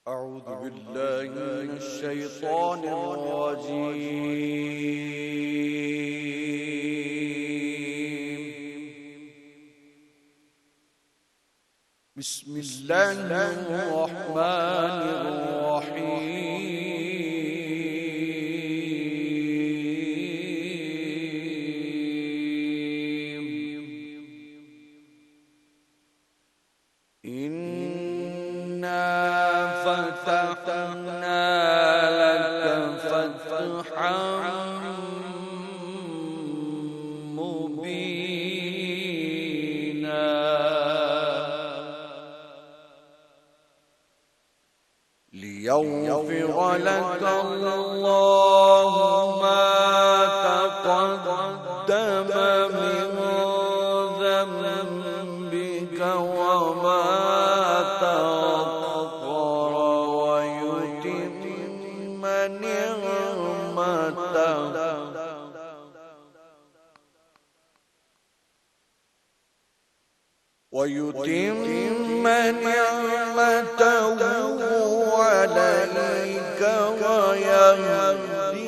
أعوذ بالله من الشيطان الرجيم. بسم الله الرحمن الرحيم. إنا فتحنا لك فتحا مبينا ليغفر لك الله ما تقدم من ذنبك وما تأخر ويتم نعمته عليك ويهديك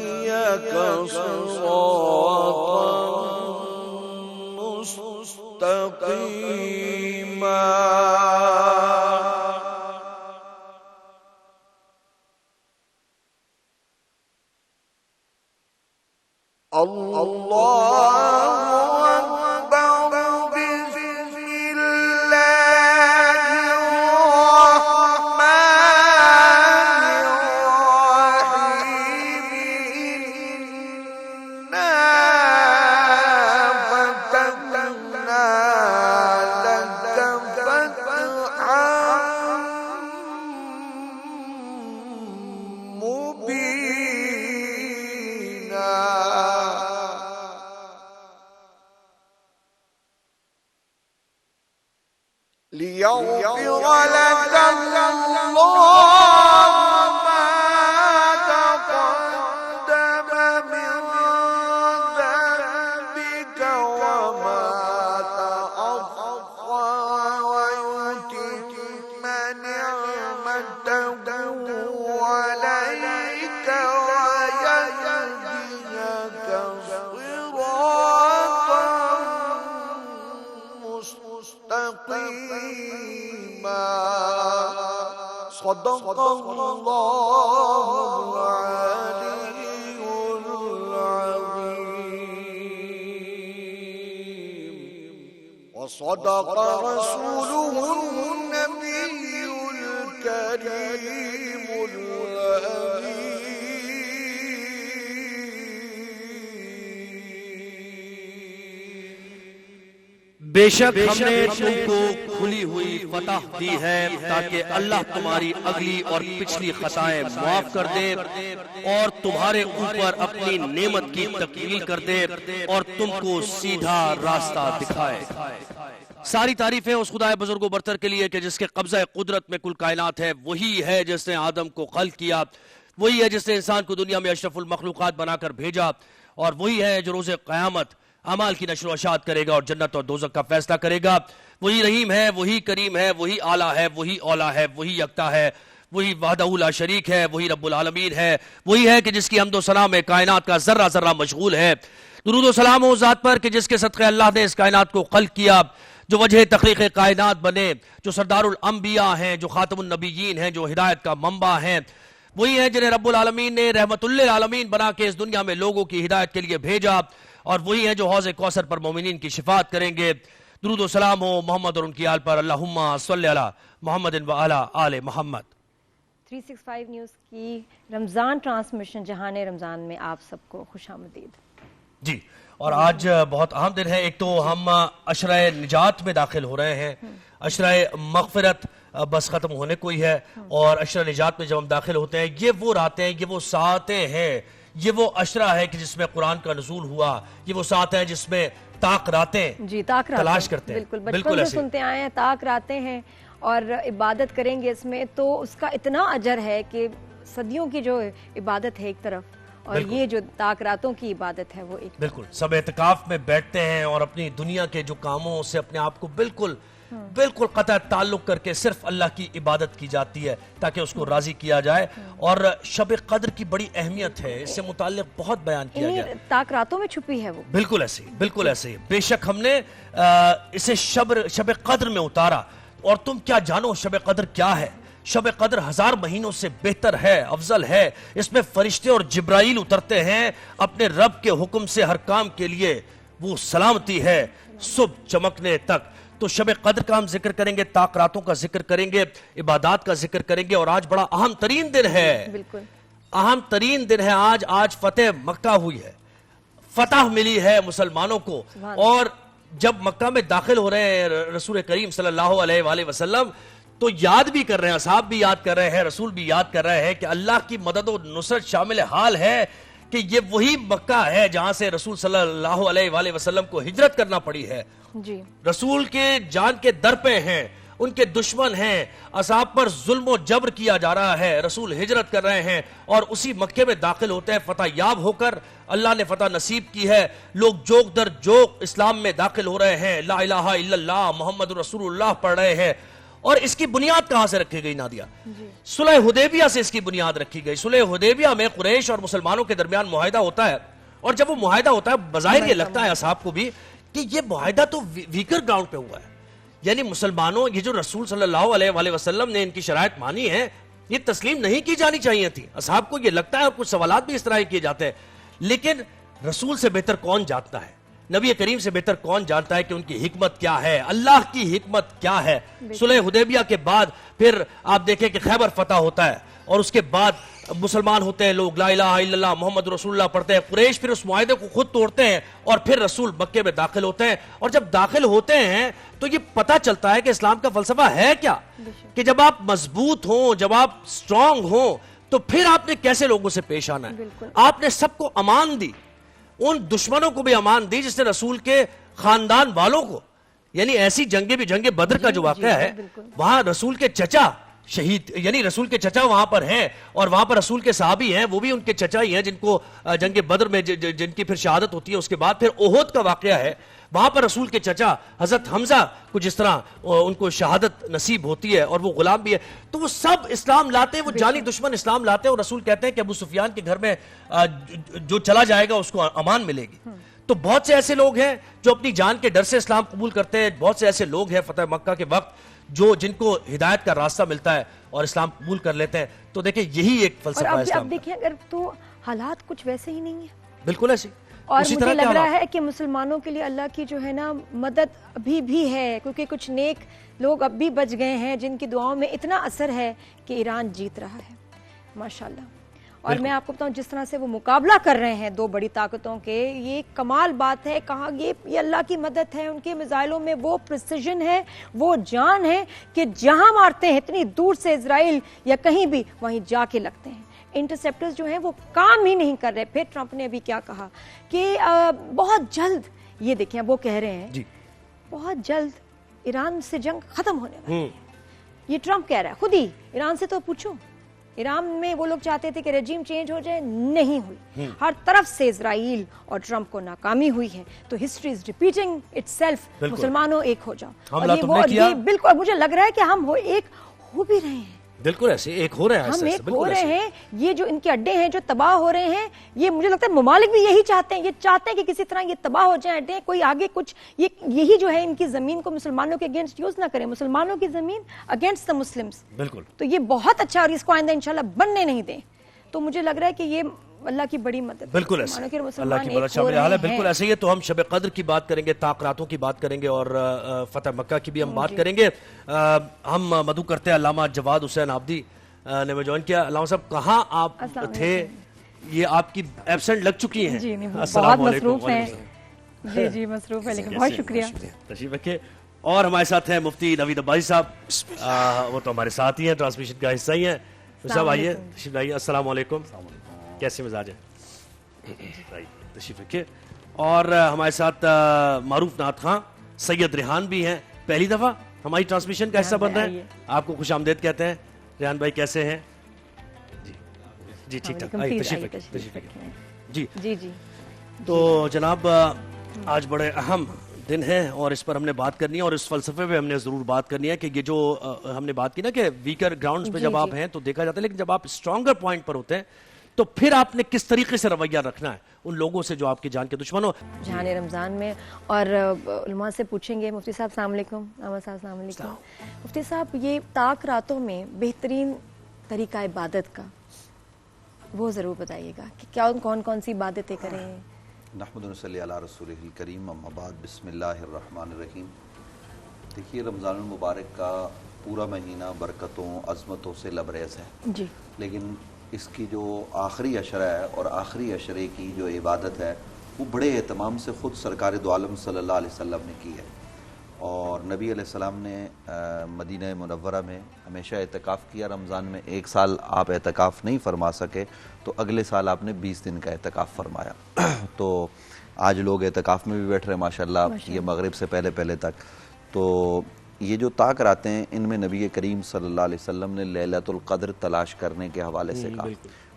صراطا مستقيما. ليغفر لك الله ما تقدم من ذنبك وما تأخر ويتم نعمته عليك ويهديك صراطا مستقيما. صدق الله العلي العظيم وصدق رسوله النبي الكريم الأمين. بے شک ہم نے تم کو کھلی ہوئی فتح دی ہے تاکہ اللہ تمہاری اگلی اور پچھلی خطائیں معاف کر دے اور تمہارے اوپر اپنی نعمت کی تکمیل کر دے اور تم کو سیدھا راستہ دکھائے. ساری تعریفیں اس خدا بزرگ و برتر کے لیے کہ جس کے قبضہ قدرت میں کل کائنات ہے. وہی ہے جس نے آدم کو خلق کیا، وہی ہے جس نے انسان کو دنیا میں اشرف المخلوقات بنا کر بھیجا، اور وہی ہے جو روز قیامت اعمال کی نشر و اشاعت کرے گا اور جنت اور دوزخ کا فیصلہ کرے گا. وہی رحیم ہے، وہی کریم ہے، وہی اعلیٰ ہے، وہی اولا ہے، وہی یکتا ہے، وہی وحدہ لا شریک ہے، وہی رب العالمین ہے. وہی ہے کہ جس کی حمد و ثنا میں کائنات کا ذرہ ذرہ مشغول ہے. درود و سلام ہو ذات پر کہ جس کے صدقے اللہ نے اس کائنات کو خلق کیا، جو وجہ تخلیق کائنات بنے، جو سردار الانبیاء ہیں، جو خاتم النبیین ہیں، جو ہدایت کا منبع ہیں. وہی ہیں جنہیں رب العالمین نے رحمت للعالمین بنا کے اس دنیا میں لوگوں کی ہدایت کے لیے بھیجا، اور وہی ہیں جو حوض کوثر پر مومنین کی شفاعت کریں گے. درود و سلام ہو محمد اور ان کی آل پر. اللہم صلی علی محمد و علی آل محمد. 365 نیوز کی رمضان ٹرانسمیشن جہان رمضان میں آپ سب کو خوش آمدید. جی، اور آج بہت اہم دن ہے. ایک تو ہم عشرہ نجات میں داخل ہو رہے ہیں. عشرہ مغفرت بس ختم ہونے کو ہی ہے، اور عشرہ نجات میں جب ہم داخل ہوتے ہیں، یہ وہ راتیں، یہ وہ ساعتیں ہیں، یہ وہ عشرہ ہے کہ جس میں قرآن کا نزول ہوا. یہ وہ ساعت ہے جس میں طاق راتیں تلاش کرتے ہیں. بالکل سے سنتے آئے ہیں، طاق راتیں ہیں اور عبادت کریں گے اس میں تو اس کا اتنا اجر ہے کہ صدیوں کی جو عبادت ہے ایک طرف، اور یہ جو طاق راتوں کی عبادت ہے وہ ایک. بالکل، سب اعتکاف میں بیٹھتے ہیں اور اپنی دنیا کے جو کاموں سے اپنے آپ کو بالکل بالکل قطع تعلق کر کے صرف اللہ کی عبادت کی جاتی ہے تاکہ اس کو راضی کیا جائے. اور شب قدر کی بڑی اہمیت ہے, اس سے متعلق بہت بیان کیا گیا. تاک راتوں میں چھپی ہے وہ. بالکل ایسے ہی, بالکل ایسے ہی. بے شک ہم نے اسے شب قدر میں اتارا. اور تم کیا جانو شب قدر کیا ہے؟ شب قدر 1000 مہینوں سے بہتر ہے, افضل ہے. اس میں فرشتے اور جبرائیل اترتے ہیں اپنے رب کے حکم سے ہر کام کے لیے. وہ سلامتی ہے صبح چمکنے تک. تو شب قدر کا ہم ذکر کریں گے, تاک راتوں کا ذکر کریں گے, عبادات کا ذکر کریں گے. اور آج بڑا اہم ترین دن ہے. بالکل اہم ترین دن ہے آج فتح مکہ ہوئی ہے, فتح ملی ہے مسلمانوں کو. اور جب مکہ میں داخل ہو رہے ہیں رسول کریم صلی اللہ علیہ وآلہ وسلم تو یاد بھی کر رہے ہیں, اصحاب بھی یاد کر رہے ہیں, رسول بھی یاد کر رہے ہیں کہ اللہ کی مدد و نصرت شامل حال ہے کہ یہ وہی مکہ ہے جہاں سے رسول صلی اللہ علیہ وآلہ وسلم کو ہجرت کرنا پڑی ہے. جی رسول کے جان کے در پہ ہیں, ان کے دشمن ہیں, اصحاب پر ظلم و جبر کیا جا رہا ہے, رسول ہجرت کر رہے ہیں اور اسی مکے میں داخل ہوتے ہیں فتح یاب ہو کر. اللہ نے فتح نصیب کی ہے, لوگ جوک در جوک اسلام میں داخل ہو رہے ہیں, لا الہ الا اللہ محمد رسول اللہ پڑھ رہے ہیں. اور اس کی بنیاد کہاں سے رکھی گئی نادیہ؟ صلح حدیبیہ سے اس کی بنیاد رکھی گئی. صلح حدیبیہ میں قریش اور مسلمانوں کے درمیان معاہدہ ہوتا ہے, اور جب وہ معاہدہ ہوتا ہے بظاہر یہ لگتا ہے اصحاب کو بھی کہ یہ معاہدہ تو ویکر گراؤنڈ پہ ہوا ہے. یعنی مسلمانوں, یہ جو رسول صلی اللہ علیہ وآلہ وسلم نے ان کی شرائط مانی ہے, یہ تسلیم نہیں کی جانی چاہیے تھی. اصحاب کو یہ لگتا ہے, اور کچھ سوالات بھی اس طرح کیے جاتے ہیں. لیکن رسول سے بہتر کون جانتا ہے, نبی کریم سے بہتر کون جانتا ہے کہ ان کی حکمت کیا ہے, اللہ کی حکمت کیا ہے. صلح حدیبیہ کے بعد پھر آپ دیکھیں کہ خیبر فتح ہوتا ہے, اور اس کے بعد مسلمان ہوتے ہیں لوگ, لا الہ الا اللہ محمد رسول اللہ پڑھتے ہیں. قریش پھر اس معاہدے کو خود توڑتے ہیں اور پھر رسول مکے میں داخل ہوتے ہیں. اور جب داخل ہوتے ہیں تو یہ پتہ چلتا ہے کہ اسلام کا فلسفہ ہے کیا, کہ جب آپ مضبوط ہوں, جب آپ سٹرونگ ہوں, تو پھر آپ نے کیسے لوگوں سے پیش آنا ہے. آپ نے سب کو امان دی, ان دشمنوں کو بھی امان دی جس نے رسول کے خاندان والوں کو, یعنی ایسی جنگیں بھی, جنگ بدر کا جو واقعہ ہے وہاں رسول کے چچا شہید, یعنی رسول کے چچا وہاں پر ہیں, اور وہاں پر رسول کے صحابی ہیں, وہ بھی ان کے چچا ہی ہیں جن کو جنگ بدر میں جن کی پھر شہادت ہوتی ہے. اس کے بعد پھر احد کا واقعہ ہے, وہاں پر رسول کے چچا حضرت حمزہ کو جس طرح ان کو شہادت نصیب ہوتی ہے, اور وہ غلام بھی ہے. تو وہ سب اسلام لاتے ہیں, وہ جانی دشمن اسلام لاتے ہیں, اور رسول کہتے ہیں کہ ابو سفیان کے گھر میں جو چلا جائے گا اس کو امان ملے گی. تو بہت سے ایسے لوگ ہیں جو اپنی جان کے ڈر سے اسلام قبول کرتے ہیں, بہت سے ایسے لوگ ہیں فتح مکہ کے وقت جن کو ہدایت کا راستہ ملتا ہے اور اسلام قبول کر لیتے ہیں. تو دیکھیں یہی ایک فلسفہ ہے اسلام. اب دیکھیں اگر تو حالات کچھ ویسے ہی نہیں ہیں, بالکل ایسے, اور مجھے لگ رہا ہے کہ مسلمانوں کے لیے اللہ کی جو ہے نا مدد ابھی بھی ہے, کیونکہ کچھ نیک لوگ اب بھی بچ گئے ہیں جن کی دعاؤں میں اتنا اثر ہے کہ ایران جیت رہا ہے ماشاءاللہ. اور میں آپ کو بتاؤں جس طرح سے وہ مقابلہ کر رہے ہیں دو بڑی طاقتوں کے, یہ کمال بات ہے. کہاں یہ اللہ کی مدد ہے, ان کے میزائلوں میں وہ پریسیجن ہے, وہ جان ہے کہ جہاں مارتے ہیں اتنی دور سے اسرائیل یا کہیں بھی, وہیں جا کے لگتے ہیں. انٹرسیپٹرز جو ہیں وہ کام ہی نہیں کر رہے. پھر ٹرمپ نے ابھی کیا کہا کہ بہت جلد, یہ دیکھیں وہ کہہ رہے ہیں بہت جلد ایران سے جنگ ختم ہونے والی ہے. یہ ٹرمپ کہہ رہا ہے خود ہی. ایران سے تو پوچھو, ایران میں وہ لوگ چاہتے تھے کہ رجیم چینج ہو جائے, نہیں ہوئی. ہر طرف سے اسرائیل اور ٹرمپ کو ناکامی ہوئی ہے. تو history is repeating it self. مسلمانوں ایک ہو جاؤ. اور یہ بالکل مجھے لگ رہا ہے کہ ہم ایک ہو بھی رہے ہیں. بالکل ایسے ایک ہو رہے ہیں, ہم ایک ہو رہے ہیں. یہ جو ان کے اڈے ہیں جو تباہ ہو رہے ہیں, یہ مجھے لگتا ہے ممالک بھی یہی چاہتے ہیں. یہ چاہتے ہیں کہ کسی طرح یہ تباہ ہو جائیں اڈے, کوئی آگے کچھ یہی جو ہے ان کی زمین کو مسلمانوں کے اگینسٹ یوز نہ کریں, مسلمانوں کی زمین اگینسٹ دا مسلمز. بالکل. تو یہ بہت اچھا, اور اس کو آئندہ انشاءاللہ بننے نہیں دیں. تو مجھے لگ رہا ہے کہ یہ اللہ کی بڑی مدد. بالکل ایسے, اللہ کی بڑا شامل حال ہے. بالکل ایسے ہی. تو ہم شب قدر کی بات کریں گے, تاک راتوں کی بات کریں گے, اور فتح مکہ کی بھی ہم بات کریں گے. ہم مدعو کرتے ہیں علامہ جواد حسین عابدی نے میں جوائن کیا. علامہ صاحب کہاں آپ تھے, یہ آپ کی ایبسنٹ لگ چکی ہیں. جی بہت مصروف ہیں. جی مصروف ہے, لیکن بہت شکریہ. تشریف رکھیں. اور ہمارے ساتھ ہیں مفتی نوید عباسی صاحب, وہ تو ہمارے ساتھ ہی ہیں, ٹرانسمیشن کا حصہ ہی ہیں. صاحب آئیے, تشریف لائیے. السلام علیکم, کیسے مزاج ہے؟ تشریف رکھیں. اور ہمارے ساتھ معروف نعت خواں سید ریحان بھی ہیں, پہلی دفعہ ہماری ٹرانسمیشن کا حصہ بن رہے ہیں. آپ کو خوش آمدید کہتے ہیں. ریحان بھائی کیسے ہیں؟ جی ٹھیک ٹھاک, تشریف رکھیں. جی. تو جناب آج بڑے اہم دن ہے اور اس پر ہم نے بات کرنی ہے اور اس فلسفے پہ ہم نے ضرور بات کرنی ہے کہ یہ جو ہم نے بات کی نا کہ ویکر گراؤنڈز پہ جب آپ ہیں تو دیکھا جاتا ہے، لیکن جب آپ اسٹرانگر پوائنٹ پر ہوتے ہیں تو پھر آپ نے کس طریقے سے رویہ رکھنا ہے ان لوگوں سے جو آپ کی جان کے دشمن ہو. جہان رمضان میں اور علماء سے پوچھیں گے. مفتی صاحب السلام علیکم. احمد صاحب السلام علیکم. مفتی صاحب یہ طاق راتوں میں بہترین طریقہ عبادت کا وہ ضرور بتائیے گا کہ کیا کون کون سی عبادتیں کریں. نحمد و صلی علی رسولہ الکریم، اما بعد، بسم اللہ الرحمن الرحیم. دیکھیے رمضان المبارک کا پورا مہینہ برکتوں عظمتوں سے لبریز ہے جی، لیکن اس کی جو آخری عشرہ ہے اور آخری عشرے کی جو عبادت ہے وہ بڑے اہتمام سے خود سرکار دو عالم صلی اللہ علیہ وسلم نے کی ہے. اور نبی علیہ السلام نے مدینہ منورہ میں ہمیشہ اعتکاف کیا. رمضان میں ایک سال آپ اعتکاف نہیں فرما سکے تو اگلے سال آپ نے 20 دن کا اعتکاف فرمایا. تو آج لوگ اعتکاف میں بھی بیٹھ رہے ہیں ماشاءاللہ یہ مغرب سے پہلے تک. تو یہ جو طاق راتیں ہیں ان میں نبی کریم صلی اللہ علیہ وسلم نے لیلۃ القدر تلاش کرنے کے حوالے سے کہا.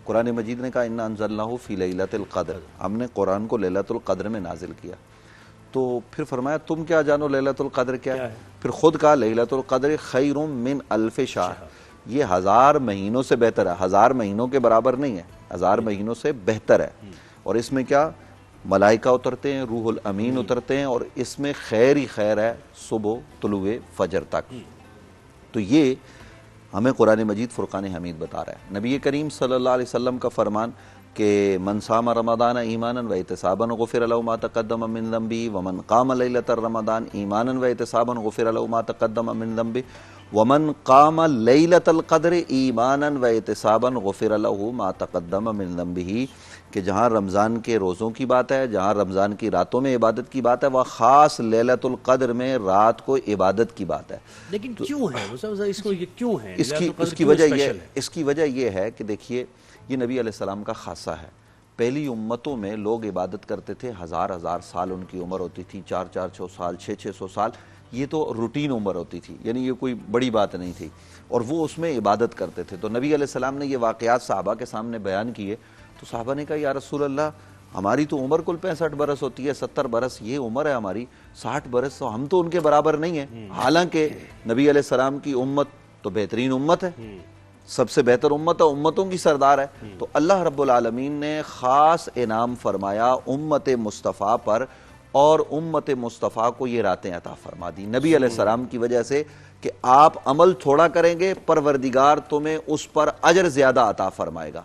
قرآن مجید نے کہا انا انزلناہ فی لیلۃ القدر، ہم نے قرآن کو لیلۃ القدر میں نازل کیا. تو پھر فرمایا تم کیا جانو لیلۃ القدر کیا ہے؟ پھر خود کہا لیلۃ القدر خیر من الف شہر، یہ 1000 مہینوں سے بہتر ہے. 1000 مہینوں کے برابر نہیں ہے، 1000 مہینوں سے بہتر ہے. اور اس میں کیا ملائکہ اترتے ہیں، روح الامین اترتے ہیں، اور اس میں خیر ہی خیر ہے صبح طلوع فجر تک. تو یہ ہمیں قرآن مجید فرقان حمید بتا رہا ہے. نبی کریم صلی اللہ علیہ وسلم کا فرمان کہ من صام رمضان ایمانا و احتسابا غفر له ما تقدم من ذنبه ومن قام لیلۃ الرمضان ایمانا و احتسابا غفر له ما تقدم من ذنبه ومن قام لیلۃ القدر ایمانا و احتسابا غفر له ما تقدم من ذنبه، کہ جہاں رمضان کے روزوں کی بات ہے، جہاں رمضان کی راتوں میں عبادت کی بات ہے، وہ خاص لیلۃ القدر میں رات کو عبادت کی بات ہے. لیکن کیوں ہے اس کو، یہ کیوں ہے اس کی وجہ یہ ہے کہ دیکھیے یہ نبی علیہ السلام کا خاصہ ہے. پہلی امتوں میں لوگ عبادت کرتے تھے، 1000 سال ان کی عمر ہوتی تھی، 400 سال 600 سال، یہ تو روٹین عمر ہوتی تھی، یعنی یہ کوئی بڑی بات نہیں تھی، اور وہ اس میں عبادت کرتے تھے. تو نبی علیہ السلام نے یہ واقعات صحابہ کے سامنے بیان کیے تو صحابہ نے کہا یا رسول اللہ ہماری تو عمر کل 65 برس ہوتی ہے، 70 برس یہ عمر ہے ہماری، 60 برس تو ہم تو ان کے برابر نہیں ہیں. حالانکہ نبی علیہ السلام کی امت تو بہترین امت ہے، سب سے بہتر امت ہے، امتوں کی سردار ہے. تو اللہ رب العالمین نے خاص انعام فرمایا امت مصطفیٰ پر، اور امت مصطفیٰ کو یہ راتیں عطا فرما دی نبی علیہ السلام کی وجہ سے کہ آپ عمل تھوڑا کریں گے پروردگار تمہیں اس پر اجر زیادہ عطا فرمائے گا،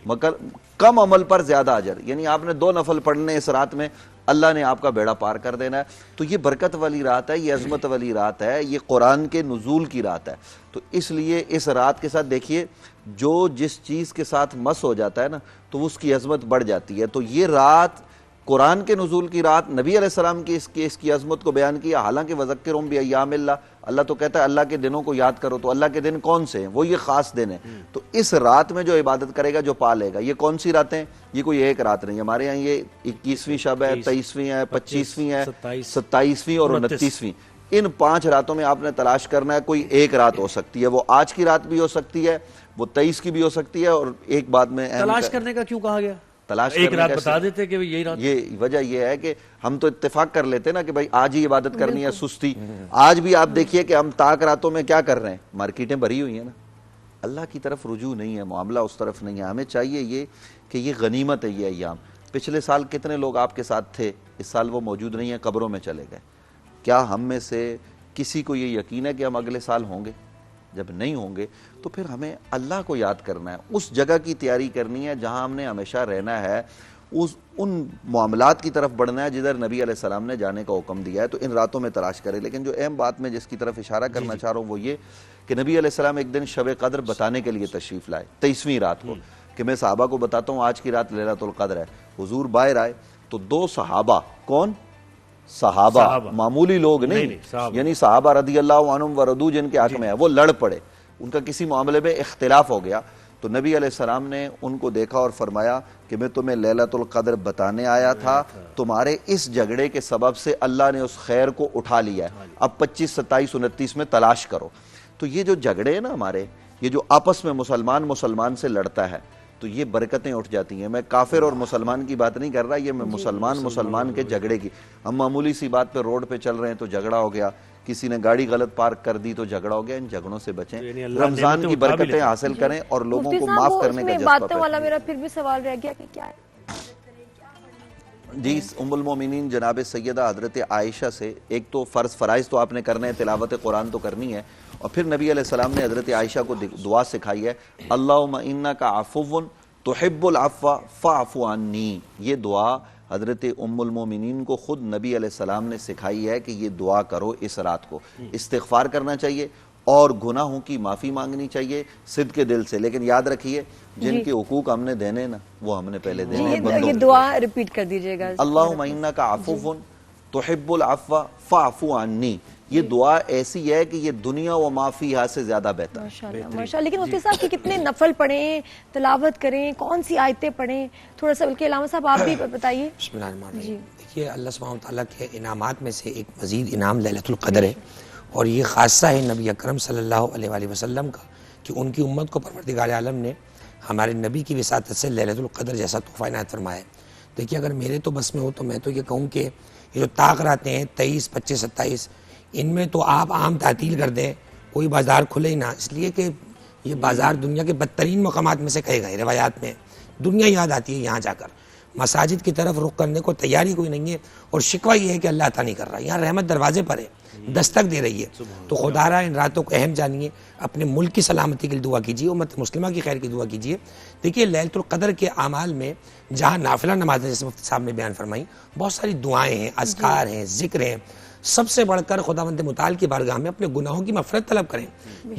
مگر کم عمل پر زیادہ اجر. یعنی آپ نے 2 نفل پڑھنے اس رات میں، اللہ نے آپ کا بیڑا پار کر دینا ہے. تو یہ برکت والی رات ہے، یہ عظمت والی رات ہے، یہ قرآن کے نزول کی رات ہے. تو اس لیے اس رات کے ساتھ دیکھیے جو جس چیز کے ساتھ مس ہو جاتا ہے نا تو اس کی عظمت بڑھ جاتی ہے. تو یہ رات قرآن کے نزول کی رات، نبی علیہ السلام کی اس کی عظمت کو بیان کیا. حالانکہ وذکرہم بایام اللہ، اللہ تو کہتا ہے اللہ کے دنوں کو یاد کرو. تو اللہ کے دن کون سے ہیں؟ وہ یہ خاص دن ہیں. تو اس رات میں جو عبادت کرے گا، جو پا لے گا. یہ کون سی راتیں؟ یہ کوئی ایک رات نہیں، ہمارے یہاں یہ 21ویں شب ہے، 23ویں ہے، 25ویں ہے، 27ویں اور 29ویں. ان 5 راتوں میں آپ نے تلاش کرنا ہے. کوئی ایک رات ہو سکتی ہے، وہ آج کی رات بھی ہو سکتی ہے، وہ 23 کی بھی ہو سکتی ہے. اور ایک بات میں تلاش کرنے کا کیوں کہا گیا؟ تلاش ایک رات بتا دیتے کہ یہی رات. یہ وجہ یہ ہے کہ ہم تو اتفاق کر لیتے نا کہ بھائی آج ہی عبادت کرنی ہے، سستی. آج بھی آپ دیکھیے کہ ہم طاق راتوں میں کیا کر رہے ہیں، مارکیٹیں بھری ہوئی ہیں نا، اللہ کی طرف رجوع نہیں ہے، معاملہ اس طرف نہیں ہے. ہمیں چاہیے یہ کہ یہ غنیمت ہے یہ ایام. پچھلے سال کتنے لوگ آپ کے ساتھ تھے، اس سال وہ موجود نہیں ہیں، قبروں میں چلے گئے. کیا ہم میں سے کسی کو یہ یقین ہے کہ ہم اگلے سال ہوں گے؟ جب نہیں ہوں گے تو پھر ہمیں اللہ کو یاد کرنا ہے، اس جگہ کی تیاری کرنی ہے جہاں ہم نے ہمیشہ رہنا ہے، ان معاملات کی طرف بڑھنا ہے جدھر نبی علیہ السلام نے جانے کا حکم دیا ہے. تو ان راتوں میں تلاش کرے. لیکن جو اہم بات میں جس کی طرف اشارہ کرنا چاہ رہا ہوں وہ یہ کہ نبی علیہ السلام ایک دن شب قدر بتانے کے لیے تشریف لائے 23ویں رات کو، کہ میں صحابہ کو بتاتا ہوں آج کی رات لیلۃ القدر ہے. حضور باہر آئے تو 2 صحابہ، کون؟ صحابہ، معمولی لوگ نہیں، یعنی صحابہ رضی اللہ عنہم ورضوا جن کے حق میں ہے، وہ لڑ پڑے، ان کا کسی معاملے میں اختلاف ہو گیا. تو نبی علیہ السلام نے ان کو دیکھا اور فرمایا کہ میں تمہیں لیلۃ القدر بتانے آیا تھا، تمہارے اس جھگڑے کے سبب سے اللہ نے اس خیر کو اٹھا لیا ہے، اب 25، 27، 29 میں تلاش کرو. تو یہ جو جھگڑے ہیں نا ہمارے، یہ جو آپس میں مسلمان سے لڑتا ہے، تو یہ برکتیں اٹھ جاتی ہیں. میں کافر اور مسلمان کی بات نہیں کر رہا, یہ میں مسلمان کے جھگڑے کی. ہم معمولی سی بات پہ روڈ پہ چل رہے ہیں تو جھگڑا ہو گیا, کسی نے گاڑی غلط پارک کر دی تو جھگڑا ہو گیا. ان جھگڑوں سے بچیں, رمضان کی برکتیں حاصل کریں اور لوگوں کو معاف کرنے کا جذبہ باتوں والا میرا پھر بھی سوال رہ گیا کہ کیا ہے. جی, ام المومنین جناب سیدہ حضرت عائشہ سے ایک تو فرائض تو آپ نے کرنا ہے, تلاوت قرآن تو کرنی ہے, اور پھر نبی علیہ السلام نے حضرت عائشہ کو دعا سکھائی ہے, اللہم انک عفو تحب العفو فاعف عنی. یہ دعا حضرت ام المومنین کو خود نبی علیہ السلام نے سکھائی ہے کہ یہ دعا کرو اس رات کو. استغفار کرنا چاہیے اور گناہوں کی معافی مانگنی چاہیے صدق کے دل سے, لیکن یاد رکھیے جن کے حقوق ہم نے دینے نا وہ ہم نے پہلے دینے ہیں. یہ دعا ریپیٹ کر دیجئے گا, اللہم انک عفو تحب العفو فاعف عنی. یہ دعا ایسی ہے کہ یہ دنیا و ما فیہا سے زیادہ بہتر ہے. ماشاءاللہ. لیکن مفتی صاحب کہ کتنے نفل پڑھیں, تلاوت کریں, کون سی آیتیں پڑھیں, تھوڑا سا بلکہ علامہ صاحب آپ بھی بتائیے. بسم اللہ الرحمن الرحیم. دیکھیے اللہ سبحانہ وتعالیٰ کے انعامات میں سے ایک مزید انعام لیلۃ القدر ہے, اور یہ خاصہ ہے نبی اکرم صلی اللہ علیہ وآلہ وسلم کا کہ ان کی امت کو پروردگار عالم نے ہمارے نبی کی وساطت سے لیلۃ القدر جیسا تحفہ عنایت فرمایا ہے. دیکھیے اگر میرے تو بس میں ہو تو میں تو یہ کہوں کہ یہ جو طاق راتیں ہیں 23, 25, 27, ان میں تو آپ عام تعطیل کر دیں, کوئی بازار کھلے ہی نہ, اس لیے کہ یہ بازار دنیا کے بدترین مقامات میں سے کہے گئے روایات میں. دنیا یاد آتی ہے یہاں جا کر, مساجد کی طرف رخ کرنے کو تیاری کوئی نہیں ہے, اور شکوہ یہ ہے کہ اللہ عطا نہیں کر رہا. یہاں رحمت دروازے پر ہے, دستک دے رہی ہے. تو خدا را ان راتوں کو اہم جانیے, اپنے ملک کی سلامتی کے لیے دعا کیجیے, امت مسلمہ کی خیر کی دعا کیجیے. دیکھیے لیلۃ القدر کے اعمال میں جہاں نافلہ نمازیں جیسے مفتی صاحب نے بیان فرمائی, بہت ساری دعائیں ہیں, اذکار ہیں, ذکر ہیں. سب سے بڑھ کر خداوند متعال کی بارگاہ میں اپنے گناہوں کی مغفرت طلب کریں.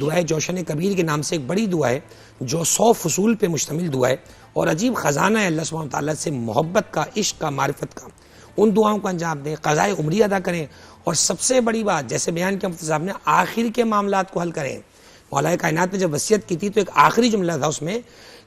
دعائے جوشن کبیر کے نام سے ایک بڑی دعا ہے جو 100 فصول پہ مشتمل دعا ہے, اور عجیب خزانہ ہے اللہ سبحانہ وتعالیٰ سے محبت کا, عشق کا, معرفت کا. ان دعاؤں کو انجام دیں, قضائے عمری ادا کریں, اور سب سے بڑی بات جیسے بیان کیا مفتی صاحب نے, آخر کے معاملات کو حل کریں. مولا کائنات نے جب وصیت کی تھی تو ایک آخری جملہ تھا اس میں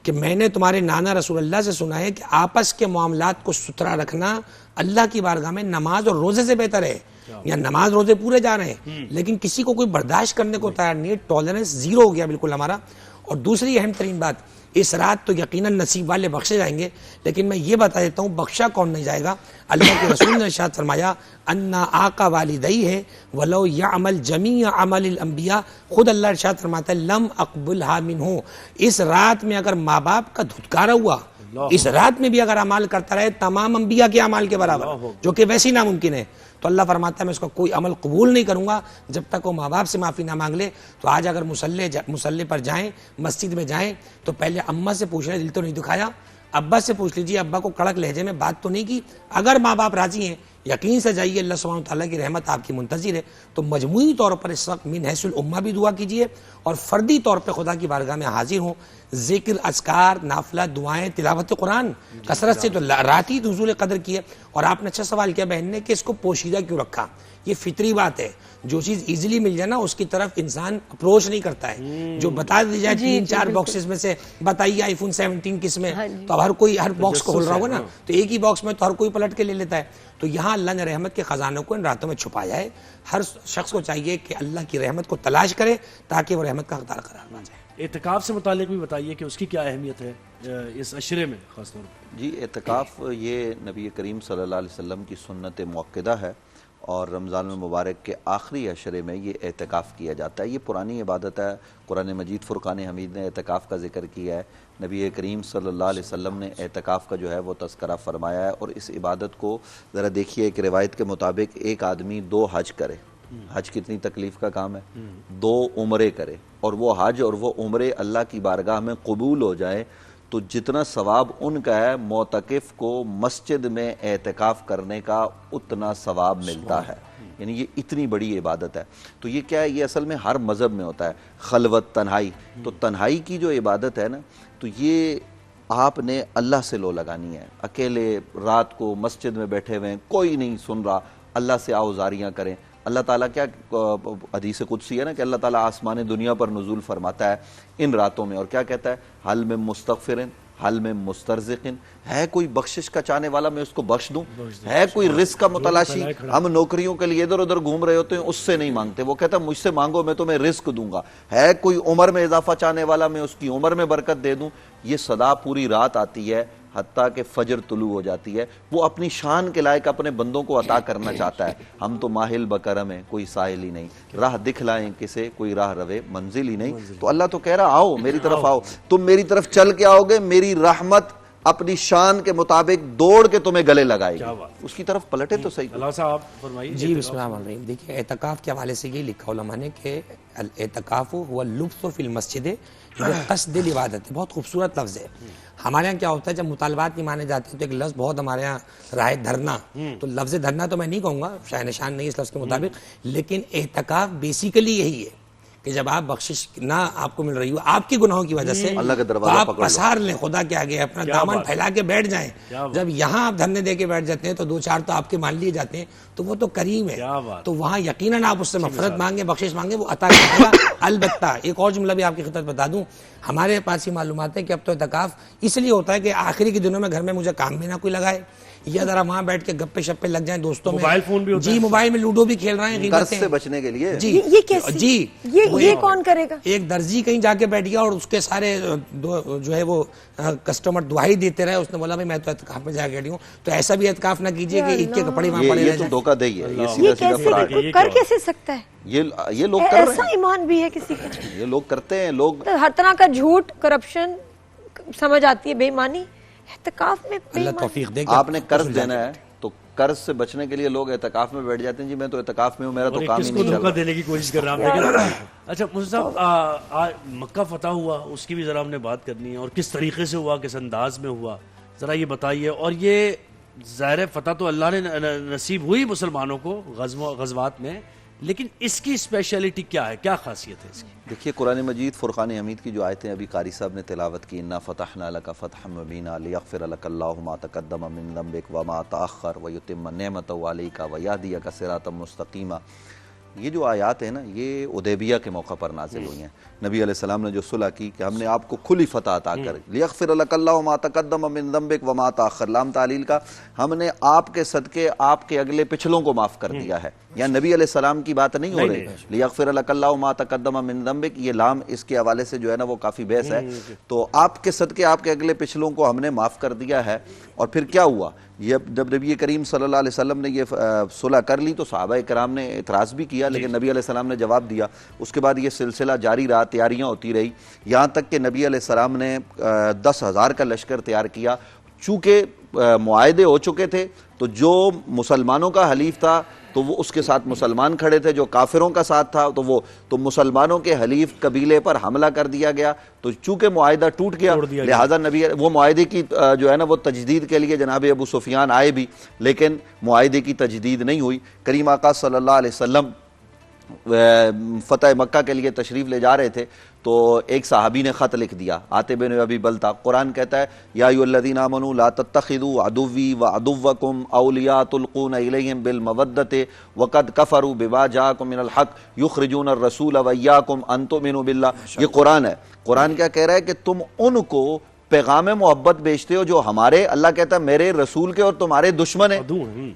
کہ میں نے تمہارے نانا رسول اللہ سے سنا ہے کہ آپس کے معاملات کو ستھرا رکھنا اللہ کی بارگاہ میں نماز اور روزے سے بہتر ہے. یا نماز روزے پورے جا رہے ہیں لیکن کسی کو کوئی برداشت کرنے کو تیار نہیں ہے, ٹالرنس زیرو ہو گیا بالکل ہمارا. اور دوسری اہم ترین بات, اس رات تو یقیناً نصیب والے بخشے جائیں گے, لیکن میں یہ بتا دیتا ہوں بخشا کون نہیں جائے گا. اللہ کے رسول نے ارشاد فرمایا انا آقا والدی ہے ولو یعمل جمیع عمل الانبیاء. خود اللہ ارشاد فرماتا ہے لم اقبلها منہ. اس رات میں اگر ماں باپ کا دھتکارا ہوا, اس رات میں بھی اگر عمل کرتا رہے تمام انبیاء کے اعمال کے برابر, جو کہ ویسے ہی ناممکن ہے, تو اللہ فرماتا ہے میں اس کا کوئی عمل قبول نہیں کروں گا جب تک وہ ماں باپ سے معافی نہ مانگ لے. تو آج اگر مصلی پر جائیں, مسجد میں جائیں, تو پہلے اماں سے پوچھ لیں دل تو نہیں دکھایا, ابا سے پوچھ لیجیے ابا کو کڑک لہجے میں بات تو نہیں کی. اگر ماں باپ راضی ہیں یقین سے جائیے, اللہ سبحانہ وتعالیٰ کی رحمت آپ کی منتظر ہے. تو مجموعی طور پر اس وقت من حیث الامہ بھی دعا کیجیے, اور فردی طور پہ خدا کی بارگاہ میں حاضر ہوں. ذکر, اذکار, نافلہ, دعائیں, تلاوت قرآن کثرت سے. تو رات ہی نزول قدر کی ہے. اور آپ نے اچھا سوال کیا بہن نے کہ اس کو پوشیدہ کیوں رکھا. یہ فطری بات ہے, جو چیز ایزیلی مل جائے نا اس کی طرف انسان اپروچ نہیں کرتا ہے. جو بتا دی جائے 3-4 باکسز میں سے بتائیے آئی فون 17 کس میں, تو اب ہر کوئی ہر باکس کو کھول رہا ہوگا نا, تو ایک ہی باکس میں تو ہر کوئی پلٹ کے لے لیتا ہے. تو یہاں اللہ نے رحمت کے خزانوں کو ان راتوں میں چھپایا ہے. ہر شخص کو چاہیے کہ اللہ کی رحمت کو تلاش کرے تاکہ وہ رحمت کا حقدار قرار پا جائے. اعتکاف سے متعلق بھی بتائیے کہ اس کی کیا اہمیت ہے اس عشرے میں خاص طور پر. جی, اعتکاف یہ نبی کریم صلی اللہ علیہ وسلم کی سنت موقدہ ہے, اور رمضان المبارک کے آخری عشرے میں یہ اعتکاف کیا جاتا ہے. یہ پرانی عبادت ہے. قرآن مجید فرقان حمید نے اعتکاف کا ذکر کیا ہے. نبی کریم صلی اللہ علیہ وسلم نے اعتکاف کا جو ہے وہ تذکرہ فرمایا ہے. اور اس عبادت کو ذرا دیکھیے, ایک روایت کے مطابق ایک آدمی 2 حج کرے, حج کتنی تکلیف کا کام ہے, 2 عمرے کرے, اور وہ حج اور وہ عمرے اللہ کی بارگاہ میں قبول ہو جائے, تو جتنا ثواب ان کا ہے معتکف کو مسجد میں اعتکاف کرنے کا اتنا ثواب ملتا ہے. یعنی یہ اتنی بڑی عبادت ہے. تو یہ کیا ہے, یہ اصل میں ہر مذہب میں ہوتا ہے. خلوت, تنہائی. تو تنہائی کی جو عبادت ہے نا, تو یہ آپ نے اللہ سے لو لگانی ہے. اکیلے رات کو مسجد میں بیٹھے ہوئے ہیں, کوئی نہیں سن رہا, اللہ سے آوزاریاں کریں. اللہ تعالیٰ کیا حدیث قدسی ہے نا کہ اللہ تعالیٰ آسمان دنیا پر نزول فرماتا ہے ان راتوں میں, اور کیا کہتا ہے, حل من مستغفرن حل میں مسترزقن، ہے کوئی بخشش کا چاہنے والا میں اس کو بخش دوں؟ ہے کوئی رزق کا متلاشی؟ ہم نوکریوں کے لیے ادھر ادھر گھوم رہے ہوتے ہیں، اس سے نہیں مانگتے، وہ کہتا ہے مجھ سے مانگو میں تمہیں رزق دوں گا۔ ہے کوئی عمر میں اضافہ چاہنے والا میں اس کی عمر میں برکت دے دوں؟ یہ صدا پوری رات آتی ہے حتیٰ کہ فجر طلوع ہو جاتی ہے، وہ اپنی شان کے لائق اپنے بندوں کو عطا کرنا چاہتا ہے۔ ہم تو ماہل بکرم ہیں، کوئی ساحل ہی نہیں، راہ دکھلائیں کسے، کوئی راہ روے منزل ہی نہیں۔ تو اللہ تو کہہ رہا آؤ میری طرف آؤ، تم میری طرف چل کے آؤ گے، میری رحمت اپنی شان کے مطابق دوڑ کے تمہیں گلے لگائے گی، اس کی طرف پلٹے تو صحیح۔ اللہ صاحب فرمائیے۔ جی بسم اللہ الرحمن الرحیم۔ دیکھیے اعتکاف کے حوالے سے یہ لکھا علماء نے کہ الاعتکاف هو اللبث فی المسجد بقصد العبادت، بہت خوبصورت لفظ ہے۔ ہمارے ہاں کیا ہوتا ہے جب مطالبات نہیں مانے جاتے تو ایک لفظ بہت ہمارے ہاں رہا ہے دھرنا، تو لفظ دھرنا تو میں نہیں کہوں گا، شاہ نشان نہیں اس لفظ کے مطابق، لیکن اعتکاف بیسیکلی یہی ہے کہ جب آپ بخشش نہ آپ کو مل رہی ہو آپ کی گناہوں کی وجہ سے، اللہ کا دروازہ آپ پکڑ لو، پسار لیں خدا کے آگے، اپنا دامن پھیلا کے بیٹھ جائیں۔ جب یہاں آپ دھرنے دے کے بیٹھ جاتے ہیں تو دو چار تو آپ کے مان لیے جاتے ہیں، تو وہ تو کریم ہے، تو وہاں یقیناً آپ اس سے مغفرت مانگیں، بخشش مانگیں، وہ عطا کرے گا۔ البتہ ایک اور جملہ بھی آپ کی خدمت بتا دوں، ہمارے پاس یہ معلومات ہے کہ اب تو اعتکاف اس لیے ہوتا ہے کہ آخری کے دنوں میں گھر میں مجھے کام بھی نہ کوئی لگائے، یا ذرا وہاں بیٹھ کے گپے شپے لگ جائیں دوستوں میں، موبائل فون بھی ہوتا ہے، جی موبائل میں لوڈو بھی کھیل رہے ہیں، قرض سے بچنے کے لیے۔ جی یہ کیسے؟ جی یہ کون کرے گا؟ ایک درزی کہیں جا کے بیٹھ گیا اور اس کے سارے جو ہے وہ کسٹمر دعائی دیتے رہے، اس نے بولا میں تو اعتکاف میں جا کے ہوں، تو ایسا بھی اعتکاف نہ کیجئے کہ ایک کے کپڑے وہاں پڑے رہ یہ تو جائیں۔ دھوکہ دہی ہے، یہ یہ سیدھا سیدھا فراڈ ہے۔ کیسے کر کیسے سکتا ہے؟ یہ لوگ کر رہے ایسا ایمان بھی ہے کسی کا؟ ہیں، یہ لوگ کرتے ہیں، لوگ ہر طرح کا جھوٹ، کرپشن سمجھ آتی ہے، بے ایمانی اعتکاف میں بے اللہ ایمانی۔ توفیق دے کہ آپ نے قرض دینا ہے تو قرض سے بچنے کے لیے لوگ اعتکاف میں بیٹھ جاتے ہیں، جی میں تو اعتکاف میں ہوں، میرا تو کام ہی کس کو نہیں چل دھوکہ رہا۔ دینے کی کوشش کر رہا ہوں۔ اچھا مجھے صاحب مکہ فتح ہوا، اس کی بھی ذرا ہم نے بات کرنی ہے، اور کس طریقے سے ہوا، کس انداز میں ہوا، ذرا یہ بتائیے۔ اور یہ ظاہر فتح تو اللہ نے نصیب ہوئی مسلمانوں کو غزوات میں، لیکن اس کی اسپیشلٹی کیا ہے، کیا خاصیت ہے اس کی؟ دیکھیے قرآن مجید فرقان حمید کی جو آیتیں ابھی قاری صاحب نے تلاوت کی، انا فتحنا لک فتحا مبینا لیغفر لک اللہ ما تقدم من ذنبک وما تأخر ویتم نعمته علیک ویہدیک صراطا مستقیما، یہ جو آیات ہیں نا یہ حدیبیہ کے موقع پر نازل ہوئی ہیں۔ نبی علیہ السلام نے جو صلح کی کہ ہم نے آپ کو کھلی فتح عطا کر، لیغفر لک اللہ ما تقدم من ذنبک وما تأخر، لام تعلیل کا، ہم نے آپ کے صدقے آپ کے اگلے پچھلوں کو معاف کر دیا ہے۔ یا نبی علیہ السلام کی بات نہیں ہو رہی، لیغفر لک اللہ ما تقدم من ذنبک، یہ لام اس کے حوالے سے جو ہے نا وہ کافی بحث ہے۔ تو آپ کے صدقے آپ کے اگلے پچھلوں کو ہم نے معاف کر دیا ہے۔ اور پھر کیا ہوا، یہ جب نبی کریم صلی اللہ علیہ وسلم نے یہ صلح کر لی تو صحابہ کرام نے اعتراض بھی کیا، لیکن نبی علیہ السلام نے جواب دیا۔ اس کے بعد یہ سلسلہ جاری رہا، تیاریاں ہوتی رہی، یہاں تک کہ نبی علیہ السلام نے 10,000 کا لشکر تیار کیا۔ چونکہ معاہدے ہو چکے تھے تو جو مسلمانوں کا حلیف تھا تو وہ اس کے ساتھ مسلمان کھڑے تھے، جو کافروں کا ساتھ تھا تو مسلمانوں کے حلیف قبیلے پر حملہ کر دیا گیا۔ تو چونکہ معاہدہ ٹوٹ گیا لہٰذا نبی وہ معاہدے کی جو ہے نا وہ تجدید کے لیے جناب ابو سفیان آئے بھی، لیکن معاہدے کی تجدید نہیں ہوئی۔ کریم آقا صلی اللہ علیہ وسلم فتح مکہ کے لیے تشریف لے جا رہے تھے تو ایک صحابی نے خط لکھ دیا، عاطب بن ابی بلتہ۔ قرآن کہتا ہے یا ایھا الذین آمنوا لا تتخذوا عدوی وعدوکم اولیاء تلقون الیہم بالمودۃ وقد کفروا بما جاءکم من الحق یخرجون الرسول وایاکم ان تؤمنوا باللہ۔ یہ قرآن ہے۔ قرآن کیا کہہ رہا ہے کہ تم ان کو پیغام محبت بیچتے ہو جو ہمارے، اللہ کہتا ہے میرے رسول کے اور تمہارے دشمن ہیں،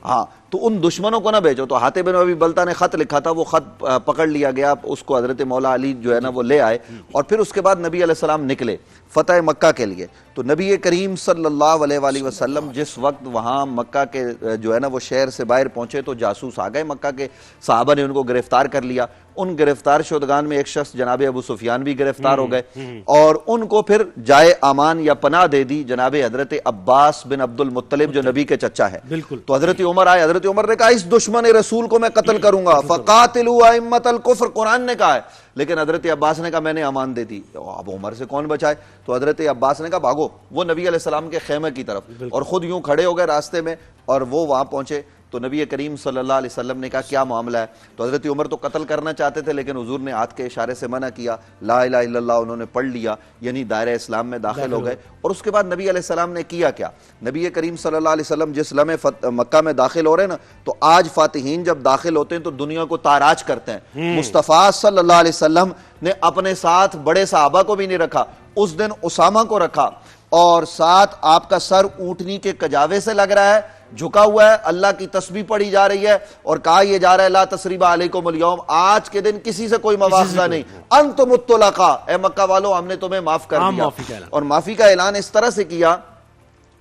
ہاں تو ان دشمنوں کو نہ بیچو۔ تو حاتب بن ابی بلتہ نے خط لکھا تھا، وہ خط پکڑ لیا گیا، اس کو حضرت مولا علی جو ہے نا وہ لے آئے، اور پھر اس کے بعد نبی علیہ السلام نکلے فتح مکہ کے لیے۔ تو نبی کریم صلی اللہ علیہ وآلہ وسلم جس وقت وہاں مکہ کے جو ہے نا وہ شہر سے باہر پہنچے تو جاسوس آ گئے مکہ کے، صحابہ نے ان کو گرفتار کر لیا۔ ان گرفتار شدگان میں ایک شخص جناب ابو سفیان بھی گرفتار ہو گئے، اور ان کو پھر جائے امان یا پناہ دے دی جناب حضرت عباس بن عبد المطلب جو نبی کے چچا ہے۔ تو حضرت عمر آئے، حضرت عمر نے کہا اس دشمن رسول کو میں قتل کروں گا، فقاتلوا ائمۃ الکفر، قرآن نے کہا ہے، لیکن حضرت عباس نے کہا میں نے امان دے دی۔ اب عمر سے کون بچائے؟ تو حضرت عباس نے کہا بھاگو، وہ نبی علیہ السلام کے خیمے کی طرف، اور خود یوں کھڑے ہو گئے راستے میں، اور وہ وہاں پہنچے تو نبی کریم صلی اللہ علیہ وسلم نے کہا کیا معاملہ ہے؟ تو حضرت عمر تو قتل کرنا چاہتے تھے لیکن حضور نے ہاتھ کے اشارے سے منع کیا، لا الہ الا اللہ انہوں نے پڑھ لیا، یعنی دائرہ اسلام میں داخل ہو گئے۔ اور اس کے بعد نبی علیہ السلام نے کیا کیا؟ نبی کریم صلی اللہ علیہ وسلم جس لمحے مکہ میں داخل ہو رہے ہیں نا، تو آج فاتحین جب داخل ہوتے ہیں تو دنیا کو تاراج کرتے ہیں۔ مصطفیٰ صلی اللہ علیہ وسلم نے اپنے ساتھ بڑے صحابہ کو بھی نہیں رکھا، اس دن اسامہ کو رکھا، اور ساتھ آپ کا سر اونٹنی کے کجاوے سے لگ رہا ہے، جھکا ہوا ہے، اللہ کی تسبیح پڑھی جا رہی ہے اور کہا یہ جا رہا ہے لا تثریب علیکم اليوم، آج کے دن کسی سے کوئی مواخذہ نہیں، انتم الطلقاء، اے مکہ والو ہم نے تمہیں معاف کر دیا۔ اور معافی کا اعلان اس طرح سے کیا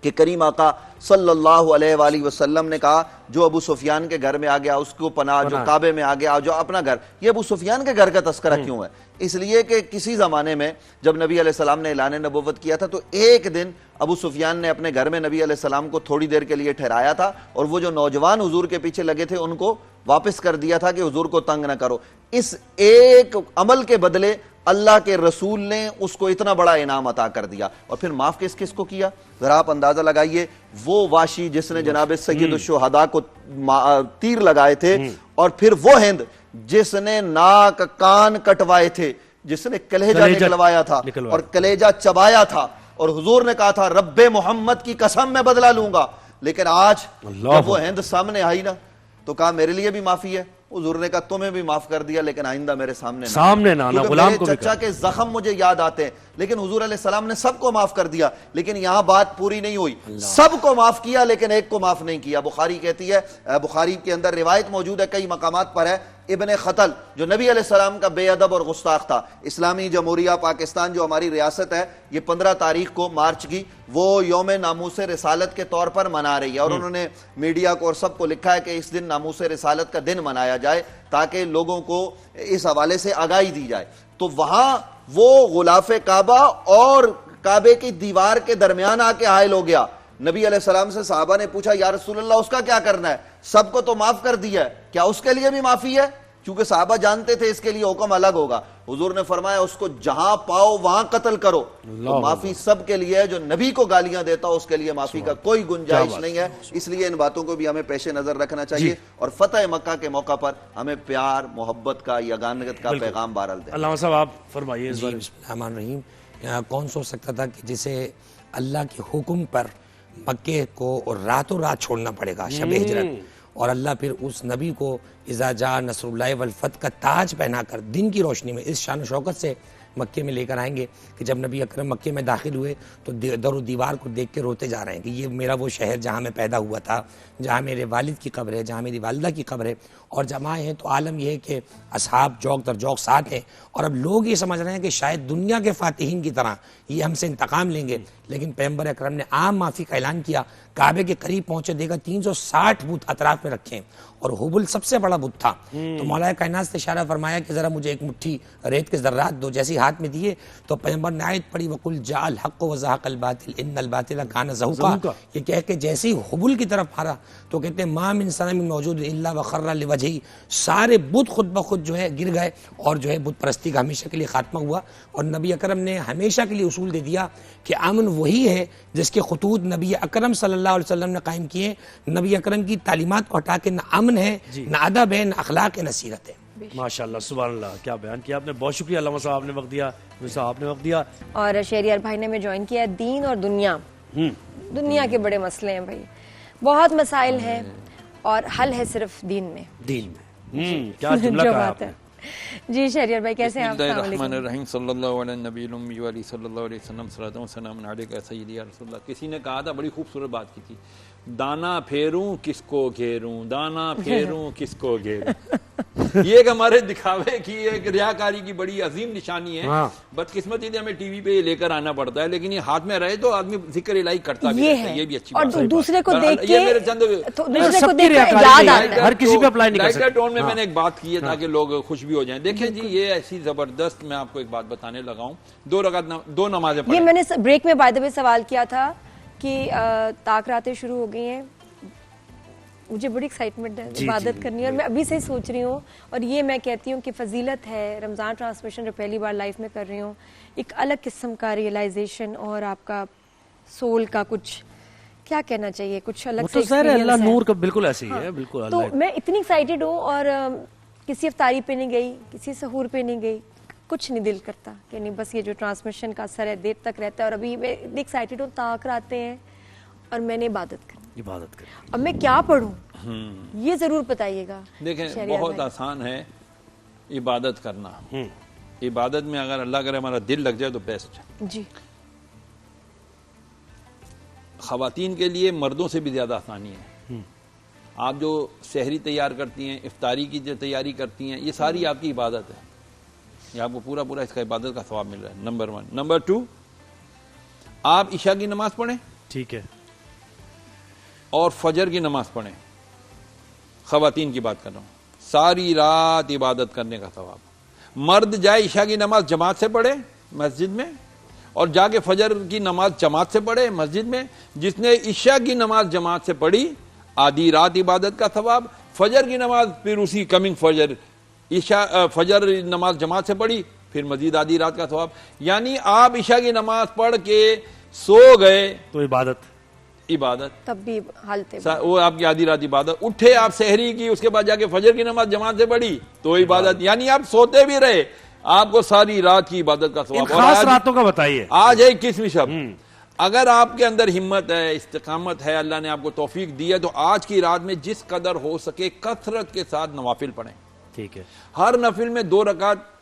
کہ کریم آقا صلی اللہ علیہ وآلہ وسلم نے کہا جو ابو سفیان کے گھر میں آ گیا اس کو پناہ، جو کعبے میں آ گیا، جو اپنا گھر، یہ ابو سفیان کے گھر کا تذکرہ کیوں ہے؟ اس لیے کہ کسی زمانے میں جب نبی علیہ السلام نے اعلان نبوت کیا تھا تو ایک دن ابو سفیان نے اپنے گھر میں نبی علیہ السلام کو تھوڑی دیر کے لیے ٹھہرایا تھا اور وہ جو نوجوان حضور کے پیچھے لگے تھے ان کو واپس کر دیا تھا کہ حضور کو تنگ نہ کرو۔ اس ایک عمل کے بدلے اللہ کے رسول نے اس کو اتنا بڑا انعام عطا کر دیا۔ اور پھر معاف کس کس کو کیا؟ ذرا آپ اندازہ لگائیے، وہ واشی جس نے جناب سید الشہداء کو تیر لگائے تھے، اور پھر وہ ہند جس نے ناک کان کٹوائے تھے، جس نے کلیجہ نکلوایا تھا اور کلیجہ چبایا تھا، اور حضور نے کہا تھا رب محمد کی قسم میں بدلہ لوں گا، لیکن آج جب وہ ہند سامنے آئی نا تو کہا میرے لیے بھی معافی ہے، حضور نے کہا تمہیں بھی معاف کر دیا لیکن آئندہ میرے سامنے نہ، غلام کو چچا کے زخم مجھے یاد آتے ہیں، لیکن حضور علیہ السلام نے سب کو معاف کر دیا، لیکن یہاں بات پوری نہیں ہوئی، سب کو معاف کیا لیکن ایک کو معاف نہیں کیا۔ بخاری کہتی ہے، بخاری کے اندر روایت موجود ہے، کئی مقامات پر ہے، ابن خطل جو نبی علیہ السلام کا بے ادب اور گستاخ تھا، اسلامی جمہوریہ پاکستان جو ہماری ریاست ہے یہ 15 تاریخ کو مارچ کی وہ یوم ناموس رسالت کے طور پر منا رہی ہے، اور انہوں نے میڈیا کو اور سب کو لکھا ہے کہ اس دن ناموس رسالت کا دن منایا جائے تاکہ لوگوں کو اس حوالے سے آگاہی دی جائے۔ تو وہاں وہ غلاف کعبہ اور کعبے کی دیوار کے درمیان آ کے حائل ہو گیا۔ نبی علیہ السلام سے صحابہ نے پوچھا یا رسول اللہ اس کا کیا کرنا ہے؟ سب کو تو معاف کر دیا ہے، کیا اس کے لیے بھی معافی ہے؟ کیونکہ صحابہ جانتے تھے اس کے لیے حکم الگ ہوگا۔ حضور نے فرمایا اس کو جہاں پاؤ وہاں قتل کرو۔ تو معافی سب کے لیے ہے، جو نبی کو گالیاں دیتا اس کے لیے معافی کا کوئی گنجائش نہیں ہے، اس لیے ان باتوں کو بھی ہمیں پیش نظر رکھنا چاہیے اور فتح مکہ کے موقع پر ہمیں پیار محبت کا یگانگت کا پیغام بہرحال دیں۔ علامہ صاحب آپ فرمائیے۔ بسم اللہ الرحمن الرحیم۔ کون سوچ سکتا تھا کہ جسے اللہ کے حکم پر مکے کو راتوں رات چھوڑنا پڑے گا شب ہجرت، اور اللہ پھر اس نبی کو اذا جاء نصر اللہ والفتح کا تاج پہنا کر دن کی روشنی میں اس شان و شوکت سے مکے میں لے کر آئیں گے کہ جب نبی اکرم مکے میں داخل ہوئے تو در و دیوار کو دیکھ کے روتے جا رہے ہیں کہ یہ میرا وہ شہر جہاں میں پیدا ہوا تھا، جہاں میرے والد کی قبر ہے، جہاں میری والدہ کی قبر ہے، اور جب آئے ہیں تو عالم یہ ہے کہ اصحاب جوق در جوق ساتھ ہیں، اور اب لوگ یہ سمجھ رہے ہیں کہ شاید دنیا کے فاتحین کی طرح یہ ہم سے انتقام لیں گے، لیکن پیغمبر اکرم نے عام معافی کا اعلان کیا۔ کعبے کے قریب پہنچے، دیکھا 360 بت اطراف میں رکھے ہیں اور حبل سب سے بڑا بت تھا۔ تو مولا کائنات نے اشارہ فرمایا کہ ذرا مجھے ایک مٹھی ریت کے ذرات دو، جیسے ہاتھ میں دیے تو پیغمبر نے آیت پڑھی وَقُلْ جَاءَ الْحَقُّ وَزَهَقَ الْبَاطِلُ إِنَّ الْبَاطِلَ كَانَ زَهُوقًا، یہ کہہ کہ جیسے ہی حبل کی طرف مارا تو کہتے ہیں مَا مِن صَنَمٍ مَوْجُودٍ إِلَّا وَخَرَّ لِوَجْهِهِ، سارے بت خود بخود جو ہے گر گئے اور جو ہے بت پرستی کا ہمیشہ کے لیے خاتمہ ہوا۔ اور نبی اکرم نے ہمیشہ کے لیے اصول دے دیا کہ امن وہی ہے جس کے خطوط نبی اکرم صلی اللہ علیہ وسلم نے قائم کیے۔ نبی اکرم کی تعلیمات کو ہٹا کے نہ امن ہے، نہ ادب ہے، نہ اخلاق ہے، نہ سیرت ہے۔ ماشاءاللہ، سبحان اللہ، کیا بیان کیا آپ نے، بہت شکریہ علامہ صاحب، آپ نے وقت دیا، صاحب آپ نے وقت دیا۔ اور شہریار بھائی نے ہمیں جوائن کیا ہے۔ دین اور دنیا کے بڑے مسئلے ہیں بھائی، بہت مسائل ہیں اور حل ہے صرف دین میں۔ کیا جملہ کہا آپ نے۔ جی شہریار بھائی کیسے ہیں آپ؟ بسم اللہ الرحمن الرحیم، صلی اللہ علیہ نبی الامی و علیہ صلی اللہ علیہ وسلم، صلاۃ و سلام علیک یا سیدی یا رسول اللہ۔ کسی نے کہا تھا، بڑی خوبصورت بات کی تھی، دانا پھیروں کس کو گھیروں، دانا پھیروں کس کو گھیروں۔ یہ ایک ہمارے دکھاوے کی ایک ریاکاری کی بڑی عظیم نشانی ہے۔ بدقسمتی سے ہمیں ٹی وی پہ یہ لے کر آنا پڑتا ہے، لیکن یہ ہاتھ میں رہے تو آدمی ذکر الہی کرتا بھی رہتا ہے، یہ بھی اچھی بات ہے۔ اور دوسرے کو دیکھ کے یہ میرے چند یاد آتا ہے، ہر کسی پہ اپلائی نہیں کر سکتے۔ ٹون میں نے ایک بات کی ہے تاکہ لوگ خوش بھی ہو جائیں۔ دیکھیں جی، یہ ایسی زبردست، میں آپ کو ایک بات بتانے لگا ہوں، دو نمازیں پڑھیں۔ یہ میں نے بریک میں بائی دی وے سوال کیا تھا کہ طاق راتیں شروع ہو گئی ہیں، مجھے بڑی ایکسائٹمنٹ ہے عبادت کرنی ہے، اور میں ابھی سے ہی سوچ رہی ہوں، اور یہ میں کہتی ہوں کہ فضیلت ہے۔ رمضان ٹرانسمیشن جو پہلی بار لائف میں کر رہی ہوں، ایک الگ قسم کا ریئلائزیشن اور آپ کا سول کا کچھ کیا کہنا چاہیے، کچھ الگ سے اللہ نور کا بالکل ایسے ہی ہے، بالکل۔ تو میں اتنی ایکسائٹیڈ ہوں، اور کسی افطاری پہ نہیں گئی، کسی سحور پہ نہیں گئی، کچھ نہیں دل کرتا کہ نہیں بس یہ جو ٹرانسمیشن کا اثر ہے دیر تک رہتا ہے، اور ابھی میں اتنی ایکسائٹیڈ ہوں، طاق راتیں ہیں اور میں نے عبادت کرنی۔ اب میں کیا پڑھوں یہ ضرور بتائیے گا۔ دیکھیں بہت آسان ہے عبادت کرنا، عبادت میں اگر اللہ کرے ہمارا دل لگ جائے تو بیسٹ ہے۔ جی خواتین کے لیے مردوں سے بھی زیادہ آسانی ہے. آپ جو سحری تیار کرتی ہیں, افطاری کی جو تیاری کرتی ہیں, یہ ساری آپ کی عبادت ہے. یہ آپ کو پورا پورا اس کا عبادت کا ثواب مل رہا ہے. نمبر 1. نمبر 2, آپ عشاء کی نماز پڑھیں, ٹھیک ہے, اور فجر کی نماز پڑھیں. خواتین کی بات کر رہا ہوں. ساری رات عبادت کرنے کا ثواب. مرد جائے عشاء کی نماز جماعت سے پڑھے مسجد میں, اور جا کے فجر کی نماز جماعت سے پڑھے مسجد میں. جس نے عشاء کی نماز جماعت سے پڑھی آدھی رات عبادت کا ثواب, فجر کی نماز پھر اسی کمنگ فجر فجر نماز جماعت سے پڑھی پھر مزید آدھی رات کا ثواب. یعنی آپ عشاء کی نماز پڑھ کے سو گئے تو عبادت تب بھی حالت وہ آپ کی آدھی رات عبادت. اٹھے آپ سحری کی, اس کے بعد جا کے فجر کی نماز جماعت سے پڑھی تو عبادت. یعنی آپ سوتے بھی رہے, آپ کو ساری رات کی عبادت کا ثواب. خاص راتوں کا بتائیے. آج ہے 21ویں شب. اگر آپ کے اندر ہمت ہے, استقامت ہے, اللہ نے آپ کو توفیق دی ہے, تو آج کی رات میں جس قدر ہو سکے کثرت کے ساتھ نوافل پڑھیں. ٹھیک ہے, ہر نفل میں 2 رکعت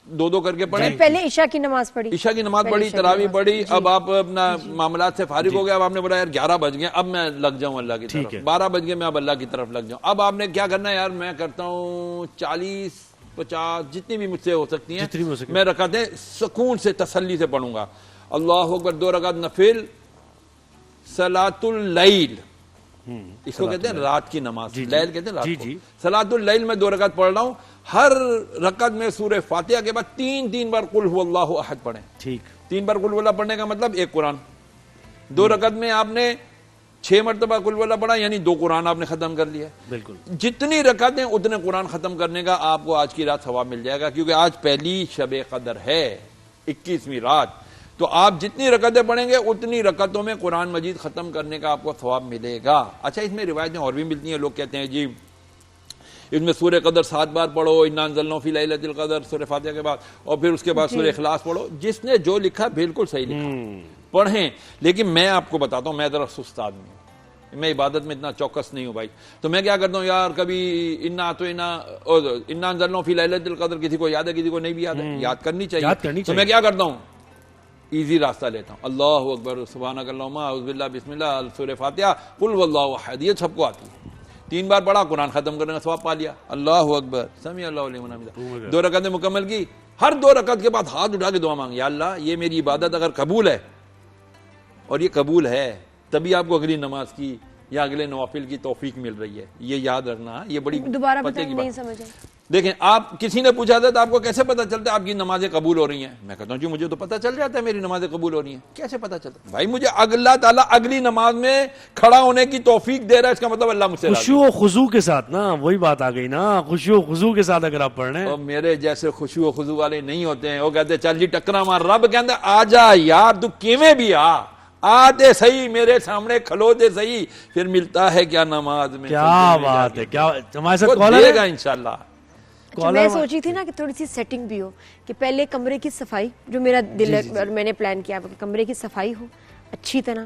2 کر کے پڑھیں. پہلے عشاء کی نماز پڑھی, عشاء کی نماز پڑھی, تراویح پڑھی. اب آپ اپنا معاملات سے فارغ ہو گئے. اب آپ نے بولا یار 11 بج گئے, اب میں لگ جاؤں اللہ کی طرف. 12 بج گئے, میں اب اللہ کی طرف لگ جاؤں. اب آپ نے کیا کرنا ہے, یار میں کرتا ہوں 40-50 جتنی بھی مجھ سے ہو سکتی ہیں میں رکعتیں سکون سے تسلی سے پڑھوں گا. اللہ اکبر. 2 رکعت نفل صلاۃ اللیل, اس کو کہتے ہیں رات کی نماز. لیل کہتے ہیں رات کو. صلاۃ اللیل میں 2 رکعت پڑھ رہا ہوں. ہر رکعت میں سورہ فاتحہ کے بعد 3 بار قل هو اللہ احد پڑھیں. ٹھیک, 3 بار قل هو اللہ پڑھنے کا مطلب 1 قرآن. 2 رکعت میں آپ نے 6 مرتبہ قل هو اللہ پڑھا, یعنی 2 قرآن آپ نے ختم کر لیا. بالکل. جتنی رکعتیں اتنے قرآن ختم کرنے کا آپ کو آج کی رات ثواب مل جائے گا, کیونکہ آج پہلی شب قدر ہے, 21ویں رات. تو آپ جتنی رکعتیں پڑھیں گے اتنی رکعتوں میں قرآن مجید ختم کرنے کا آپ کو ثواب ملے گا. اچھا, اس میں روایتیں اور بھی ملتی ہیں. لوگ کہتے ہیں جی اس میں سورہ قدر 7 بار پڑھو, انا انزلناہ فی لیلۃ القدر سورہ فاتحہ کے بعد, اور پھر اس کے بعد سورہ اخلاص پڑھو. جس نے جو لکھا بالکل صحیح لکھا, پڑھیں. لیکن میں آپ کو بتاتا ہوں, میں ذرا سست آدمی ہوں, میں عبادت میں اتنا چوکس نہیں ہوں بھائی. تو میں کیا کرتا ہوں یار, کبھی انا انزلناہ فی لیلۃ القدر کسی کو یاد ہے, کسی کو نہیں بھی یاد ہے, یاد کرنی چاہیے. تو میں کیا کرتا ہوں, ایزی راستہ لیتا ہوں. اللہ اکبر, سبحانک اللہم, اعوذ باللہ, بسم اللہ, سورہ فاتحہ, قل هو اللہ احد, یہ سب کو آتی ہے. 3 بار پڑھا, قرآن ختم کرنے کا ثواب پا لیا. اللہ اکبر, سمیع اللہ لمن حمدہ. 2 رکعتیں مکمل کی. ہر 2 رکعت کے بعد ہاتھ اٹھا کے دعا مانگ, یا اللہ یہ میری عبادت اگر قبول ہے, اور یہ قبول ہے تبھی آپ کو اگلی نماز کی یا اگلے نوافل کی توفیق مل رہی ہے. یہ یاد رکھنا, یہ بڑی دوبارہ پتے کی نہیں بات. سمجھے. دیکھیں, آپ کسی نے پوچھا تھا تو آپ کو کیسے پتا چلتا ہے آپ کی نمازیں قبول ہو رہی ہیں؟ میں کہتا ہوں جی مجھے تو پتا چل جاتا ہے میری نمازیں قبول ہو رہی ہیں. کیسے پتا چلتا ہے بھائی؟ مجھے اللہ تعالیٰ اگلی نماز میں کھڑا ہونے کی توفیق دے رہا ہے, اس کا مطلب اللہ مجھ سے راضی ہے. خشوع و خضوع کے ساتھ نا, وہی بات آ گئی نا, خشوع و خضوع کے ساتھ اگر آپ پڑھ رہے ہیں. اور میرے جیسے خشوع و خضوع والے نہیں ہوتے ہیں, وہ کہتے چل جی ٹکرا مار. رب کہتا آ جا یار, تو کیویں بھی آتے صحیح, میرے سامنے کھلو دے صحیح, پھر ملتا ہے کیا نماز میں. کیا بات ہے, کیا ہمارے ساتھ وہ دے گا انشاءاللہ. اچھا, میں سوچی تھی نا کہ تھوڑی سی سیٹنگ بھی ہو, کہ پہلے کمرے کی صفائی, جو میرا دل ہے اور میں نے پلان کیا کہ کمرے کی صفائی ہو اچھی طرح,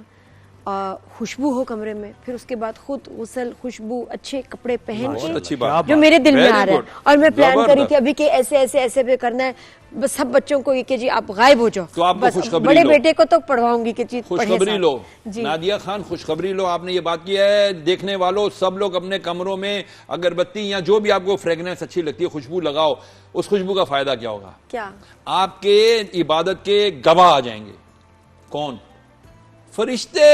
خوشبو ہو کمرے میں, پھر اس کے بعد خود غسل, خوشبو, اچھے کپڑے پہن کے, جو میرے دل میں آ رہا ہے. اور میں پلان کری تھی ابھی کہ ایسے ایسے ایسے پہ کرنا ہے, بس سب بچوں کو یہ کہ جی آپ غائب ہو جاؤ. تو آپ کو خوشخبری بڑے بیٹے کو تو پڑھواؤں گی کہ جی خوشخبری لو. نادیہ خان خوشخبری لو, آپ نے یہ بات کی ہے. دیکھنے والوں سب لوگ اپنے کمروں میں اگربتی یا جو بھی آپ کو فریگننس اچھی لگتی ہے خوشبو لگاؤ. اس خوشبو کا فائدہ کیا ہوگا؟ کیا آپ کے عبادت کے گواہ آ جائیں گے. کون؟ فرشتے.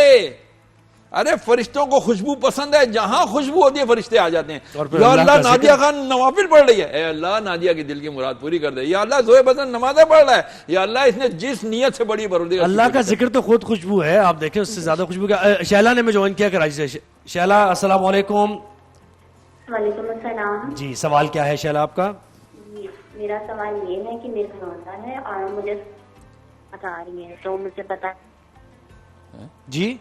ارے فرشتوں کو خوشبو پسند ہے, جہاں خوشبو ہوتی ہے فرشتے آ جاتے ہیں. یا اللہ نادیہ خان نوافل پڑھ رہی ہے, اے اللہ نادیہ کی دل کی مراد پوری کر دے. یا اللہ زوہب حسن نمازیں پڑھ رہا ہے, یا اللہ اس نے جس نیت سے بڑی پروردگار. اللہ کا ذکر تو خود خوشبو ہے, آپ دیکھیں اس سے زیادہ خوشبو کیا. شیلا نے میں جوائن کیا کراچی سے. شیلا السلام علیکم. وعلیکم السلام. جی سوال کیا ہے شیلا آپ کا؟ میرا سوال یہ ہے کہ میرا روزہ ہے اور مجھے بتا رہی ہے, تو مجھے بتا. جی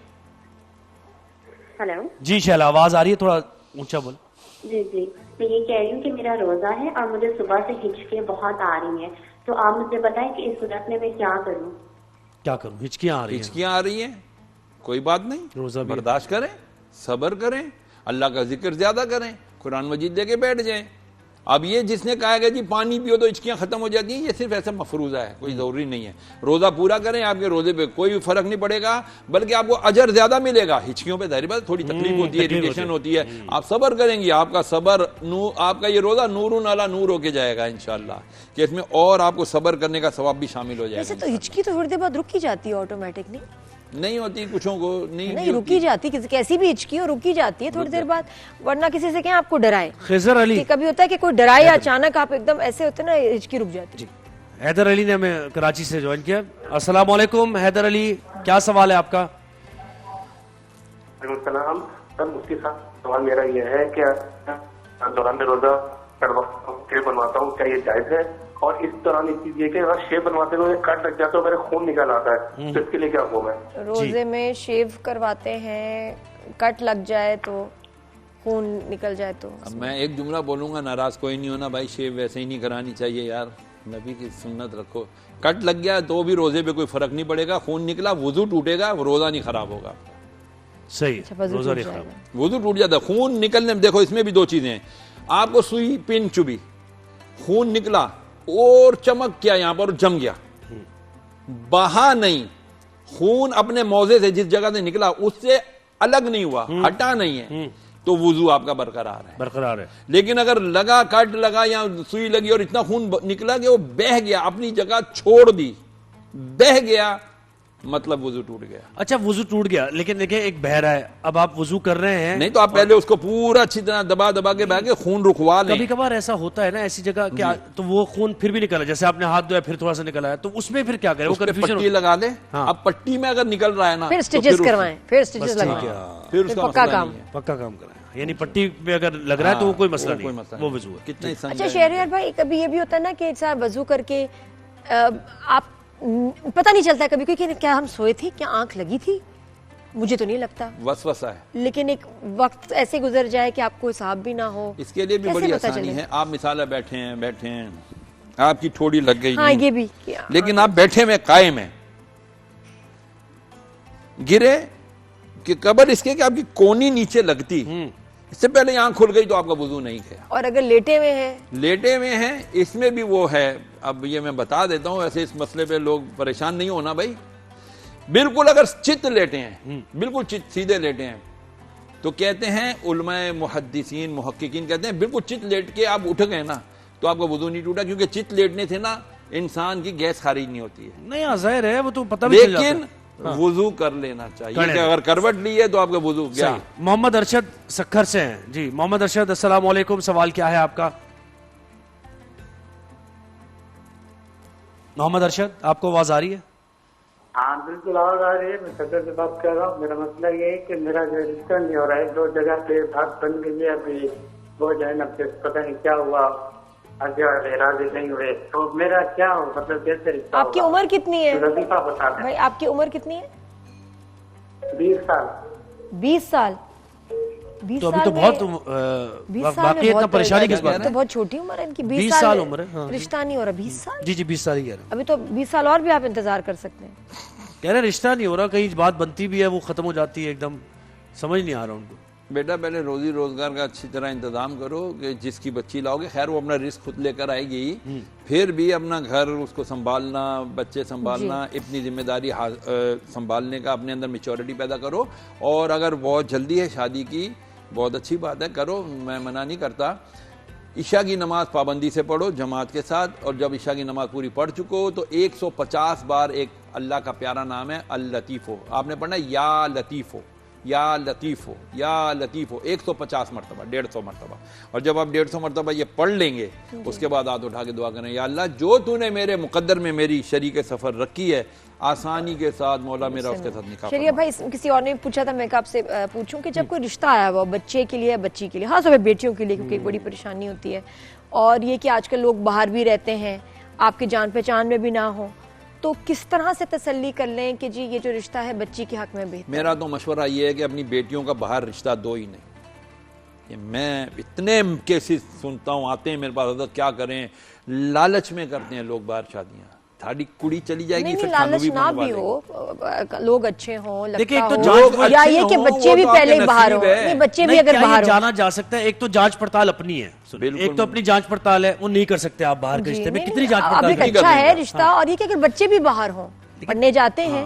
ہیلو. جی شیلا آواز آ رہی ہے, تھوڑا اونچا بول. جی جی, میں یہ کہہ رہی ہوں کہ میرا روزہ ہے اور مجھے صبح سے ہچکیاں بہت آ رہی ہیں, تو آپ مجھے بتائیں کہ اس صورت میں کیا کروں. کیا کروں؟ ہچکیاں آ رہی ہیں. ہچکیاں آ رہی ہیں, کوئی بات نہیں, روزہ برداشت کریں, صبر کریں, اللہ کا ذکر زیادہ کریں, قرآن مجید لے کے بیٹھ جائیں. اب یہ جس نے کہا کہ جی پانی پیو تو ہچکیاں ختم ہو جاتی ہیں، یہ صرف ایسا مفروضہ ہے، کوئی ضروری نہیں ہے. روزہ پورا کریں، آپ کے روزے پہ کوئی فرق نہیں پڑے گا، بلکہ آپ کو اجر زیادہ ملے گا. ہچکیوں پہ ظاہر بات تھوڑی تکلیف ہوتی ہے، اریٹیشن ہوتی ہے، آپ صبر کریں گے، آپ کا صبر آپ کا یہ روزہ نور علی نور ہو کے جائے گا انشاءاللہ، کہ اس میں اور آپ کو صبر کرنے کا ثواب بھی شامل ہو جائے ویسے گا. تو ہچکی تو تھوڑی دیر بعد رک ہی جاتی ہے آٹومیٹک، نہیں ہوتی کچھوں کو، نہیں رکی جاتی، کیسی بھی ہچکی ہو رکی جاتی ہے تھوڑی دیر بعد. ورنہ کسی سے کہیں آپ کو ڈرائے، خضر علی، کہ کبھی ہوتا ہے کہ کوئی ڈرائے اچانک آپ ایک دم ایسے ہوتے نا ہچکی رک جاتی. حیدر علی نے ہمیں کراچی سے جوائن کیا. السلام علیکم حیدر علی، کیا سوال ہے آپ کا؟ وعلیکم السلام. سر مفتی صاحب سوال میرا یہ ہے کہ دوران میں روزہ شیو بنواتا ہوں، کیا یہ جائز ہے؟ اور اس دوران ایک چیز یہ کہ اگر شیو بنواتے ہوئے کٹ لگ جاتا ہے میرے خون نکل آتا ہے، تو اس کے لیے کیا حکم ہے؟ روزے میں شیو کرواتے ہیں، کٹ لگ جائے تو خون نکل جائے تو. اب میں ایک جملہ بولوں گا، ناراض کوئی نہیں ہونا بھائی، شیو ویسے ہی نہیں کرانی چاہیے یار، نبی کی سنت رکھو. کٹ لگ گیا تو بھی روزے پہ کوئی فرق نہیں پڑے گا، خون نکلا وضو ٹوٹے گا، روزہ نہیں خراب ہوگا. صحیح، روزہ نہیں خراب، وضو ٹوٹ جاتا ہے. خون نکلنے میں دیکھو اس میں بھی دو چیزیں ہیں. آپ کو سوئی پن چبھی، خون نکلا اور چمک کیا یہاں پر جم گیا، بہا نہیں، خون اپنے موضع سے جس جگہ سے نکلا اس سے الگ نہیں ہوا، ہٹا نہیں ہے، تو وضو آپ کا برقرار ہے. لیکن اگر لگا، کٹ لگا یا سوئی لگی اور اتنا خون نکلا کہ وہ بہہ گیا، اپنی جگہ چھوڑ دی، بہہ گیا، مطلب وضو ٹوٹ گیا. اچھا وضو ٹوٹ گیا، لیکن دیکھیں ایک بہہ رہا ہے، اب آپ وضو کر رہے ہیں، نہیں تو آپ پہلے اس کو پورا اچھی طرح دبا کے بہہ کے خون رکوا لیں. کبھی کبھار ایسا ہوتا ہے نا ایسی جگہ کہ تو وہ خون پھر بھی نکلا، جیسے آپ نے ہاتھ دھویا پھر تھوڑا سا نکلا ہے، تو اس میں پھر کیا کریں؟ وہ کنفیوژن پٹی لگا لیں. اب پٹی میں اگر نکل رہا ہے نا پھر سٹیچز کروائیں، پھر سٹیچز لگوائیں، پھر اس کا پکا مسئلہ کام، نہیں ہے. پکا کام کریں، یعنی پٹی پہ اگر لگ رہا ہے تو وہ کوئی مسئلہ نہیں، وہ وضو ہے. کتنے اچھا شہریار بھائی، کبھی یہ بھی ہوتا ہے نا کہ صاحب وضو کر کے آپ پتہ نہیں چلتا کبھی کہ کیا ہم سوئے تھے، کیا آنکھ لگی تھی، مجھے تو نہیں لگتا، وسوسہ ہے. لیکن ایک وقت ایسے گزر جائے کہ آپ کو حساب بھی نہ ہو. اس کے لیے بھی بڑی آسانی ہے. آپ مثال بیٹھے ہیں آپ کی ٹھوڑی لگ گئی، ہاں یہ بھی، لیکن آپ بیٹھے میں قائم ہیں، گرے کہ قبر اس کے کہ آپ کی کونی نیچے لگتی، اس سے پہلے آنکھ کھل گئی تو آپ کا وضو نہیں گیا. اور اگر لیٹے ہوئے ہیں اس میں بھی وہ ہے. اب یہ میں بتا دیتا ہوں، ایسے اس مسئلے پہ لوگ پریشان نہیں ہونا بھائی. بالکل اگر چت لیٹے ہیں، بالکل چت سیدھے لیٹے ہیں، تو کہتے ہیں علماء محدثین محققین کہتے ہیں بالکل چت لیٹ کے آپ اٹھ گئے نا تو آپ کا وضو نہیں ٹوٹا، کیونکہ چت لیٹنے سے نا انسان کی گیس خارج نہیں ہوتی ہے. نہیں ظاہر ہے وہ تو پتہ بھی چل جاتا ہے، لیکن وضو کر لینا چاہیے کہ اگر کروٹ لی ہے تو آپ کا وضو گیا. محمد ارشد سکھر سے ہیں. جی محمد ارشد، السلام علیکم، سوال کیا ہے آپ کا؟ محمد ارشد آپ کو آواز آ رہی ہے؟ ہاں بالکل آواز آ رہی ہے. میں صدر سے بات کر رہا ہوں. میرا مسئلہ یہ ہے کہ میرا جو رشتہ نہیں ہو رہا ہے، 2 جگہ پہ بات بن گئی ہے، ابھی وہ جو ہے نا پتہ نہیں کیا ہوا، راضی نہیں ہوئے، تو میرا کیا ہو، مطلب کیسے رشتہ؟ آپ کی عمر کتنی ہے وظیفہ بتا دیں. بھائی آپ کی عمر کتنی ہے؟ 20 سال. 20 سال تو ابھی تو بہت باقی اتنا پریشانی کس بات ہے؟ تو بہت چھوٹی عمر ہے ان کی، 20 سال عمر ہے، رشتہ نہیں ہو رہا. 20 سال؟ جی 20 سال ہی کہہ رہے ہیں. ابھی تو 20 سال اور بھی آپ انتظار کر سکتے ہیں. کہہ رہے رشتہ نہیں ہو رہا، کہیں بات بنتی بھی ہے وہ ختم ہو جاتی ہے، ایک دم سمجھ نہیں آ رہا ان کو. بیٹا پہلے روزی روزگار کا اچھی طرح انتظام کرو کہ جس کی بچی لاؤ گے، خیر وہ اپنا رزق خود لے کر آئے گی، پھر بھی اپنا گھر اس کو سنبھالنا، بچے سنبھالنا، اپنی ذمہ داری سنبھالنے کا اپنے اندر میچورٹی پیدا کرو. اور اگر بہت جلدی ہے شادی کی، بہت اچھی بات ہے، کرو، میں منع نہیں کرتا. عشاء کی نماز پابندی سے پڑھو جماعت کے ساتھ، اور جب عشاء کی نماز پوری پڑھ چکو تو 150 بار ایک اللہ کا پیارا نام ہے اللطیف ہو، آپ نے پڑھنا یا لطیف ہو، یا لطیف ہو، یا لطیف ہو، 150 مرتبہ، 150 مرتبہ. اور جب آپ 150 مرتبہ یہ پڑھ لیں گے اس کے بعد ہاتھ اٹھا کے دعا کریں، یا اللہ جو تو نے میرے مقدر میں میری شریک سفر رکھی ہے آسانی کے ساتھ مولا میرا اس کے ساتھ نکاح. شریعہ بھائی کسی اور نے پوچھا تھا، میں آپ سے پوچھوں کہ جب کوئی رشتہ آیا ہوا بچے کے لیے، بچی کے لیے، خاص طور پہ بیٹیوں کے لیے کیونکہ ایک بڑی پریشانی ہوتی ہے، اور یہ کہ آج کل لوگ باہر بھی رہتے ہیں، آپ کی جان پہچان میں بھی نہ ہو، تو کس طرح سے تسلی کر لیں کہ جی یہ جو رشتہ ہے بچی کے حق میں بہتر؟ میرا تو مشورہ یہ ہے کہ اپنی بیٹیوں کا باہر رشتہ دو ہی نہیں. کہ میں اتنے کیسز سنتا ہوں، آتے ہیں میرے پاس، حضرت کیا کریں، لالچ میں کرتے ہیں لوگ باہر شادیاں. تھاری کڑی چلی جائے گی، نہیں پھر لالچ کھانو نہ بھی بھی ہو، لوگ اچھے ہوں، دیکھیں لگتا ایک تو ہو جانچ یا یہ کہ بچے بھی پہلے ہی باہر ہوں، نہیں بچے بھی اگر باہر ہوں جانا جا سکتا ہے، ایک تو جانچ پڑتال اپنی ہے، ایک تو اپنی جانچ پڑتال ہے، وہ نہیں کر سکتے آپ باہر کے رشتے میں، کتنی جانچ اب پڑتال ایک اچھا ہے رشتہ، اور یہ کہ اگر بچے بھی باہر ہوں پڑھنے جاتے ہیں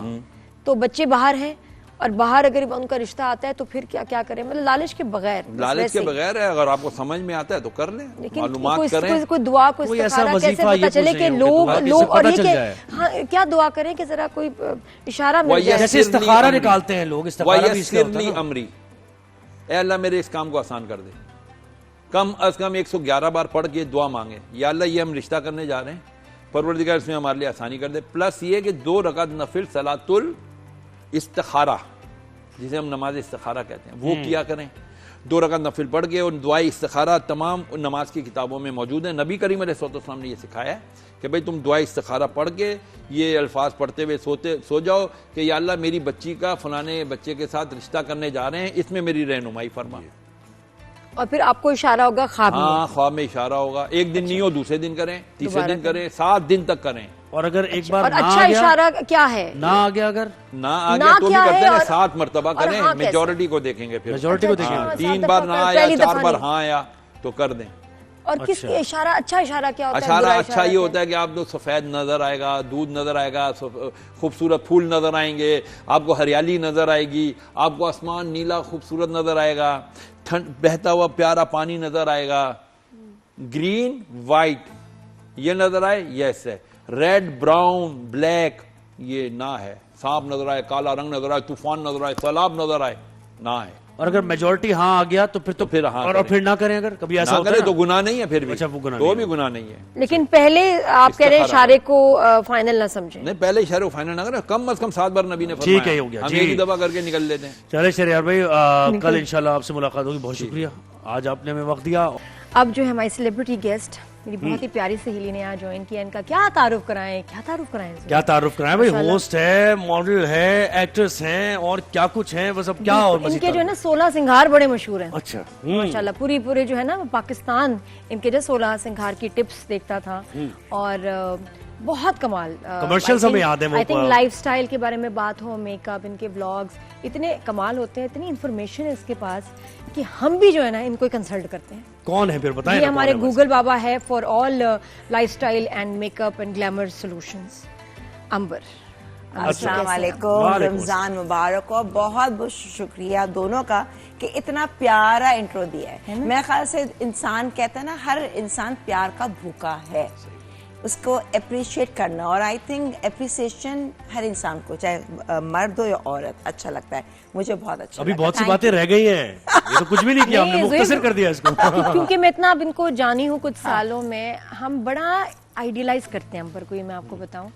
تو بچے باہر ہیں اور باہر اگر ان کا رشتہ آتا ہے تو پھر کیا کریں، مطلب لالچ کے بغیر، لالچ کے بغیر ہے، اگر آپ کو سمجھ میں آتا ہے تو کر لیں، معلومات کریں، کوئی دعا کوئی استخارہ کیسے پتا چلے کہ لوگ اور یہ کہ ہاں کیا دعا کریں کہ ذرا کوئی اشارہ مل جائے، جیسے استخارہ نکالتے ہیں لوگ، استخارہ بھی اس کا ہوتا ہے نا، امری، اے اللہ میرے اس کام کو آسان کر دے، کم از کم 111 بار پڑھ کے دعا مانگے، یا اللہ یہ ہم رشتہ کرنے جا رہے ہیں، پروردگار اس میں ہمارے لیے آسانی کر دے، پلس یہ کہ 2 رکعت نفل صلاۃ الاستخارہ جسے ہم نماز استخارہ کہتے ہیں وہ کیا کریں، 2 رکعت نفل پڑھ کے، اور دعائے استخارہ تمام نماز کی کتابوں میں موجود ہیں، نبی کریم علیہ السلام نے یہ سکھایا ہے کہ بھئی تم دعائے استخارہ پڑھ کے یہ الفاظ پڑھتے ہوئے سو جاؤ کہ یا اللہ میری بچی کا فلانے بچے کے ساتھ رشتہ کرنے جا رہے ہیں، اس میں میری رہنمائی فرما، اور پھر آپ کو اشارہ ہوگا خواب میں، ہاں خواب میں اشارہ ہوگا، ایک دن نہیں ہو دوسرے دن کریں، تیسرے دن کریں، 7 دن تک کریں، اور اگر ایک بار اور نہ اچھا آ گیا، اشارہ کیا ہے، نہ آ گیا، اگر نہ آ گیا تو بھی کرتے ہیں، 7 مرتبہ کریں، ہاں میجورٹی کو دیکھیں گے، پھر میجورٹی کو دیکھیں گے، 3 بار نہ آیا 4 بار ہاں آیا تو کر دیں، اور کس اشارہ اچھا اشارہ کیا ہوتا ہے، اشارہ اچھا یہ ہوتا ہے کہ آپ کو سفید نظر آئے گا، دودھ نظر آئے گا، خوبصورت پھول نظر آئیں گے، آپ کو ہریالی نظر آئے گی، آپ کو آسمان نیلا خوبصورت نظر آئے گا، بہتا ہوا پیارا پانی نظر آئے گا، گرین وائٹ یہ نظر آئے یس ہے، ریڈ براؤن بلیک یہ نہ ہے، سانپ نظر آئے، کالا رنگ نظر آئے، طوفان نظر آئے، سیلاب نظر آئے، نہ ہے، اور اگر میجورٹی ہاں آ گیا تو پھر ہاں اور پھر نہ کریں، اگر کبھی ایسا ہوتا ہے تو گناہ نہیں ہے، پھر بھی اچھا وہ گناہ تو بھی گناہ نہیں ہے، لیکن پہلے آپ کہہ رہے ہیں اشارے کو فائنل نہ سمجھیں، نہیں پہلے اشارے کو فائنل نہ کریں، کم از کم 7 بار نبی نے فرمایا، ٹھیک ہے ہو گیا، ہم ایک ہی دفعہ کر کے نکل لیتے ہیں، چلے شہریار بھائی کل انشاءاللہ آپ سے ملاقات ہوگی، بہت شکریہ آج آپ نے ہمیں وقت دیا۔ اب جو ہے ہماری سیلیبریٹی گیسٹ میری بہت ہی پیاری سہیلی نے آج جوائن کیا، ان کا کیا تعارف کرائیں کیا تعارف کرائیں بھائی، ہوسٹ ہے، ماڈل ہے، ایکٹرس ہیں اور کیا کچھ ہیں، بس اب کیا اور ان کے جو ہے نا 16 سنگھار بڑے مشہور ہیں، اچھا ماشاءاللہ پورے جو ہے نا پاکستان ان کے جو 16 سنگھار کی ٹپس دیکھتا تھا، اور بہت کمال کمرشلز ہمیں یاد ہیں، آئی تھنک لائف سٹائل کے بارے میں بات ہو، میک اپ، ان کے بلاگز اتنے کمال ہوتے ہیں، اتنی انفارمیشن ہے اس کے پاس کہ ہم بھی جو ہے نا ان کو کنسلٹ کرتے ہیں۔ کون ہے پھر بتائیں؟ یہ ہمارے گوگل بابا ہے for all lifestyle and makeup and glamour solutions, امبر۔ السلام علیکم، رمضان مبارک ہو، بہت بہت شکریہ دونوں کا کہ اتنا پیارا انٹرو دیا ہے۔ میرے خیال سے انسان کہتا ہے نا ہر انسان پیار کا بھوکا ہے، اس کو اپریشیٹ کرنا، اور آئی تھنک اپریسیشن ہر انسان کو چاہے مرد ہو یا عورت اچھا لگتا ہے، مجھے بہت اچھا ابھی بہت سی باتیں رہ گئی ہیں، یہ تو کچھ بھی نہیں کیا ہم نے، مختصر کر دیا اس کو، کیونکہ میں اتنا اب ان کو جانی ہوں کچھ سالوں میں، ہم بڑا آئیڈیلائز کرتے ہیں امبر کو، یہ میں آپ کو بتاؤں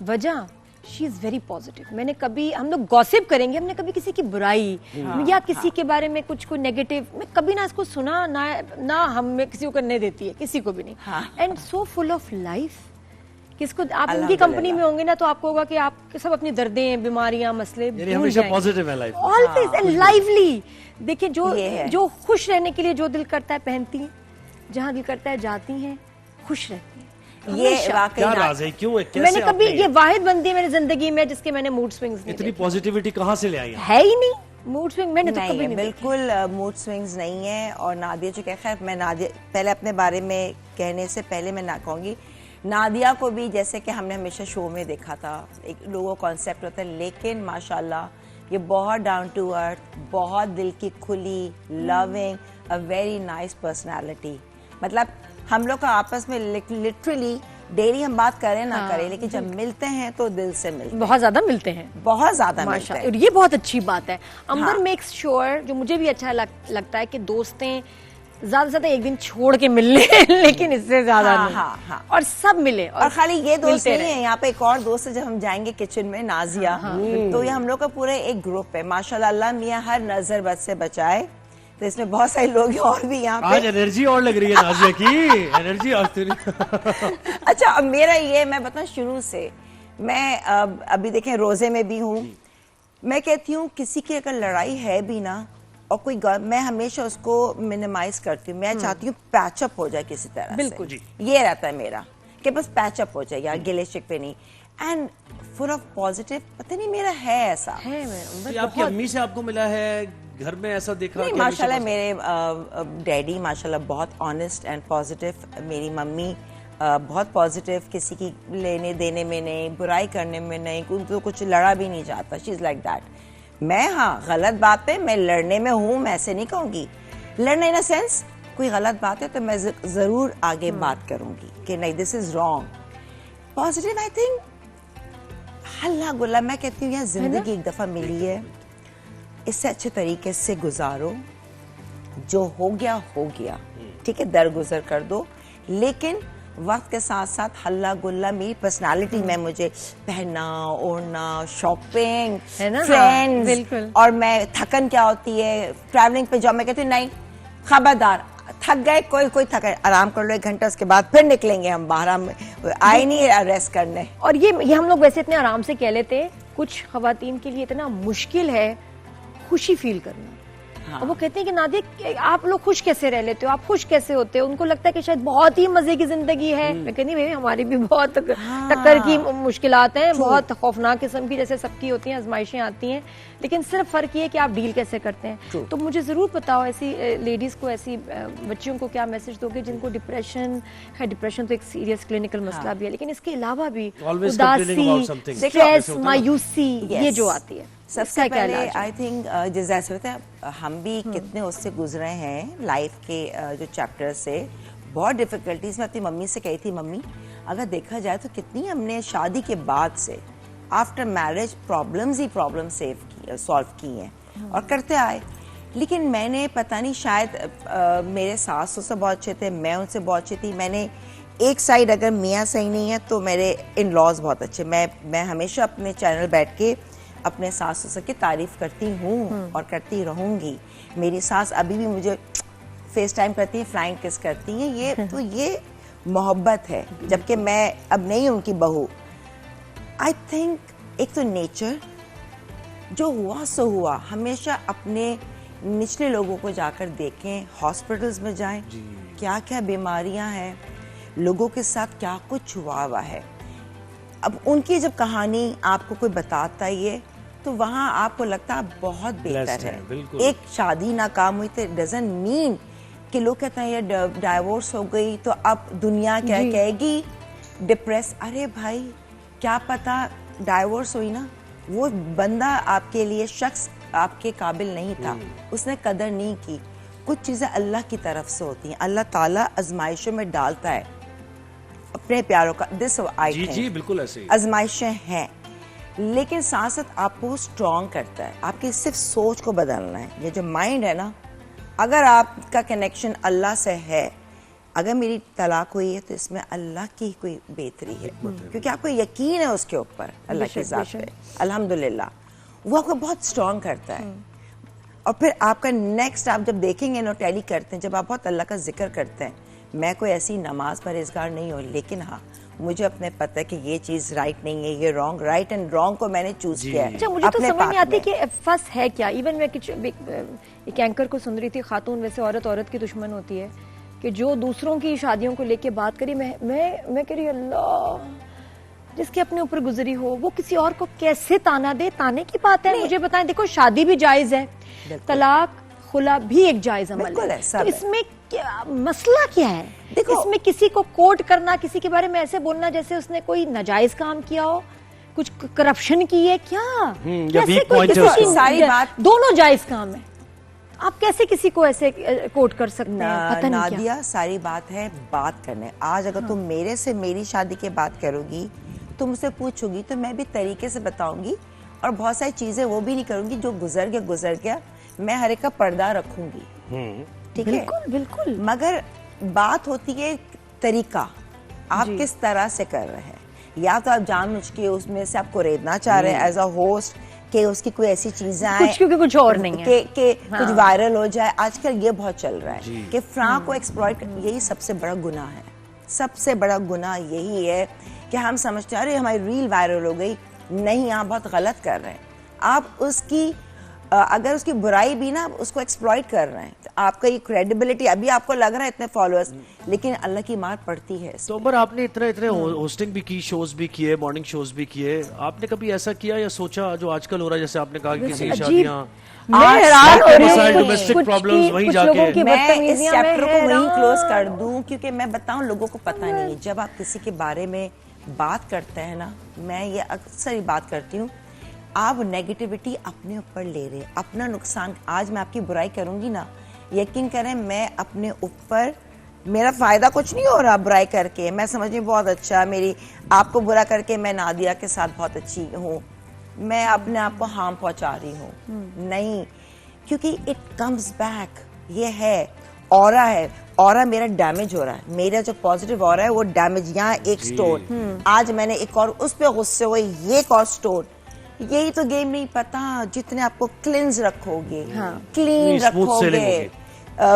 وجہ، شی از ویری پازیٹیو۔ میں نے کبھی، ہم لوگ گوسپ کریں گے، ہم نے کبھی کسی کی برائی یا کسی کے بارے میں کچھ کوئی نیگیٹو، میں کبھی نہ اس کو سنا، نہ ہمیں کسی کو کرنے دیتی ہے، کسی کو بھی نہیں، and so full of life. کس کو آپ ان کی کمپنی میں ہوں گے نا تو آپ کو ہوگا کہ آپ سب اپنی دردیں، بیماریاں، مسئلے بھول جائیں گے، آلویز اینڈ لائیولی۔ دیکھیں جو خوش رہنے کے لیے جو دل کرتا ہے پہنتی ہیں، جہاں دل کرتا ہے جاتی ہیں، خوش رہتی ہیں۔ یہ واقعی کیا راز ہے، کیوں ہے، میں نے کبھی، یہ واحد بندی ہے میری زندگی میں جس کے میں نے موڈ سوئنگز نہیں، اتنی پازیٹیوٹی کہاں سے لے آئی ہے ہی نہیں موڈ سوئنگ، میں نے تو کبھی نہیں، بالکل موڈ سوئنگز نہیں ہے۔ اور نادیہ جو کہ خیر میں نادیہ پہلے اپنے بارے میں کہنے سے پہلے میں نہ کہوں گی، نادیہ کو بھی جیسے کہ ہم نے ہمیشہ شو میں دیکھا تھا، ایک لوگوں کانسیپٹ ہوتا ہے، لیکن ماشاءاللہ یہ بہت ڈاؤن ٹو ارتھ، بہت دل کی کھلی، لونگ، اے ویری نائس پرسنالٹی۔ مطلب ہم لوگ کا آپس میں لٹرلی ڈیلی ہم بات کریں نہ کریں، لیکن جب ملتے ہیں تو دل سے ملتے ہیں، بہت زیادہ ملتے ہیں، بہت زیادہ ملتے ہیں، اور یہ بہت اچھی بات ہے۔ امبر میکس شیور، جو مجھے بھی اچھا لگتا ہے کہ دوستیں زیادہ سے زیادہ ایک دن چھوڑ کے مل لیں، لیکن اس سے زیادہ نہیں، اور سب ملے، اور خالی یہ دوست نہیں ہے، یہاں پہ ایک اور دوست ہے، جب ہم جائیں گے کچن میں، نازیہ، تو یہ ہم لوگ کا پورا ایک گروپ ہے، ماشاءاللہ اللہ میاں ہر نظر بد سے بچائے، تو اس میں بہت سارے لوگ ہیں اور بھی یہاں پہ۔ آج انرجی اور لگ رہی ہے نازیہ کی، انرجی آج تیری۔ اچھا اب میرا یہ میں بتاؤں شروع سے، میں ابھی دیکھیں روزے میں بھی ہوں، میں کہتی ہوں کسی کی اگر لڑائی ہے بھی نا، اور کوئی میں ہمیشہ اس کو منیمائز کرتی ہوں، میں چاہتی ہوں پیچ اپ ہو جائے کسی طرح سے، بالکل یہ رہتا ہے میرا کہ بس پیچ اپ ہو جائے یار, گلے شکوے نہیں. اینڈ فل آف پازیٹیو, پتہ نہیں میرا ہے ایسا. آپ کی امی سے آپ کو ملا ہے, گھر میں ایسا دیکھا؟ نہیں ماشاءاللہ میرے ڈیڈی ماشاءاللہ بہت آنیسٹ اینڈ پازیٹیو, میری ممی بہت پازیٹیو, کسی کی لینے دینے میں نہیں, برائی کرنے میں نہیں, ان کو کچھ لڑا بھی نہیں جاتا. شی از لائک دیٹ. میں ہاں غلط بات پہ میں لڑنے میں ہوں, میں ایسے نہیں کہوں گی لڑنا, ان اے سینس کوئی غلط بات ہے تو میں ضرور آگے بات کروں گی کہ نہیں this is wrong. Positive I think ہلا گلا, میں کہتی ہوں یار زندگی ایک دفعہ ملی ہے, اس سے اچھے طریقے سے گزارو, جو ہو گیا ٹھیک ہے, درگزر کر دو. لیکن وقت کے ساتھ ساتھ ہلا گلا میری پرسنالٹی میں مجھے پہننا اوڑھنا, شاپنگ, فرینڈز, اور میں تھکن کیا ہوتی ہے ٹریولنگ پہ جاؤ, میں کہتی ہوں نہیں خبردار تھک گئے, کوئی تھک گئے, آرام کر لو 1 گھنٹہ, اس کے بعد پھر نکلیں گے ہم باہر, ہم آئے نہیں ریسٹ کرنے. اور یہ ہم لوگ ویسے اتنے آرام سے کہہ لیتے ہیں, کچھ خواتین کے لیے اتنا مشکل ہے خوشی فیل کرنا. اور وہ کہتے ہیں کہ نادیہ آپ لوگ خوش کیسے رہ لیتے ہو, آپ خوش کیسے ہوتے ہو, ان کو لگتا ہے کہ شاید بہت ہی مزے کی زندگی ہے. میں کہتی ہوں ہماری بھی بہت ٹکر کی مشکلات ہیں, بہت خوفناک قسم کی, جیسے سب کی ہوتی ہیں آزمائشیں آتی ہیں, لیکن صرف فرق یہ ہے کہ آپ ڈیل کیسے کرتے ہیں. تو مجھے ضرور بتاؤ ایسی لیڈیز کو, ایسی بچیوں کو کیا میسج دو گے جن کو ڈپریشن تو ایک سیریس کلینکل مسئلہ بھی ہے, لیکن اس کے علاوہ بھی اداسی, اسٹریس, مایوسی یہ جو آتی ہے. سب سے پہلے آئی تھنک جیسے ہوتا ہے ہم بھی کتنے اس سے گزرے ہیں لائف کے جو چیپٹر سے, بہت ڈیفیکلٹیز. میں اپنی ممی سے کہی تھی ممی اگر دیکھا جائے تو کتنی ہم نے شادی کے بعد سے آفٹر میرج پرابلمز ہی پرابلم سالو کی ہیں اور کرتے آئے. لیکن میں نے پتہ نہیں شاید میرے ساس سے بہت اچھے تھے, میں ان سے بہت اچھی تھی. میں نے ایک سائڈ اگر میاں صحیح نہیں ہے تو میرے ان لاز بہت اچھے. میں ہمیشہ اپنے چینل بیٹھ کے اپنے ساس سسر کی تعریف کرتی ہوں اور کرتی رہوں گی. میری ساس ابھی بھی مجھے فیس ٹائم کرتی ہیں, فلائنگ کس کرتی ہیں. یہ محبت ہے, جبکہ میں اب نہیں ہوں ان کی بہو. آئی تھنک ایک تو نیچر جو ہوا سو ہوا, ہمیشہ اپنے نچلے لوگوں کو جا کر دیکھیں, ہاسپٹلز میں جائیں, کیا کیا بیماریاں ہیں, لوگوں کے ساتھ کیا کچھ ہوا ہے. اب ان کی جب کہانی آپ کو کوئی بتاتا ہے تو وہاں آپ کو لگتا ہے بہت بہتر ہے. ایک شادی ناکام ہوئی تو ڈزنٹ مین کہ لوگ کہتے ہیں یہ ڈائیورس ہو گئی تو اب دنیا کیا کہے گی ڈپریس. ارے بھائی کیا پتا ڈائیورس ہوئی نا, وہ بندہ آپ کے لیے شخص آپ کے قابل نہیں تھا, اس نے قدر نہیں کی. کچھ چیزیں اللہ کی طرف سے ہوتی ہیں, اللہ تعالیٰ آزمائشوں میں ڈالتا ہے اپنے پیاروں کا. دس جی بالکل ایسے آزمائشیں ہیں, لیکن ساتھ ساتھ آپ کو اسٹرانگ کرتا ہے. آپ کی صرف سوچ کو بدلنا ہے. یہ جو مائنڈ ہے نا, اگر آپ کا کنیکشن اللہ سے ہے, اگر میری طلاق ہوئی ہے تو اس میں اللہ کی کوئی بہتری ہے, کیونکہ آپ کو یقین ہے اس کے اوپر اللہ کی ذات پہ, الحمدللہ وہ آپ کو بہت اسٹرانگ کرتا ہے. اور پھر آپ کا نیکسٹ آپ جب دیکھیں گے نا ٹیلی کرتے ہیں, جب آپ بہت اللہ کا ذکر کرتے ہیں. میں کوئی ایسی نماز پرہیزگار نہیں ہوں, لیکن ہاں مجھے اپنے پتہ ہے کہ یہ چیز رائٹ نہیں ہے, یہ رانگ, رائٹ اینڈ رانگ کو میں نے چوز کیا ہے. اچھا مجھے تو سمجھ نہیں آتی کہ فس ہے کیا. ایون میں ایک اینکر کو سن رہی تھی, خاتون ویسے عورت کی دشمن ہوتی ہے, کہ جو دوسروں کی شادیوں کو لے کے بات کری. میں کہہ رہی اللہ جس کے اپنے اوپر گزری ہو وہ کسی اور کو کیسے تانا دے. تانے کی بات ہے, مجھے بتائیں, دیکھو شادی بھی جائز ہے, طلاق خلا بھی ایک جائز عمل ہے, تو اس میں مسئلہ کیا ہے؟ اس میں کسی کو کوٹ کرنا, کسی کے بارے میں ایسے بولنا جیسے اس نے کوئی ناجائز کام کیا ہو, کچھ کرپشن کی ہے کیا, ساری بات دونوں جائز کام ہے. آپ کیسے کسی کو ایسے کوٹ کر سکتے ہیں؟ نادیہ ساری بات ہے بات کرنے. آج اگر تم میرے سے میری شادی کی بات کرو گی, تم مجھ سے پوچھو گی, تو میں بھی طریقے سے بتاؤں گی, اور بہت ساری چیزیں وہ بھی نہیں کروں گی جو گزر گیا. میں ہر ایک کا پردہ رکھوں گی, ٹھیک ہے, بالکل. مگر بات ہوتی ہے طریقہ, آپ کس طرح سے کر رہے ہیں. یا تو آپ جان مجھ کے اس میں سے آپ کو ریدنا چاہ رہے ہیں ایز اے ہوسٹ, کہ اس کی کوئی ایسی چیزیں آئیں کچھ اور نہیں ہے کہ کچھ وائرل ہو جائے. آج کل یہ بہت چل رہا ہے کہ فرانک کو ایکسپلائٹ, یہی سب سے بڑا گناہ ہے. سب سے بڑا گناہ یہی ہے کہ ہم سمجھتے ہیں ارے ہماری ریل وائرل ہو گئی. نہیں, آپ بہت غلط کر رہے ہیں. آپ اس کی اگر اس کی برائی بھی نا اس کو ایکسپلائٹ کر رہے ہیں تو آپ کا یہ کریڈیبلٹی ابھی آپ کو لگ رہا ہے اتنے فالوورز لیکن اللہ کی مار پڑتی ہے. تو عمر آپ نے اتنے ہوسٹنگ بھی کی, شوز بھی کیے, مارننگ شوز بھی کیے, آپ نے کبھی ایسا کیا یا سوچا جو آج کل ہو رہا ہے جیسے آپ نے کہا کہ کسی شادیاں ڈومیسٹک پرابلمز وہیں جا کے, میں اس چیپٹر کو وہیں کلوز کر دوں کیونکہ میں بتاؤں لوگوں کو پتہ نہیں ہے. جب آپ کسی کے بارے میں بات کرتے ہیں نا, میں یہ اکثر ہی بات کرتی ہوں, آپ نیگیٹیوٹی اپنے اوپر لے رہے, اپنا نقصان. آج میں آپ کی برائی کروں گی نا, یقین کریں میں اپنے اوپر, میرا فائدہ کچھ نہیں ہو رہا برائی کر کے, میں سمجھیں بہت اچھا, میری آپ کو برا کر کے میں نادیہ کے ساتھ بہت اچھی ہوں, میں اپنے آپ کو ہارم پہنچا رہی ہوں. نہیں, کیونکہ اٹ کمز بیک. یہ ہے اورا ہے, اورا میرا ڈیمیج ہو رہا ہے, میرا جو پازیٹیو اورا ہے وہ ڈیمیج. یہاں ایک سٹون, آج میں نے ایک اور اس پہ غصے ہوئے, یہ ایک اور سٹون. یہی تو گیم نہیں پتا, جتنے آپ کو کلینز رکھو گے, کلین رکھو گے,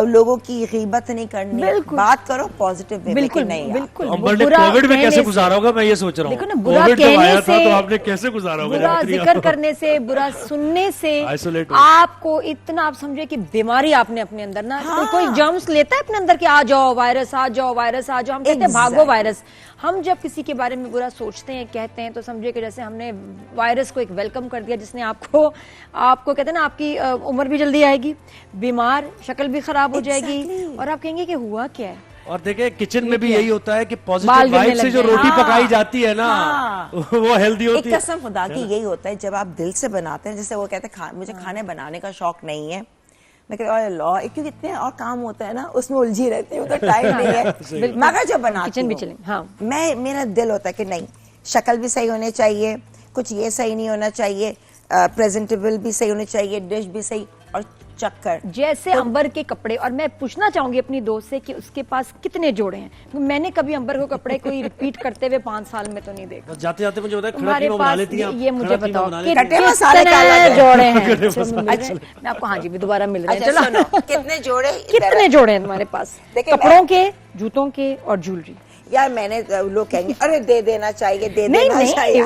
لوگوں کی غیبت نہیں کرنی, بات کرو پازیٹیو وے میں. نہیں بالکل. عمر نے کووڈ میں کیسے گزارا ہوگا, میں یہ سوچ رہا ہوں برا کہنے سے, تو آپ نے کیسے گزارا ہوگا, برا ذکر کرنے سے, برا سننے سے آپ کو اتنا, آپ سمجھے کہ بیماری آپ نے اپنے اندر نا, کوئی جرمز لیتا ہے اپنے اندر کہ آ جاؤ وائرس, آ جاؤ وائرس, آ جاؤ, ہم کہتے ہیں بھاگو وائرس. ہم جب کسی کے بارے میں برا سوچتے ہیں, کہتے ہیں, تو سمجھے کہ جیسے ہم نے وائرس کو ایک ویلکم کر دیا جس نے آپ کو کہتے ہیں نا آپ کی عمر بھی جلدی آئے گی, بیمار, شکل بھی خراب ہو جائے گی, اور آپ کہیں گے کہ ہوا کیا ہے. اور دیکھیں کچن میں بھی یہی ہوتا ہے کہ پازیٹیو وائب سے جو روٹی پکائی جاتی ہے نا وہ ہیلدی ہوتی ہے. ایک قسم خدا کی یہی ہوتا ہے جب آپ دل سے بناتے ہیں, جیسے وہ کہتے ہیں مجھے کھانے بنانے کا شوق نہیں ہے, میں کہتے ہیں اللہ, کیونکہ اتنے اور کام ہوتا ہے نا, اس میں الجھی رہتی ہوں, تو ٹائم نہیں ہے. مگر جب بناتی ہوں میں, میرا دل ہوتا ہے کہ نہیں, شکل بھی صحیح ہونی چاہیے, کچھ یہ صحیح نہیں ہونا چاہیے, پریزنٹیبل بھی صحیح ہونی چاہیے, ڈش بھی صحیح, اور چکر جیسے امبر کے کپڑے. اور میں پوچھنا چاہوں گی اپنی دوست سے کہ اس کے پاس کتنے جوڑے ہیں. میں نے کبھی امبر کو کپڑے کوئی ریپیٹ کرتے ہوئے 5 سال میں تو نہیں دیکھا. جاتے جاتے مجھے بتایا کھڑا قیمہ بنا لیتی ہیں, یہ مجھے بتاؤ کتنے جوڑے ہیں. میں آپ کو ہاں جی بھی دوبارہ مل رہے ہیں, چلو کتنے جوڑے ہیں تمہارے پاس کپڑوں کے, جوتوں کے اور جیولری. یار میں نے, لوگ کہیں گے ارے دے دینا چاہیے, دے دینا چاہیے,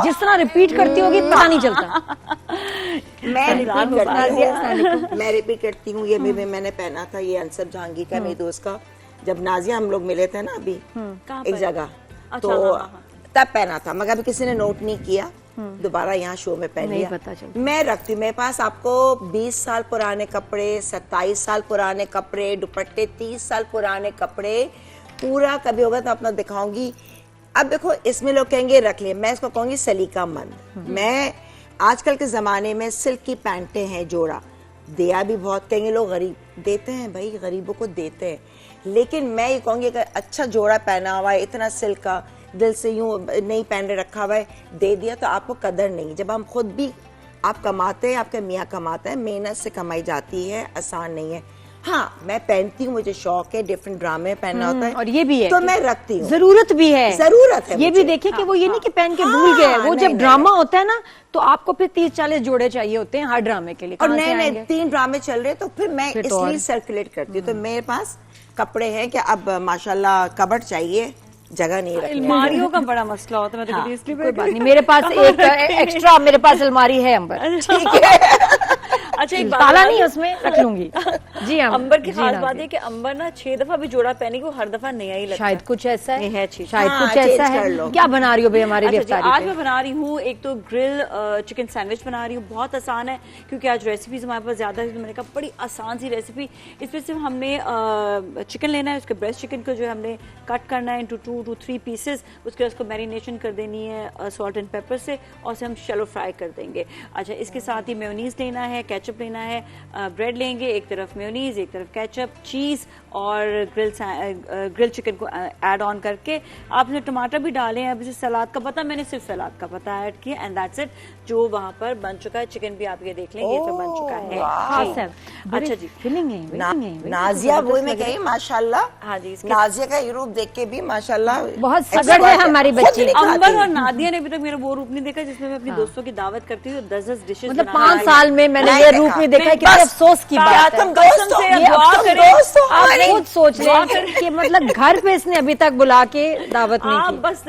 جس طرح ریپیٹ کرتی ہوگی پتہ نہیں چلتا. میں ریپیٹ کرتی ہوں. یہ بھی میں نے پہنا تھا, یہ انصب جہانگیر کا میری دوست کا, جب نازیہ ہم لوگ ملے تھے نا ابھی ایک جگہ, تو تب پہنا تھا, مگر کسی نے نوٹ نہیں کیا, دوبارہ یہاں شو میں پہن لیا. میں رکھتی ہوں, میرے پاس آپ کو 20 سال پرانے کپڑے, 27 سال پرانے کپڑے, دوپٹے 30 سال پرانے کپڑے, پورا کبھی ہوگا تو اپنا دکھاؤں گی. اب دیکھو اس میں لوگ کہیں گے رکھ لیں, میں اس کو کہوں گی سلیقہ مند. میں آج کل کے زمانے میں سلک کی پینٹیں ہیں جوڑا, دیا بھی بہت, کہیں گے لوگ غریب دیتے ہیں, بھائی غریبوں کو دیتے ہیں, لیکن میں یہ کہوں گی کہ اچھا جوڑا پہنا ہوا ہے, اتنا سلک کا, دل سے یوں نہیں پہن رکھا ہوا ہے, دے دیا تو آپ کو قدر نہیں. جب ہم خود بھی, آپ کماتے ہیں, آپ کا میاں کماتا ہے, محنت سے کمائی جاتی ہے, آسان نہیں ہے. ہاں میں پہنتی ہوں, مجھے شوق ہے, ڈفرنٹ ڈرامے پہننا ہوتا ہے, اور یہ بھی ہے تو میں رکھتی ہوں, ضرورت بھی ہے, ضرورت ہے. یہ بھی دیکھیں کہ وہ یہ نہیں کہ پہن کے بھول گئے, وہ جب ڈرامہ ہوتا ہے نا تو آپ کو پھر 30-40 جوڑے چاہیے ہوتے ہیں ہر ڈرامے کے لیے, اور نئے نئے 3 ڈرامے چل رہے, تو پھر میں اس لیے سرکولیٹ کرتی ہوں. تو میرے پاس کپڑے ہیں کہ اب ماشاءاللہ کبٹ چاہیے, جگہ نہیں رکھنے. الماریوں کا بڑا مسئلہ ہوتا ہے, میں تو اس لیے کوئی بات نہیں, میرے پاس ایک ایکسٹرا میرے پاس الماری ہے امبر, ٹھیک ہے, اچھا ایک تالا نہیں اس میں رکھ لوں گی. جی امبر کی خاص بات ہے کہ امبر نا 6 دفعہ بھی جوڑا پہنے گی, وہ ہر دفعہ نیا ہی لگتا ہے. شاید کچھ ایسا ہے, شاید کچھ ایسا ہے. کیا بنا رہی ہو بھائی ہمارے لیے افطاری؟ آج میں بنا رہی ہوں ایک تو گرل چکن سینڈوچ بنا رہی ہوں. بہت آسان ہے کیونکہ آج ریسیپیز ہمارے پاس زیادہ ہے, تو میں نے کہا بڑی آسان سی ریسیپی. اس میں صرف ہم نے چکن لینا ہے, اس کے بریسٹ چکن کو جو ہم نے کٹ کرنا ہے انٹو 2 to 3 پیسز, اس کے بعد اس کو میرینیشن کر دینی ہے سالٹ اینڈ پیپر سے, اور اسے ہم شیلو فرائی کر دیں گے. اچھا اس کے ساتھ ہی میونیز لینا ہے, کیچپ لینا ہے, بریڈ لیں گے, ایک طرف میونیز, ایک طرف کیچپ, چیز, اور گرل چکن کو ایڈ آن کر کے آپ نے ٹماٹر بھی ڈالے ہیں. اب اسے سلاد کا پتہ, میں نے صرف سلاد کا پتہ ایڈ کیا, اینڈ دیٹس اٹ. جو وہاں پر بن چکا ہے, چکن بھی آپ یہ دیکھ لیں, یہ تو بن چکا ہے. اچھا جی, نازیہ وہی میں کہی ماشاءاللہ, ہاں جی, نازیہ کا روپ دیکھ کے بھی ماشاءاللہ بہت سگڑ ہے ہماری بچی. امبر اور نادیہ نے ابھی تک میرا وہ روپ نہیں دیکھا جس میں میں اپنی دوستوں کی دعوت کرتی ہوں, 10 ڈشز, مطلب 5 سال میں میں نے یہ روپ نہیں دیکھا. کتنے افسوس کی بات ہے. آپ خود سوچ رہے ہیں کہ مطلب گھر پہ اس نے ابھی تک بلا کے دعوت نہیں کی. آپ بس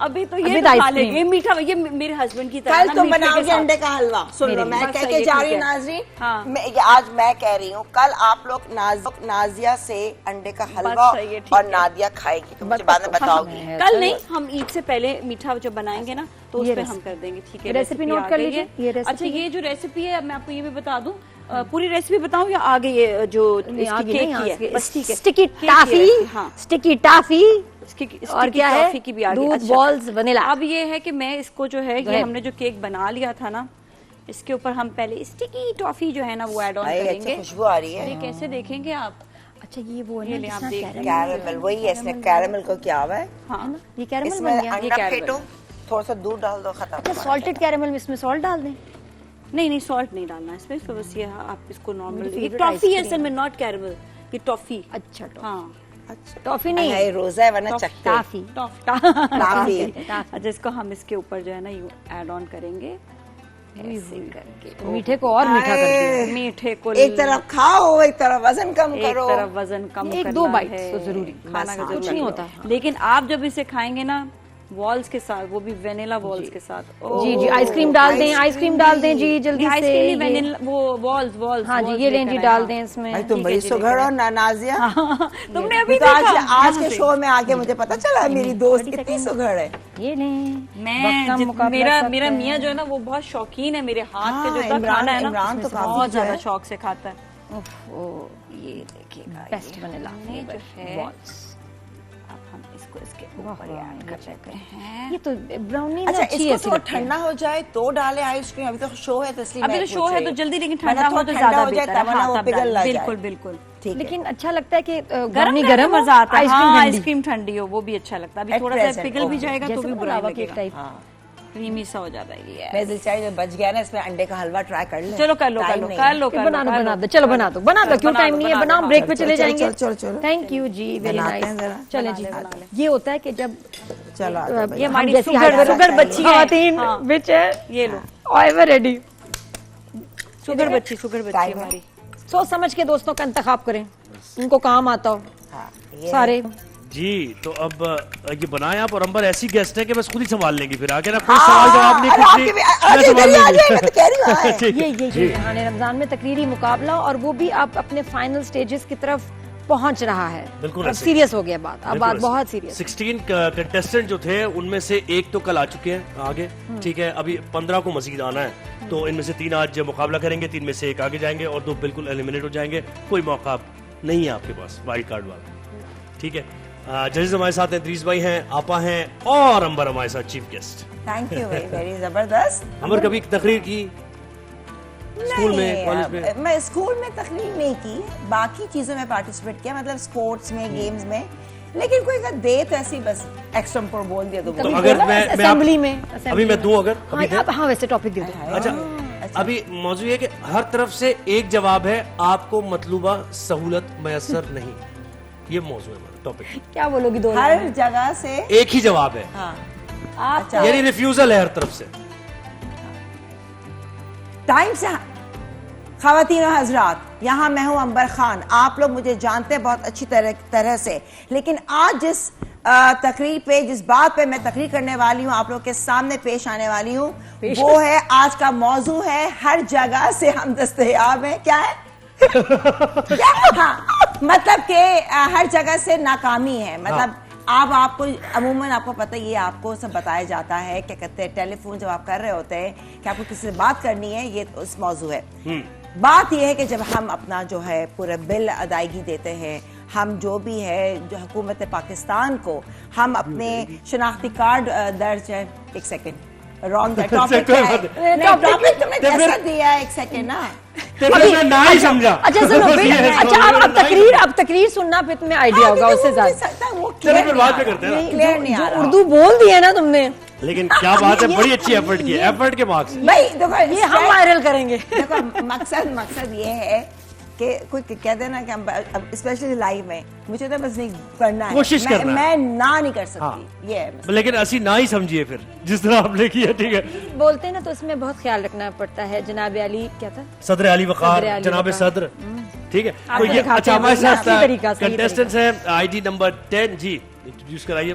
ابھی تو یہ کھا لیں گے میٹھا. یہ میرے ہسبینڈ کی طرح کل تم بناؤ گے انڈے کا حلوہ. سن لو میں کہہ کے جا رہی ہوں ناظرین, آج میں کہہ رہی ہوں کل آپ لوگ نازیہ سے انڈے کا حلوہ اور نادیہ کھائے گی, تو مجھے بعد میں بتاؤ گی. کل نہیں, ہم عید سے پہلے میٹھا جب بنائیں گے نا تو اس پہ ہم کر دیں گے. ٹھیک ہے, ریسیپی نوٹ کر لیجیے. اچھا یہ جو ریسیپی ہے میں آپ کو یہ بھی بتا دوں, پوری ریسیپی بتاؤں یا آگے یہ جو کیک کی ہے بس ٹھیک ہے. اسٹکی ٹافی, اسٹکی ٹافی اور کیا ہے دودھ بالز ونیلا. اب یہ ہے کہ میں اس کو جو ہے یہ ہم نے جو کیک بنا لیا تھا نا, اس کے اوپر ہم پہلے اسٹکی ٹافی جو ہے نا وہ ایڈ آن کریں گے. خوشبو آ رہی ہے. یہ کیسے دیکھیں گے آپ؟ اچھا یہ وہ کیرمل, وہی ہے اس نے کیرمل کو کیا ہوا ہے. ہاں یہ کیرمل بن گیا. انڈا پھینٹو, تھوڑا سا دودھ ڈال دو, ختم. اچھا سالٹڈ کیرمل میں اس میں سالٹ ڈال دیں؟ نہیں سالٹ نہیں ڈالنا اس میں, بس یہ آپ اس کو نارمل. یہ ٹافی ہے اصل میں, ناٹ کیرمل, یہ ٹافی. اچھا ہاں ٹافی نہیں, روزہ ہے ورنہ چکھتے. ٹافی. اچھا اس کو ہم اس کے اوپر جو ہے نا ایڈ آن کریں گے ایسے کر کے. میٹھے کو اور میٹھا کر دیں. میٹھے کو ایک طرف کھاؤ, ایک طرف وزن کم کرو. ایک طرف وزن کم کرنا ہے, ایک دو بائٹ تو ضروری کھانا کا کچھ نہیں ہوتا. لیکن آپ جب اسے کھائیں گے نا والز کے ساتھ, وہ بھی وینیلا والز کے ساتھ. جی جی آئس کریم ڈال دیں, آئس کریم ڈال دیں جی جلدی آئس سے. کریم وینیلا وہ والز. ہاں جی یہ لیں جی, ڈال دیں اس میں. تم بڑی سگڑ ہو نازیہ, تم نے ابھی آج کے شو میں آگے مجھے پتا چلا میری دوست کتنی سگڑ ہے. یہ لیں. میرا میاں جو ہے نا وہ بہت شوقین ہے میرے ہاتھ کے جو کھانا ہے نا, بہت زیادہ شوق سے کھاتا ہے. یہ دیکھیے گا بیسٹ ونیلا جو ہے, اب ہم اس کو اس کے اوپر ایڈ کر دیتے ہیں. یہ تو براؤنی اچھا اس کو تو ٹھنڈا ہو جائے تو ڈالے آئس کریم. ابھی تو شو ہے تو اس لیے ابھی تو شو ہے تو جلدی, لیکن ٹھنڈا ہو تو زیادہ بہتر ہے, ورنہ وہ پگھل نہ جائے. بالکل بالکل. لیکن اچھا لگتا ہے کہ گرم مزہ آتا ہے. آئس کریم ٹھنڈی ہو وہ بھی اچھا لگتا ہے. ابھی تھوڑا سا پگھل بھی جائے گا تو بھی برا لگے گا, کریمی سا ہو جاتا ہے. یہ میں دل چاہیے بچ گیا نا, اس میں انڈے کا حلوہ ٹرائی کر لیں. چلو کر لو بنا دو. چلو بنا دو, کیوں ٹائم نہیں ہے, بناؤ بریک پہ چلے جائیں گے. تھینک یو جی, ویری نائس. چلیں جی, یہ ہوتا ہے کہ جب یہ ہماری شوگر بچی خواتین بچ ہے, یہ لو ایور ریڈی. شوگر بچی ہماری. سوچ سمجھ کے دوستوں کا انتخاب کریں, ان کو کام آتا ہو سارے. جی تو اب یہ بنائیں آپ, اور امبر ایسی گیسٹ ہے کہ بس خود ہی سنبھال لیں گی, پھر آگے نا کوئی سوال جواب نہیں, کچھ نہیں. یہ ریحان رمضان میں تقریری مقابلہ, اور وہ بھی آپ اپنے فائنل سٹیجز کی طرف پہنچ رہا ہے. بالکل سیریس ہو گیا بات, اب بات بہت سیریس. 16 کنٹیسٹنٹ جو تھے ان میں سے ایک تو کل آ چکے ہیں آگے, ٹھیک ہے, ابھی 15 کو مزید آنا ہے. تو ان میں سے 3 آج مقابلہ کریں گے, 3 میں سے 1 آگے جائیں گے, اور 2 بالکل ایلیمنیٹ ہو جائیں گے. کوئی موقع نہیں ہے آپ کے پاس وائلڈ کارڈ والا, ٹھیک ہے. ججز ہمارے ساتھ ہیں, ادریس بھائی ہیں, آپا ہیں, اور امبر ہمارے ساتھ chief guest. Thank you, very زبردست. امبر کبھی تقریر کی اسکول میں, کالج میں؟ میں اسکول میں تقریر نہیں کی, باقی چیزوں میں پارٹیسپیٹ کیا, مطلب سپورٹس میں, گیمز میں, لیکن کوئی اگر دے تو ایسی بس ایکسٹمپور بول دیا تو اگر میں اسمبلی میں ابھی میں دوں, اگر ہاں ویسے ٹاپک دے دو. اچھا ابھی موضوع یہ کہ ہر طرف سے ایک جواب ہے, آپ کو مطلوبہ سہولت میسر نہیں, یہ موضوع ہے ٹاپک. کیا بولو گی, دو ہر جگہ سے ایک ہی جواب ہے, یعنی ریفیوزل ہے ہر طرف سے. ٹائم سے خواتین و حضرات, یہاں میں ہوں امبر خان. آپ لوگ مجھے جانتے ہیں بہت اچھی طرح سے, لیکن آج جس تقریر پہ, جس بات پہ میں تقریر کرنے والی ہوں, آپ لوگ کے سامنے پیش آنے والی ہوں, وہ ہے آج کا موضوع ہے ہر جگہ سے ہم دستیاب ہیں. کیا ہے؟ ہاں مطلب کہ ہر جگہ سے ناکامی ہے. مطلب آپ کو عموماً آپ کو پتہ, یہ آپ کو سب بتایا جاتا ہے, کیا کہتے ہیں, ٹیلی فون جب آپ کر رہے ہوتے ہیں کہ آپ کو کسی سے بات کرنی ہے, یہ اس موضوع ہے. بات یہ ہے کہ جب ہم اپنا جو ہے پورا بل ادائیگی دیتے ہیں, ہم جو بھی ہے جو حکومت پاکستان کو ہم اپنے شناختی کارڈ درج ہے, ایک سیکنڈ رانگ ہے ٹاپک ہے, ٹاپک تمہیں کیسا دیا ہے, ایک سیکنڈ نا, اب تقریر سننا پھر تمہیں آئیڈیا ہوگا اس سے زیادہ. جو اردو بول دی ہے نا تم نے, لیکن کیا بات ہے, بڑی اچھی ایفرٹ کی, ایفرٹ کے مارکس. یہ ہم وائرل کریں گے. مقصد یہ ہے کہ کوئی کہہ دینا کہ اسپیشلی لائیو میں مجھے تو بس نہیں کرنا ہے, کوشش کرنا, میں نہ نہیں کر سکتی, یہ ہے. لیکن اسی نہ ہی سمجھیے پھر جس طرح آپ نے کیا, ٹھیک ہے. بولتے ہیں نا تو اس میں بہت خیال رکھنا پڑتا ہے. جناب علی کیا تھا, صدر علی وقار, جناب صدر, ٹھیک ہے. تو یہ اچھا ہمارے ساتھ کنٹیسٹنٹس ہیں, آئی ڈی نمبر 10. جی انٹروڈیوس کرائیے.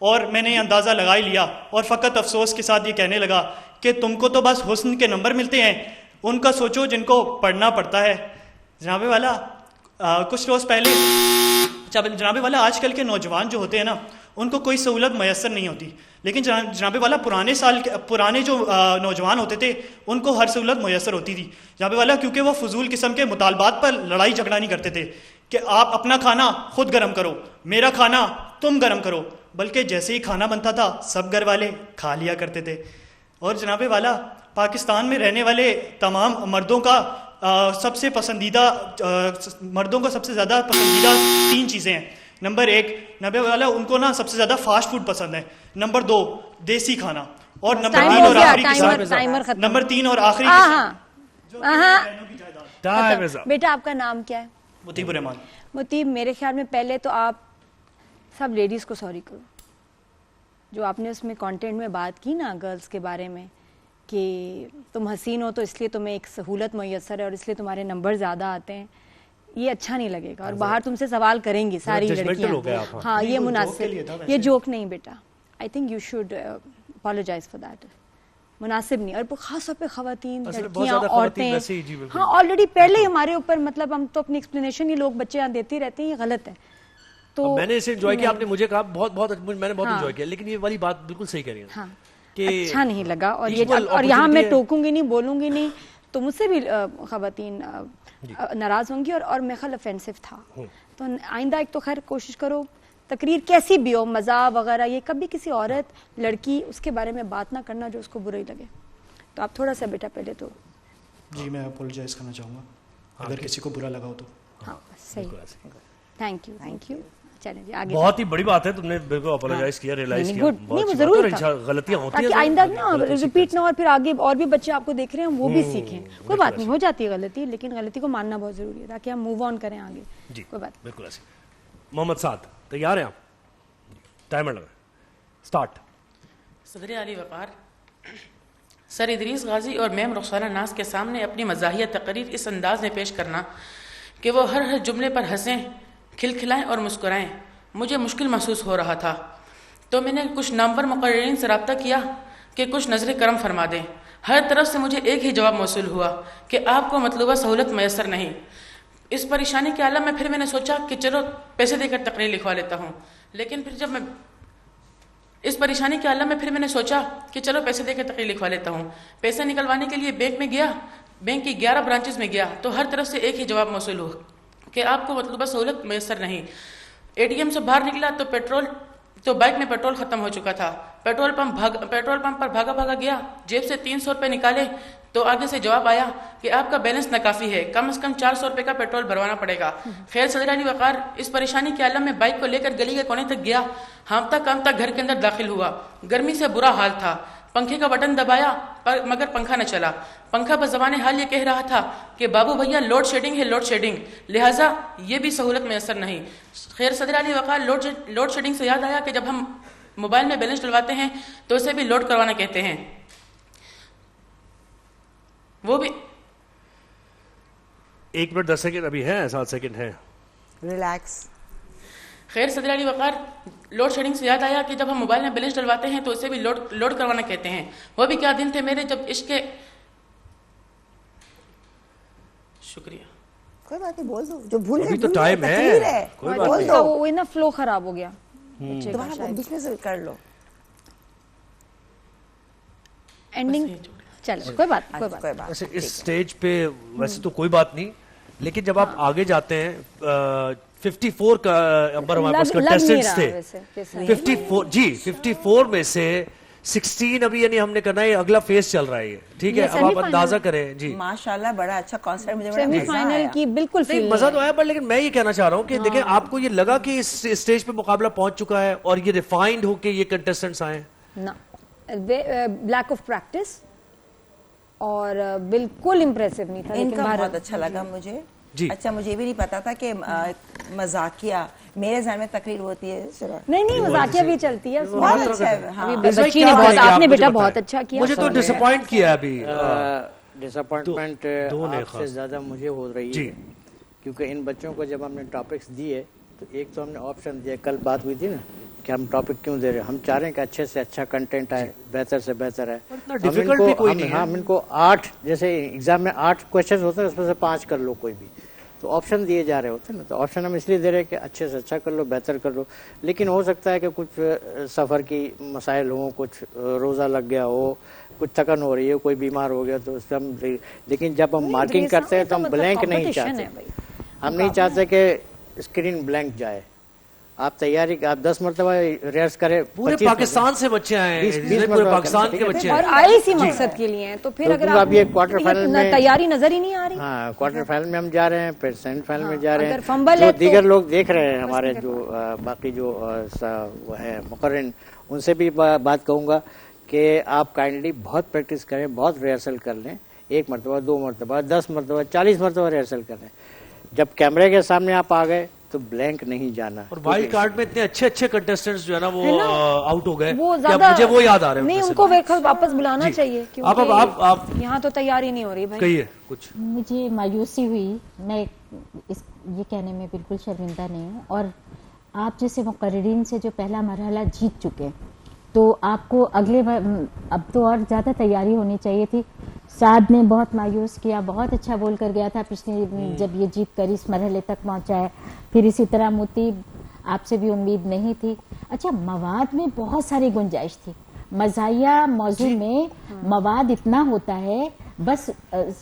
اور میں نے یہ اندازہ لگا ہی لیا اور فقط افسوس کے ساتھ یہ کہنے لگا کہ تم کو تو بس حسن کے نمبر ملتے ہیں، ان کا سوچو جن کو پڑھنا پڑتا ہے۔ جناب والا کچھ روز پہلے جناب والا آج کل کے نوجوان جو ہوتے ہیں نا ان کو کوئی سہولت میسر نہیں ہوتی، لیکن جناب والا پرانے جو نوجوان ہوتے تھے ان کو ہر سہولت میسر ہوتی تھی جناب والا، کیونکہ وہ فضول قسم کے مطالبات پر لڑائی جھگڑا نہیں کرتے تھے کہ آپ اپنا کھانا خود گرم کرو، میرا کھانا تم گرم کرو، بلکہ جیسے ہی کھانا بنتا تھا سب گھر والے کھا لیا کرتے تھے۔ اور جناب والا پاکستان میں رہنے والے تمام مردوں کا سب سے زیادہ پسندیدہ 3 چیزیں ہیں۔ نمبر 1 نبی والا ان کو نا سب سے زیادہ فاسٹ فوڈ پسند ہے، نمبر 2 دیسی کھانا، اور نمبر 3 اور آخری بیٹا آپ کا نام کیا ہے؟ مطیب الرحمان۔ مطیب میرے خیال میں پہلے تو آپ سب لیڈیز کو سوری کرو، جو آپ نے اس میں کانٹینٹ میں بات کی نا گرلز کے بارے میں کہ تم حسین ہو تو اس لیے تمہیں ایک سہولت میسر ہے اور اس لیے تمہارے نمبر زیادہ آتے ہیں، یہ اچھا نہیں لگے گا، اور باہر تم سے سوال کریں گی ساری لڑکیاں۔ ہاں یہ مناسب، یہ جوک نہیں بیٹا، I think you should apologise for that, مناسب نہیں، اور خاص طور پہ خواتین، لڑکیاں، عورتیں، ہاں آلریڈی پہلے ہی ہمارے اوپر مطلب ہم تو اپنی ایکسپلینیشن یہ لوگ بچے دیتے رہتے ہیں، یہ غلط ہے۔ تو میں نے اسے انجوائے کیا، آپ نے مجھے کہا میں نے بہت انجوائے کیا، لیکن یہ والی بات بالکل صحیح کہہ رہی ہیں کہ اچھا نہیں لگا، اور یہاں میں ٹوکوں گی نہیں، بولوں گی نہیں، تو مجھ سے بھی خواتین ناراض ہوں گی، اور میں خیال افینسو تھا، تو آئندہ ایک تو خیر کوشش کرو تقریر کیسی بھی ہو، مزاح وغیرہ، یہ کبھی کسی عورت لڑکی اس کے بارے میں بات نہ کرنا جو اس کو برا ہی لگے، تو آپ تھوڑا سا بیٹا پہلے تو جی میں اپولوجائز کرنا چاہوں گا اگر کسی کو برا لگا ہو تو۔ ہاں صحیح، تھینک یو۔ چلیں جی آگے، بہت ہی بڑی بات ہے، تم نے بالکل اپولوجائز کیا، ریئلائز کیا، نہیں ضرور غلطیاں ہوتی ہیں تاکہ آئندہ نا ریپیٹ نہ، اور پھر آگے اور بھی بچے آپ کو دیکھ رہے ہیں وہ بھی سیکھیں، کوئی بات نہیں، ہو جاتی ہے غلطی، لیکن غلطی کو ماننا بہت ضروری ہے تاکہ ہم موو آن کریں آگے، کوئی بات بالکل ایسے۔ محمد سعد تیار ہیں آپ؟ ٹائمر لگا، اسٹارٹ۔ صدر علی وقار سر ادریس غازی اور میم رخسانہ ناز کے سامنے اپنی مزاحیہ تقریر اس انداز میں پیش کرنا کہ وہ ہر جملے پر ہنسیں، کھلکھلائیں اور مسکرائیں، مجھے مشکل محسوس ہو رہا تھا، تو میں نے کچھ نامور مقررین سے رابطہ کیا کہ کچھ نظر کرم فرما دیں۔ ہر طرف سے مجھے ایک ہی جواب موصول ہوا کہ آپ کو مطلوبہ سہولت میسر نہیں۔ اس پریشانی کے عالم میں پھر میں نے سوچا کہ چلو پیسے دے کر تقریر لکھوا لیتا ہوں، لیکن پھر جب میں اس پریشانی کے عالم میں پھر میں نے سوچا کہ چلو پیسے دے کر تقریر لکھوا لیتا ہوں۔ پیسے نکلوانے کے لیے بینک میں گیا، بینک کی 11 برانچز میں گیا، تو ہر طرف سے ایک ہی جواب موصول ہوا کہ آپ کو مطلوبہ سہولت میسر نہیں۔ اے ٹی ایم سے باہر نکلا تو بائک میں پیٹرول ختم ہو چکا تھا، پیٹرول پمپ پر بھاگا گیا، جیب سے 300 روپے نکالے تو آگے سے جواب آیا کہ آپ کا بیلنس ناکافی ہے، کم از کم 400 روپے کا پیٹرول بھروانا پڑے گا۔ خیر صدر علی وقار اس پریشانی کے عالم میں بائک کو لے کر گلی کے کونے تک گیا، ہانپتا کانپتا گھر کے اندر داخل ہوا، گرمی سے برا حال تھا، پنکھے کا بٹن دبایا مگر پنکھا نہ چلا، پنکھا بزبان حال یہ کہہ رہا تھا کہ بابو بھیا لوڈ شیڈنگ ہے، لوڈ شیڈنگ، لہٰذا یہ بھی سہولت میسر نہیں۔ خیر صدر علی وقار لوڈ شیڈنگ سے یاد آیا کہ جب ہم موبائل میں بیلنس ڈلواتے ہیں تو اسے بھی لوڈ کروانا کہتے ہیں، وہ بھی 1 منٹ 10 سیکنڈ ابھی ہے، 7 سیکنڈ ہے، ریلیکس۔ خیر صدر علی وقار لوڈ شیڈنگ سے یاد آیا کہ جب ہم موبائل میں بیلنس ڈلواتے ہیں تو اسے بھی لوڈ کروانا کہتے ہیں، وہ بھی کیا دن تھے میرے جب عشق کے شکریہ، کوئی بات نہیں، بول دو جو بھول ابھی تو ٹائم ہے، کوئی بات نہیں، وہ نا فلو خراب ہو گیا، دوبارہ بیچ میں سے کر لو اینڈنگ، چلو کوئی بات۔ ویسے اس سٹیج پہ ویسے تو کوئی بات نہیں، لیکن جب آپ آگے جاتے ہیں 54 کا نمبر ہمارے پاس کنٹیسٹنٹس تھے، 54 جی 54 میں سے 16 ابھی یعنی ہم نے کرنا ہے، اگلا فیز چل رہا ہے، ٹھیک ہے، اب آپ اندازہ کریں جی۔ ماشاءاللہ بڑا اچھا کانسرٹ، مجھے بڑا سیمی فائنل کی بالکل مزہ تو آیا، پر لیکن میں یہ کہنا چاہ رہا ہوں کہ دیکھیں آپ کو یہ لگا کہ اس اسٹیج پہ مقابلہ پہنچ چکا ہے اور یہ ریفائنڈ ہو کے یہ کنٹیسٹنٹس آئے؟ نہ، لیک آف پریکٹس، اور بالکل امپریسو نہیں تھا، ان کا بہت اچھا لگا مجھے۔ اچھا مجھے بھی نہیں پتا تھا کہ مزاقیہ میرے ذہن میں تقریر ہوتی ہے، نہیں مزاقیہ بھی چلتی ہے، بہت اچھا ہے، بچی نے بہت، آپ نے بیٹا بہت اچھا کیا، مجھے تو ڈس اپوائنٹ کیا ابھی، ڈس اپوائنٹمنٹ آپ سے زیادہ مجھے ہو رہی ہے، کیونکہ ان بچوں کو جب ہم نے ٹاپکس دیے تو ایک تو ہم نے آپشن دیا، کل بات ہوئی تھی نا کہ ہم ٹاپک کیوں دے رہے ہیں. ہم چاہ رہے ہیں کہ اچھے سے اچھا کنٹینٹ آئے, بہتر سے بہتر آئے. ہم ان کو 8 جیسے ایگزام میں 8 کوشچن ہوتے ہیں, اس میں سے 5 کر لو کوئی بھی, تو آپشن دیے جا رہے ہوتے ہیں نا. تو آپشن ہم اس لیے دے رہے ہیں کہ اچھے سے اچھا کر لو, بہتر کر لو. لیکن ہو سکتا ہے کہ کچھ سفر کی مسائل ہوں, کچھ روزہ لگ گیا ہو, کچھ تھکن ہو رہی ہے, کوئی بیمار ہو گیا, تو اس سے ہم, لیکن جب ہم مارکنگ کرتے ہیں تو ہم بلینک نہیں چاہتے. ہم نہیں چاہتے کہ اسکرین بلینک جائے. آپ تیاری آپ 10 مرتبہ ریئرس کریں. پورے پاکستان سے بچے آئے ہیں, پورے پاکستان کے بچے اور آئے اسی مقصد کے لیے ہیں, تو پھر اگر آپ یہ کوارٹر فائنل میں تیاری نظر ہی نہیں آ رہی. ہاں, کوارٹر فائنل میں ہم جا رہے ہیں, پھر سیمی فائنل میں جا رہے ہیں. جو دیگر لوگ دیکھ رہے ہیں ہمارے جو باقی جو وہ ہے مقررین, ان سے بھی بات کہوں گا کہ آپ کائنڈلی بہت پریکٹس کریں, بہت ریہرسل کر لیں. 1 مرتبہ 2 مرتبہ 10 مرتبہ 40 مرتبہ ریہرسل کر لیں. جب کیمرے کے سامنے آپ آ گئے تو بلینک نہیں جانا. اور وائلڈ کارڈ میں اتنے اچھے اچھے کنٹیسٹنٹس جو ہے نا وہ آؤٹ ہو گئے, مجھے وہ یاد آ رہے ہیں. نہیں, ان کو واپس بلانا چاہیے, کیونکہ یہاں تو تیاری نہیں ہو رہی. کہیے کچھ. مجھے مایوسی ہوئی, میں یہ کہنے میں بالکل شرمندہ نہیں ہوں, اور آپ جیسے مقررین سے جو پہلا مرحلہ جیت چکے, تو آپ کو اگلے اب تو اور زیادہ تیاری ہونی چاہیے تھی. سعد نے بہت مایوس کیا, بہت اچھا بول کر گیا تھا پچھلی جب یہ جیت کر اس مرحلے تک پہنچا ہے. پھر اسی طرح موتی, آپ سے بھی امید نہیں تھی. اچھا, مواد میں بہت ساری گنجائش تھی. مزاحیہ موضوع میں مواد اتنا ہوتا ہے, بس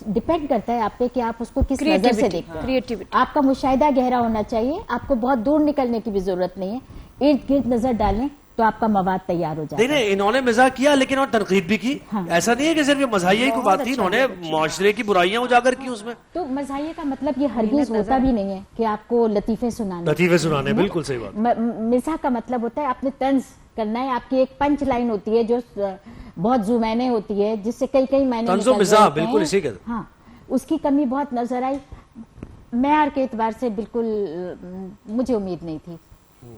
ڈپینڈ کرتا ہے آپ پہ کہ آپ اس کو کس نظر سے دیکھتے ہیں. آپ کا مشاہدہ گہرا ہونا چاہیے, آپ کو بہت دور نکلنے کی بھی ضرورت نہیں ہے, ارد گرد نظر ڈالیں تو آپ کا مواد تیار ہو جائے. نہیں, انہوں نے مزاح کیا لیکن اور تنقید بھی کی. ایسا نہیں ہے کہ صرف یہ مزاحیہ کی بات تھی, انہوں نے معاشرے کی برائیاں اجاگر کی اس میں. تو مزاحیہ کا مطلب یہ ہرگز ہوتا بھی نہیں ہے کہ آپ کو لطیفے سنانے. بالکل صحیح بات. مزاح کا مطلب ہوتا ہے آپ نے طنز کرنا ہے, آپ کی ایک پنچ لائن ہوتی ہے جو بہت زو معنی ہوتی ہے, جس سے کئی معنی طنز و مزاح بالکل اسی کے. ہاں, اس کی کمی بہت نظر آئی. معیار کے اعتبار سے بالکل مجھے امید نہیں تھی.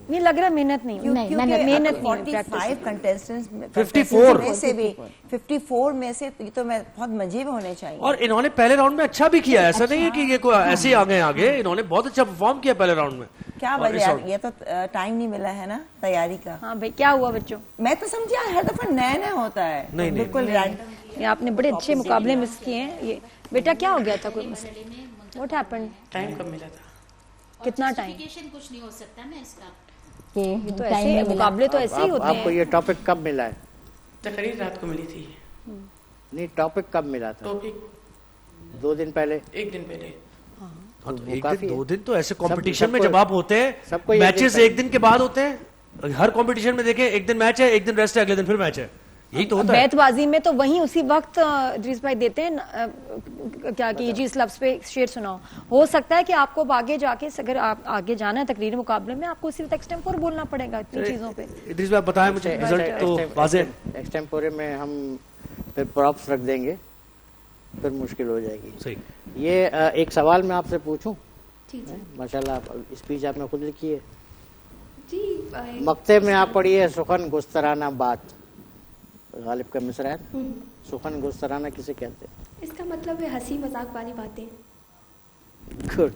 یہ لگ رہا محنت نہیں, محنت 45 کنٹیسٹنٹس 54 میں سے تو میں بہت مزے میں ہونے چاہیے. اور انہوں نے پہلے راؤنڈ میں اچھا بھی کیا, ایسا نہیں ہے کہ یہ کوئی ایسے آگے, انہوں نے بہت اچھا پرفارم کیا پہلے راؤنڈ میں. کیا وجہ, یہ تو ٹائم نہیں ملا ہے نا تیاری کا. ہاں بھائی, کیا ہوا بچوں؟ میں تو سمجھا ہر دفعہ نیا ہوتا ہے. بالکل آپ نے بڑے اچھے مقابلے مس کیے ہیں. یہ بیٹا کیا ہو گیا تھا, کوئی مسئلہ؟ What happen? ٹائم کم ملا تھا. کتنا ٹائم؟ کچھ نہیں ہو سکتا نا اس کا, تو ایسے مقابلے تو ایسے ہی ہوتے ہیں. آپ کو یہ ٹاپک کب ملا ہے؟ تقریر رات کو ملی تھی. نہیں, ٹاپک کب ملا تھا؟ 2 دن پہلے, 1 دن پہلے. 2 دن تو ایسے کمپٹیشن میں جب آپ ہوتے ہیں, میچز 1 دن کے بعد ہوتے ہیں. ہر کمپٹیشن میں دیکھیں 1 دن میچ ہے, 1 دن ریسٹ ہے, اگلے دن پھر میچ ہے. یہی تو ہوتا ہے. بیت بازی میں تو وہیں اسی وقت ادریس بھائی دیتے ہیں کیا کہ جی اس لفظ پہ شعر سناؤ. ہو سکتا ہے کہ آپ کو آگے جا کے, اگر آپ آگے جانا ہے تقریر مقابلے میں, آپ کو اسی وقت ایکسٹمپور بولنا پڑے گا اتنی چیزوں پہ. ادریس بھائی بتائیں مجھے رزلٹ تو واضح. ایکسٹمپورے میں ہم پھر پراپس رکھ دیں گے, پھر مشکل ہو جائے گی. صحیح. یہ ایک سوال میں آپ سے پوچھوں. ماشاءاللہ اسپیچ آپ نے خود لکھی ہے. مقطع میں آپ پڑھیے سخن گسترانہ بات, غالب کا مصرع ہے. سخن گسترانہ کسے کہتے ہیں؟ اس کا مطلب ہے ہنسی مذاق والی باتیں. Good,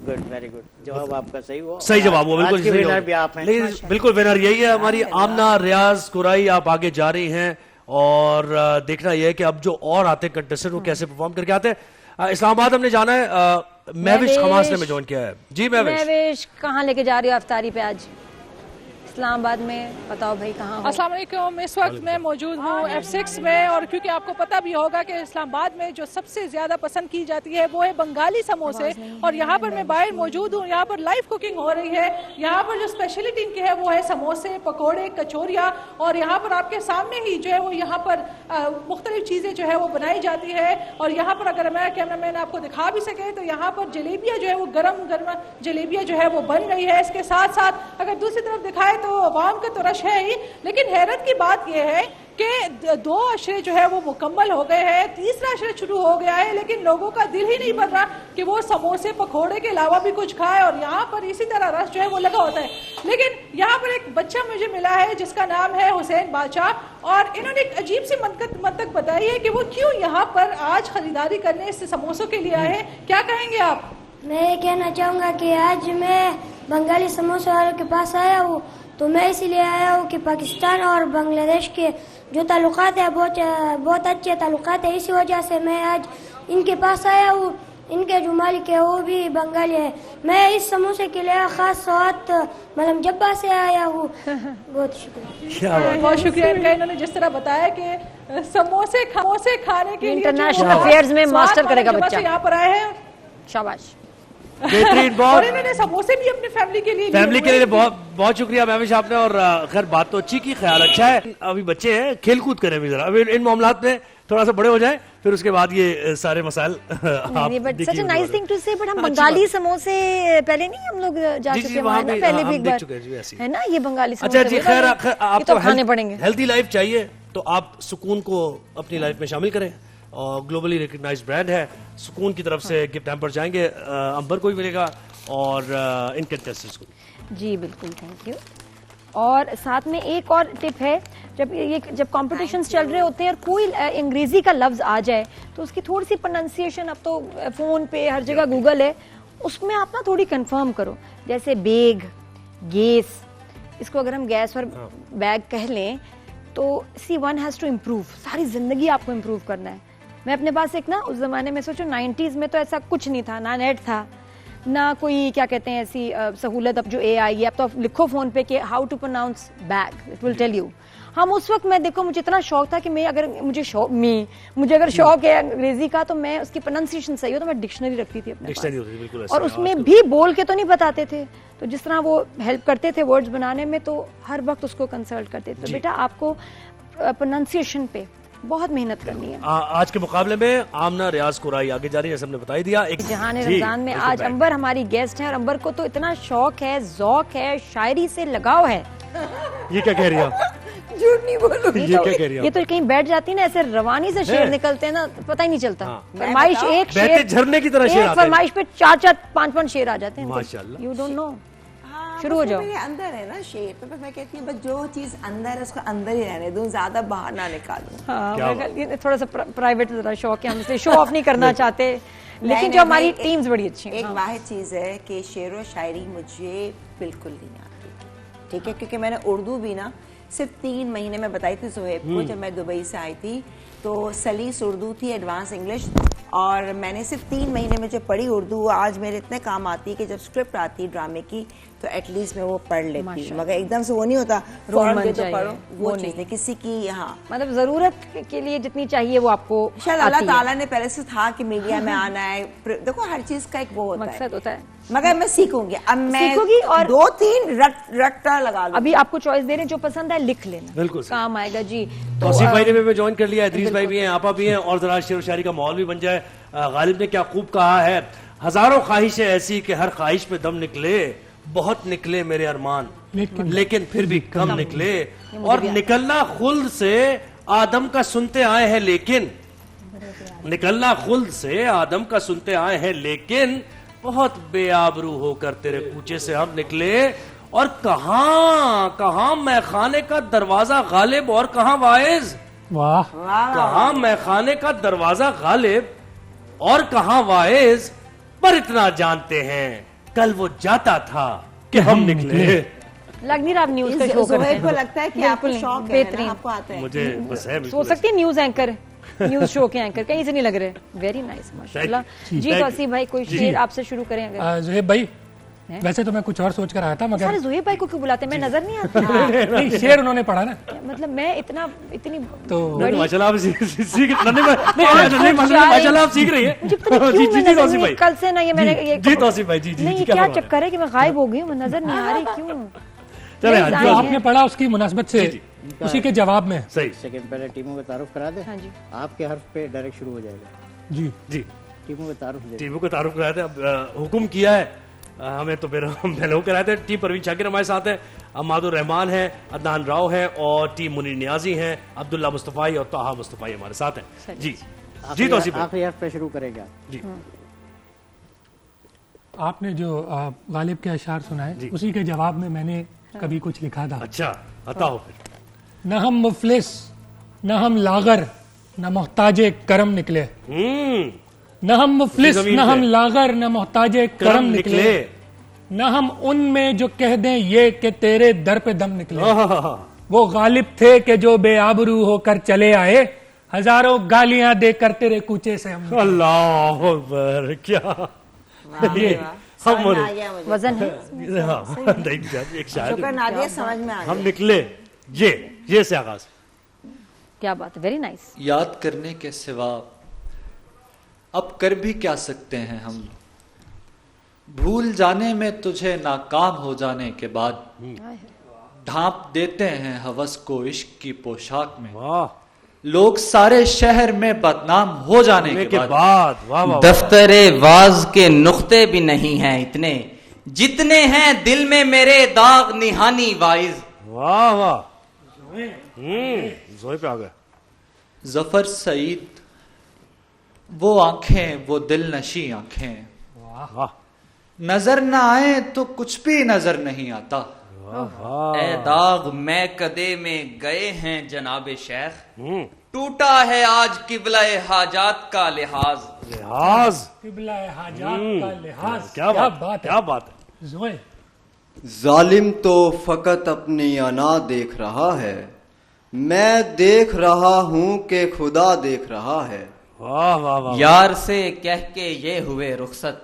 very good. جواب آپ کا صحیح ہوا, صحیح جواب ہوا. بالکل ونر بھی آپ ہیں. بالکل ونر یہی ہے ہماری آمنہ ریاض قرائی. آپ آگے جا رہی ہیں اور دیکھنا یہ ہے کہ اب جو اور آتے ہیں کنٹیسٹنٹ وہ کیسے پرفارم کر کے آتے ہیں. اسلام آباد ہم نے جانا ہے, مہوش خماس نے میں جوائن کیا ہے. جی مہوش, کہاں لے کے جا رہی ہو افطاری پہ آج اسلام آباد میں؟ بتاؤ بھائی کہاں ہو؟ السلام علیکم. اس وقت میں موجود ہوں F6 میں, اور کیونکہ آپ کو پتہ بھی ہوگا کہ اسلام آباد میں جو سب سے زیادہ پسند کی جاتی ہے وہ ہے بنگالی سموسے, اور یہاں پر میں باہر موجود ہوں. یہاں پر لائیو کوکنگ ہو رہی ہے. یہاں پر جو اسپیشلٹی ان کی ہے وہ ہے سموسے, پکوڑے, کچوریاں, اور یہاں پر آپ کے سامنے ہی جو ہے وہ یہاں پر مختلف چیزیں جو ہے وہ بنائی جاتی ہے. اور یہاں پر اگر میں کیمرہ مین آپ کو دکھا بھی سکے تو یہاں پر جلیبیاں جو ہے وہ گرم گرم جلیبیاں جو ہے وہ بن رہی ہے. اس کے ساتھ ساتھ اگر دوسری طرف دکھائے تو عوام کا تو رش ہے ہی, لیکن حیرت کی بات یہ ہے کہ 2 عشرے جو ہے وہ مکمل ہو گئے ہیں, تیسرا عشرہ شروع ہو گیا ہے, لیکن لوگوں کا دل ہی نہیں بن رہا کہ وہ سموسے پکوڑے کے علاوہ بھی کچھ کھائے. اور یہاں پر اسی طرح رش جو ہے وہ لگا ہوتا ہے. لیکن یہاں پر ایک بچہ مجھے ملا ہے جس کا نام ہے حسین بادشاہ, اور انہوں نے ایک عجیب سی منطق بتائی ہے کہ وہ کیوں یہاں پر آج خریداری کرنے اس سموسوں کے لیے آئے ہیں. کیا کہیں گے آپ؟ میں یہ کہنا چاہوں گا کہ آج میں بنگالی سموسے والوں کے پاس آیا ہوں تو میں اسی لیے آیا ہوں کہ پاکستان اور بنگلہ دیش کے جو تعلقات ہیں بہت اچھے تعلقات ہیں. اسی وجہ سے میں آج ان کے پاس آیا ہوں. ان کے جو مالک ہے وہ بھی بنگالی ہے. میں اس سموسے کے لیے خاص سوات ملم جبا سے آیا ہوں. بہت شکریہ. بہت شکریہ ان کا. انہوں نے جس طرح بتایا کہ سموسے کھانے کے لیے انٹرنیشنل افیئرز میں ماسٹر کرے گا بچہ. یہاں پر آئے ہیں. شاباش. بہترین. بہت انہوں نے سموسے بھی اپنی فیملی کے لیے بہت شکریہ مہوش آپ نے. اور خیر بات تو اچھی کی, خیال اچھا ہے. ابھی بچے ہیں, کھیل کود کریں بھی ذرا. ابھی ان معاملات میں تھوڑا سا بڑے ہو جائیں, پھر اس کے بعد یہ سارے مسائل. سچ اے نائس تھنگ ٹو سے. بٹ ہم بنگالی سموسے پہلے نہیں ہم لوگ جا چکے وہاں نا, پہلے بھی ایک بار ہے نا یہ بنگالی سموسے. اچھا جی خیر, آپ تو کھانے پڑیں گے. ہیلتھی لائف چاہیے تو آپ سکون کو اپنی لائف میں شامل کریں. اور گلوبلی ریکگنائزڈ برانڈ ہے سکون کی طرف سے. گفٹ ہیمپر جائیں گے امبر کو بھی ملے گا اور ان کنٹیسٹنٹس کو. جی بالکل, تھینک یو. اور ساتھ میں ایک اور ٹپ ہے, جب کمپٹیشنز چل رہے ہوتے ہیں اور کوئی انگریزی کا لفظ آ جائے تو اس کی تھوڑی سی پروننسیشن, اب تو فون پہ ہر جگہ گوگل ہے, اس میں آپ نا تھوڑی کنفرم کرو. جیسے بیگ, گیس, اس کو اگر ہم گیس اور بیگ کہہ لیں تو سی ون ہیز ٹو امپروو. ساری زندگی آپ کو امپروو کرنا ہے. میں اپنے پاس ایک نا اس زمانے میں سوچو 90s میں تو ایسا کچھ نہیں تھا, نہ نیٹ تھا نہ کوئی کیا کہتے ہیں ایسی سہولت. اب جو اے آئی ہے, اب تو آپ لکھو فون پہ کہ how to pronounce bag, it will tell you. ہم اس وقت, میں دیکھو مجھے اتنا شوق تھا کہ مجھے اگر شوق ہے انگریزی کا تو میں اس کی پروننسیشن صحیح ہو تو میں ڈکشنری رکھتی تھی اپنے پاس, اور اس میں بھی بول کے تو نہیں بتاتے تھے. تو جس طرح وہ ہیلپ کرتے تھے ورڈز بنانے میں تو ہر وقت اس کو کنسلٹ کرتے تھے. تو بیٹا آپ کو پروننسیشن پہ بہت محنت کرنی ہے. آج کے مقابلے میں آمنہ ریاض قرائی آگے جا رہی ہے, جیسے ہم نے بتائی دیا. جہان رمضان میں آج امبر ہماری گیسٹ ہیں, اور امبر کو تو اتنا شوق ہے, ذوق ہے, شاعری سے لگاؤ ہے. یہ کیا کہہ رہی ہے؟ جھوٹ نہیں بولو. یہ تو کہیں بیٹھ جاتی نا ایسے روانی سے شعر نکلتے ہیں نا, پتہ ہی نہیں چلتا. فرمائش ایک شعر, جھرنے کی طرح شعر آتے ہیں, فرمائش پہ 4-5 شعر آ جاتے ہیں. ماشاءاللہ. You don't know. شروع ہو جاؤ. میرے اندر ہے نا شعر, تو میں کہتی ہوں بس جو چیز اندر ہے اس کو اندر ہی رہنے دوں, زیادہ باہر نہ نکالوں. ہاں تھوڑا سا پرائیویٹ ذرا شوق ہے, ہم سے شو آف نہیں کرنا چاہتے, لیکن جو ہماری ٹیمز بڑی اچھی ہیں. ایک واحد چیز ہے کہ شعر و شاعری مجھے بالکل نہیں آتی, ٹھیک ہے, کیونکہ میں نے اردو بھی نا صرف 3 مہینے میں بتائی تھی زہیب کو, جب میں دبئی سے آئی تھی تو سلیس اردو تھی, ایڈوانس انگلش, اور میں نے صرف 3 مہینے میں جو پڑھی اردو آج میرے اتنے کام آتی ہے کہ جب اسکرپٹ آتی ڈرامے کی تو ایٹ لیسٹ میں وہ پڑھ لیتی ہوں, مگر ایک دم سے وہ نہیں ہوتا فوراً تو پڑھو, وہ چیز نہیں کسی کی. یہاں مطلب ضرورت کے لیے جتنی چاہیے وہ آپ کو شاید اللہ تعالیٰ نے پہلے سے تھا کہ میڈیا میں آنا ہے. دیکھو ہر چیز کا ایک وہ مقصد ہوتا ہے, مگر میں سیکھوں گی. اب میں 2-3 رٹا لگا لوں. ابھی آپ کو چوائس دے رہے ہیں, جو پسند ہے لکھ لینا, بالکل کام آئے گا. جی توصیف بھائی نے بھی جوائن کر لیا, ادریس بھائی بھی ہیں, آپا بھی ہیں, اور ذرا شعر و شاعری کا ماحول بھی بن جائے. غالب نے کیا خوب کہا ہے, ہزاروں خواہشیں ایسی کہ ہر خواہش پہ دم نکلے, بہت نکلے میرے ارمان لیکن پھر بھی کم نکلے, اور نکلنا خلد سے آدم کا سنتے آئے ہیں لیکن, نکلنا خلد سے آدم کا سنتے آئے ہیں لیکن, بہت بے آبرو ہو کر تیرے کوچے سے ہم نکلے, اور کہاں میں خانے کا دروازہ غالب اور کہاں واعظ. واہ. کہاں میں خانے کا دروازہ غالب اور کہاں واعظ, پر اتنا جانتے ہیں کل وہ جاتا تھا کہ ہم نکلے. لگ نہیں رہا آپ نیوز کا شو کرتے ہیں. کو لگتا ہے کہ آپ کو شوق ہے, آپ کو آتا ہے. مجھے بس ہے, ہو سکتی ہے نیوز اینکر, نیوز شو کے اینکر, کہیں سے نہیں لگ رہے. ویری نائس, ماشاءاللہ. جی توصیف بھائی کوئی شعر آپ سے شروع کریں اگر. زہیب بھائی ویسے تو میں کچھ اور سوچ کر آیا تھا, مگر سارے زہیب بھائی کو کیوں بلاتے ہیں, میں نظر نہیں آتی. شعر انہوں نے پڑھا نا, مطلب میں اتنی تو ماشاءاللہ آپ سیکھ رہی ہیں کل سے نا. یہ میں نے جی توصیف بھائی, جی نہیں, کیا چکر ہے کہ میں غائب ہو گئی ہوں, میں نظر نہیں آ رہی, کیوں؟ جو آپ نے پڑھا اس کی مناسبت سے اسی کے جواب میں. صحیح. سیکنڈ پہلے ٹیموں کا تعارف کرا دیں. آپ کے حرف پہ ڈائریکٹ شروع ہو جائے گا. جی جی, ٹیموں کا تعارف کرا دیں. اب حکم کیا ہے ہمیں تو پھر ہم پہلے ہو کراتے ہیں. ٹیم پروین شاکر ہمارے ساتھ ہے, اماد الرحمان ہے, عدنان راؤ ہے, اور ٹیم منیر نیازی ہیں, عبداللہ مصطفی اور طاہا مصطفی ہمارے ساتھ ہیں. جی جی توصیف آخری حرف پہ شروع کرے گا. جی آپ نے جو غالب کے اشعار سنائے اسی کے جواب میں نے کبھی کچھ لکھا تھا. اچھا بتاؤ پھر. نہ ہم مفلس نہ ہم لاغر نہ محتاج کرم نکلے. نہ ہم مفلس نہ ہم لاغر نہ محتاج کرم نکلے, نہ ہم ان میں جو کہہ دیں یہ کہ تیرے در پہ دم نکلے. وہ غالب تھے کہ جو بے آبرو ہو کر چلے آئے, ہزاروں گالیاں دے کر تیرے کوچے سے ہم. اللہ اکبر, کیا وزن ہے. ہم نکلے یہ سے آغاز. کیا بات ہے, ویری نائس. یاد کرنے کے سوا اب کر بھی کیا سکتے ہیں ہم, بھول جانے میں تجھے ناکام ہو جانے کے بعد ڈھانپ دیتے ہیں ہوس کو عشق کی پوشاک میں. لوگ سارے شہر میں بدنام ہو جانے کے بعد دفتر واز کے نقطے بھی نہیں ہیں اتنے جتنے ہیں دل میں میرے داغ نہانی وائز. واہ واہ, زوئے پہ آ گئے. ظفر سعید وہ آنکھیں, وہ دل نشی آنکھیں, نظر نہ آئے تو کچھ بھی نظر نہیں آتا. اے داغ میں کدے میں گئے ہیں جناب شیخ, ٹوٹا ہے آج قبلہ حاجات کا لحاظ. قبلہ حاجات کا لحاظ. کیا بات ہے. زوئے ظالم تو فقط اپنی انا دیکھ رہا ہے, میں دیکھ رہا ہوں کہ خدا دیکھ رہا ہے. یار سے کہہ کے یہ ہوئے رخصت,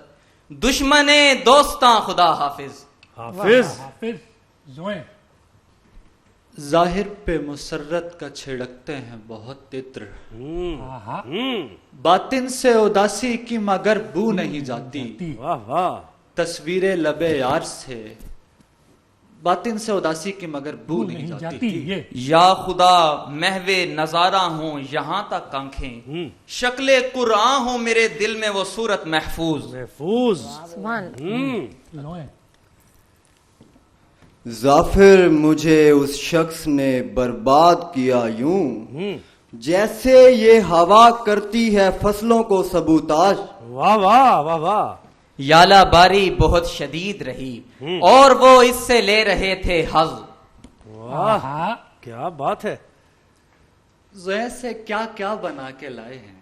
دشمن دوستاں خدا حافظ. حافظ. زوئے ظاہر پہ مسرت کا چھڑکتے ہیں بہت تتر, باطن سے اداسی کی مگر بو نہیں جاتی. تصویر لب یار سے باطن سے اداسی کی مگر بو نہیں جاتی. یا خدا محو نظارہ ہوں یہاں تک آنکھیں, شکل قرآن ہوں میرے دل میں وہ صورت محفوظ. ظافر مجھے اس شخص نے برباد کیا یوں جیسے یہ ہوا کرتی ہے فصلوں کو سبوتاج. واہ واہ واہ واہ. یالا باری بہت شدید رہی اور وہ اس سے لے رہے تھے حظ. واہ کیا بات ہے. زوئے سے کیا کیا بنا کے لائے ہیں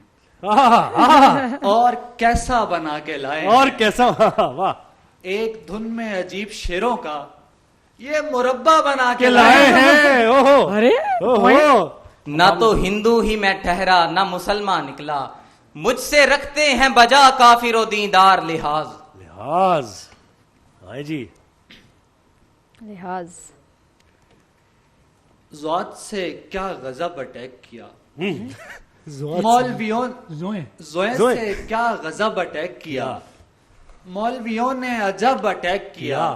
اور کیسا بنا کے لائے ہیں, اور کیسا. واہ. ایک دھن میں عجیب شیروں کا یہ مربع بنا کے لائے ہیں. نہ تو ہندو ہی میں ٹھہرا نہ مسلمان نکلا, مجھ سے رکھتے ہیں بجا کافر و دیندار لحاظ. جی لحاظ. ذات سے کیا غضب اٹیک کیا, مولویوں زوئے سے کیا غضب اٹیک کیا, مولویوں نے عجب اٹیک کیا.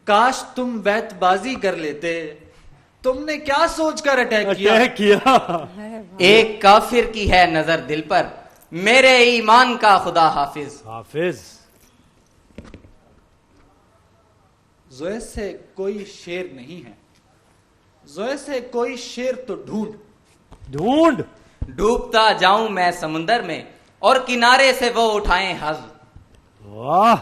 کاش تم بیت بازی کر لیتے, تم نے کیا سوچ کر اٹیک کیا. ایک کافر کی ہے نظر دل پر, میرے ایمان کا خدا حافظ. زوئے سے کوئی شیر نہیں ہے, زوئے سے کوئی شیر تو ڈھونڈ. ڈوبتا جاؤں میں سمندر میں اور کنارے سے وہ اٹھائیں حظ. واہ.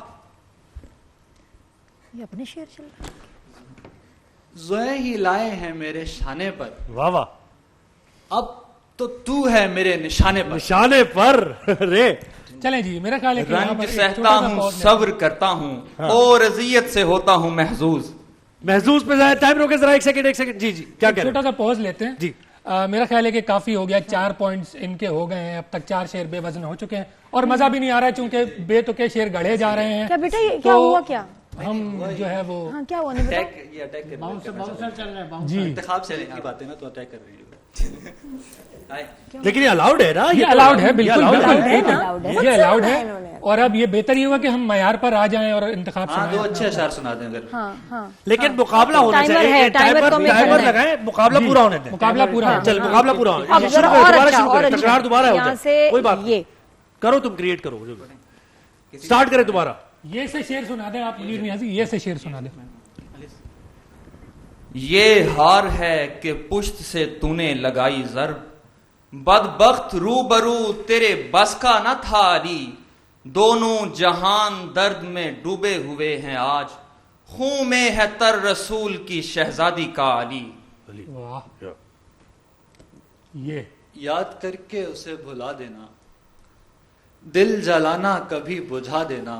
یہ اپنے شعر چل رہا ہے. زوئے ہی لائے ہیں میرے شانے پر. واہ واہ. اب تو تو ہے میرے نشانے پر. نشانے پر رے. چلیں جی, میرا خیال ہے کہ رنج سہتا ہوں صبر کرتا ہوں اور اذیت سے ہوتا ہوں محظوظ. محظوظ پہ ٹائم روکے ذرا, ایک سیکنڈ. جی کیا کہہ رہے ہیں. چھوٹا سا پوز لیتے ہیں. جی میرا خیال ہے کہ کافی ہو گیا, 4 پوائنٹس ان کے ہو گئے ہیں, اب تک 4 شعر بے وزن ہو چکے ہیں اور مزہ بھی نہیں آ رہا ہے چونکہ بے تکے شعر گڑھے جا رہے ہیں. کیا بیٹا یہ کیا ہوا, کیا ہم جو ہے وہ کیا ہوا نہیں جی انتخاب سے کی بات ہے نا, تو اٹیک کر رہی ہو. لیکن یہ الاؤڈ ہے نا, یہ الاؤڈ ہے, بالکل یہ الاؤڈ ہے. اور اب یہ بہتر یہ ہوگا کہ ہم معیار پر آ جائیں اور انتخاب سنائیں. دو اچھے اشعار سنا دیں اگر. لیکن مقابلہ ہونا چاہیے, ٹائمر لگائیں, مقابلہ پورا ہونے دیں. مقابلہ پورا, چل مقابلہ پورا ہونا, تکرار دوبارہ ہو جائے, کوئی بات نہیں, کرو تم کریٹ کرو, اسٹارٹ کریں دوبارہ. یہ سے شعر سنا دیں آپ منیر نیازی, یہ سے شعر سنا دیں. یہ ہار ہے کہ پشت سے تو نے لگائی ضرب, بدبخت روبرو تیرے بس کا نہ تھا علی. دونوں جہان درد میں ڈوبے ہوئے ہیں آج, خون میں ہے تر رسول کی شہزادی کا علی. یہ یاد کر کے اسے بھلا دینا, دل جلانا کبھی بجھا دینا.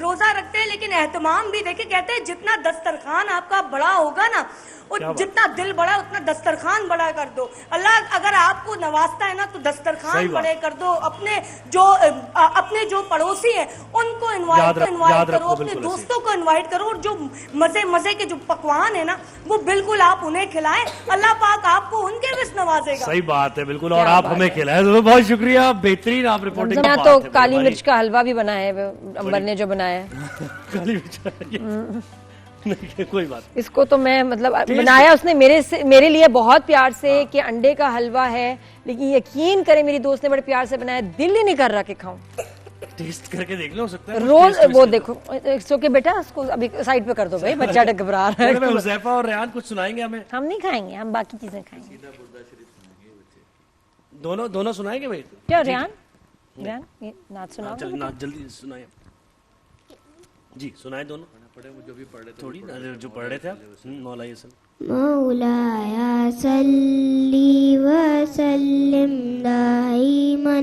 روزہ رکھتے ہیں لیکن اہتمام بھی دیکھیں, کہتے ہیں جتنا دسترخوان آپ کا بڑا ہوگا نا, جتنا دل بڑا اتنا دسترخوان بڑا کر دو. اللہ اگر آپ کو نوازتا ہے نا تو دسترخوان بڑے کر دو. اپنے جو پڑوسی ہیں ان کو انوائٹ کرو, اپنے دوستوں کو انوائٹ کرو, اور جو مزے کے جو پکوان ہیں نا وہ بالکل آپ انہیں کھلائیں. اللہ پاک آپ کو ان کے بھی نوازے گا. صحیح بات ہے بالکل, اور آپ ہمیں کھلائیں. بہت شکریہ, بہترین آپ رپورٹنگ. تو کالی مرچ کا حلوہ بھی بنا ہے امبر نے جو بنایا ہے. کالی مرچ کوئی بات, اس کو تو میں مطلب بنایا اس نے میرے لیے بہت پیار سے کہ انڈے کا حلوہ ہے, لیکن یقین کریں میری دوست نے بڑے پیار سے بنایا, دل ہی نہیں کر رہا کہ کھاؤں. ٹیسٹ کر کے دیکھ لو, سکتا ہے روز وہ دیکھو سو کہ بیٹا اس کو ابھی سائڈ پہ کر دو بھائی, بچہ گھبرا رہا ہے. حذیفہ اور ریحان کچھ سنائیں گے ہمیں؟ ہم نہیں کھائیں گے, ہم باقی چیزیں کھائیں گے. دونوں سنائیں گے بھائی. کیا ریحان یہ نعت سناؤ. جلدی سنائیں جی, سنائیں دونوں تھوڑی جو پڑھ رہے تھے آپ. مولاي مولاي صلی وسلم دائما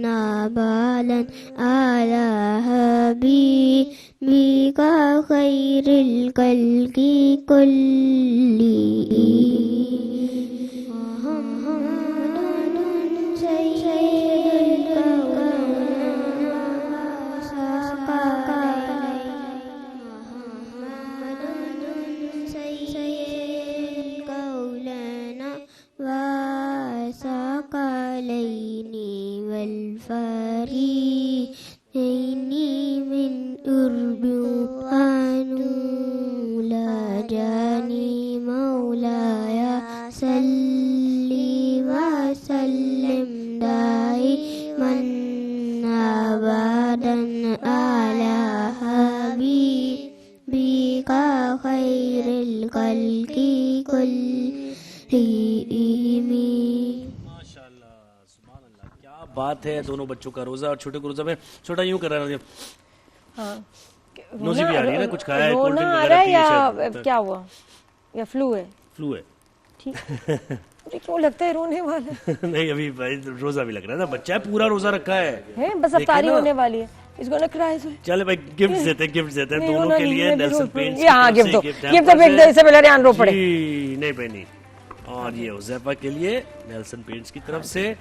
ابدا على حبيبك خير الخلق كلهم. بات ہے. دونوں بچوں کا روزہ, اور چھوٹے کو روزہ میں چھوٹا یوں کر رہا ہے, نوزی بھی آ رہی ہے نا, کچھ کھایا ہے, کولڈ ڈرنک وغیرہ پی, یا کیا ہوا, یا فلو ہے. فلو ہے ٹھیک, مجھے کیوں لگتا ہے رونے والا. نہیں ابھی روزہ بھی لگ رہا ہے نا, بچہ ہے پورا روزہ رکھا ہے, بس افطاری ہونے والی ہے, اس کو نہ کرائے. چلے بھائی گفٹ دیتے ہیں دونوں کے لیے. نیلسن پینٹس ہاں گفٹ دو, گفٹ تو ایک دو سے پہلے ریحان رو پڑے. نہیں بہنی, اور یہ حذیفہ کے لیے نیلسن پینٹس کی طرف سے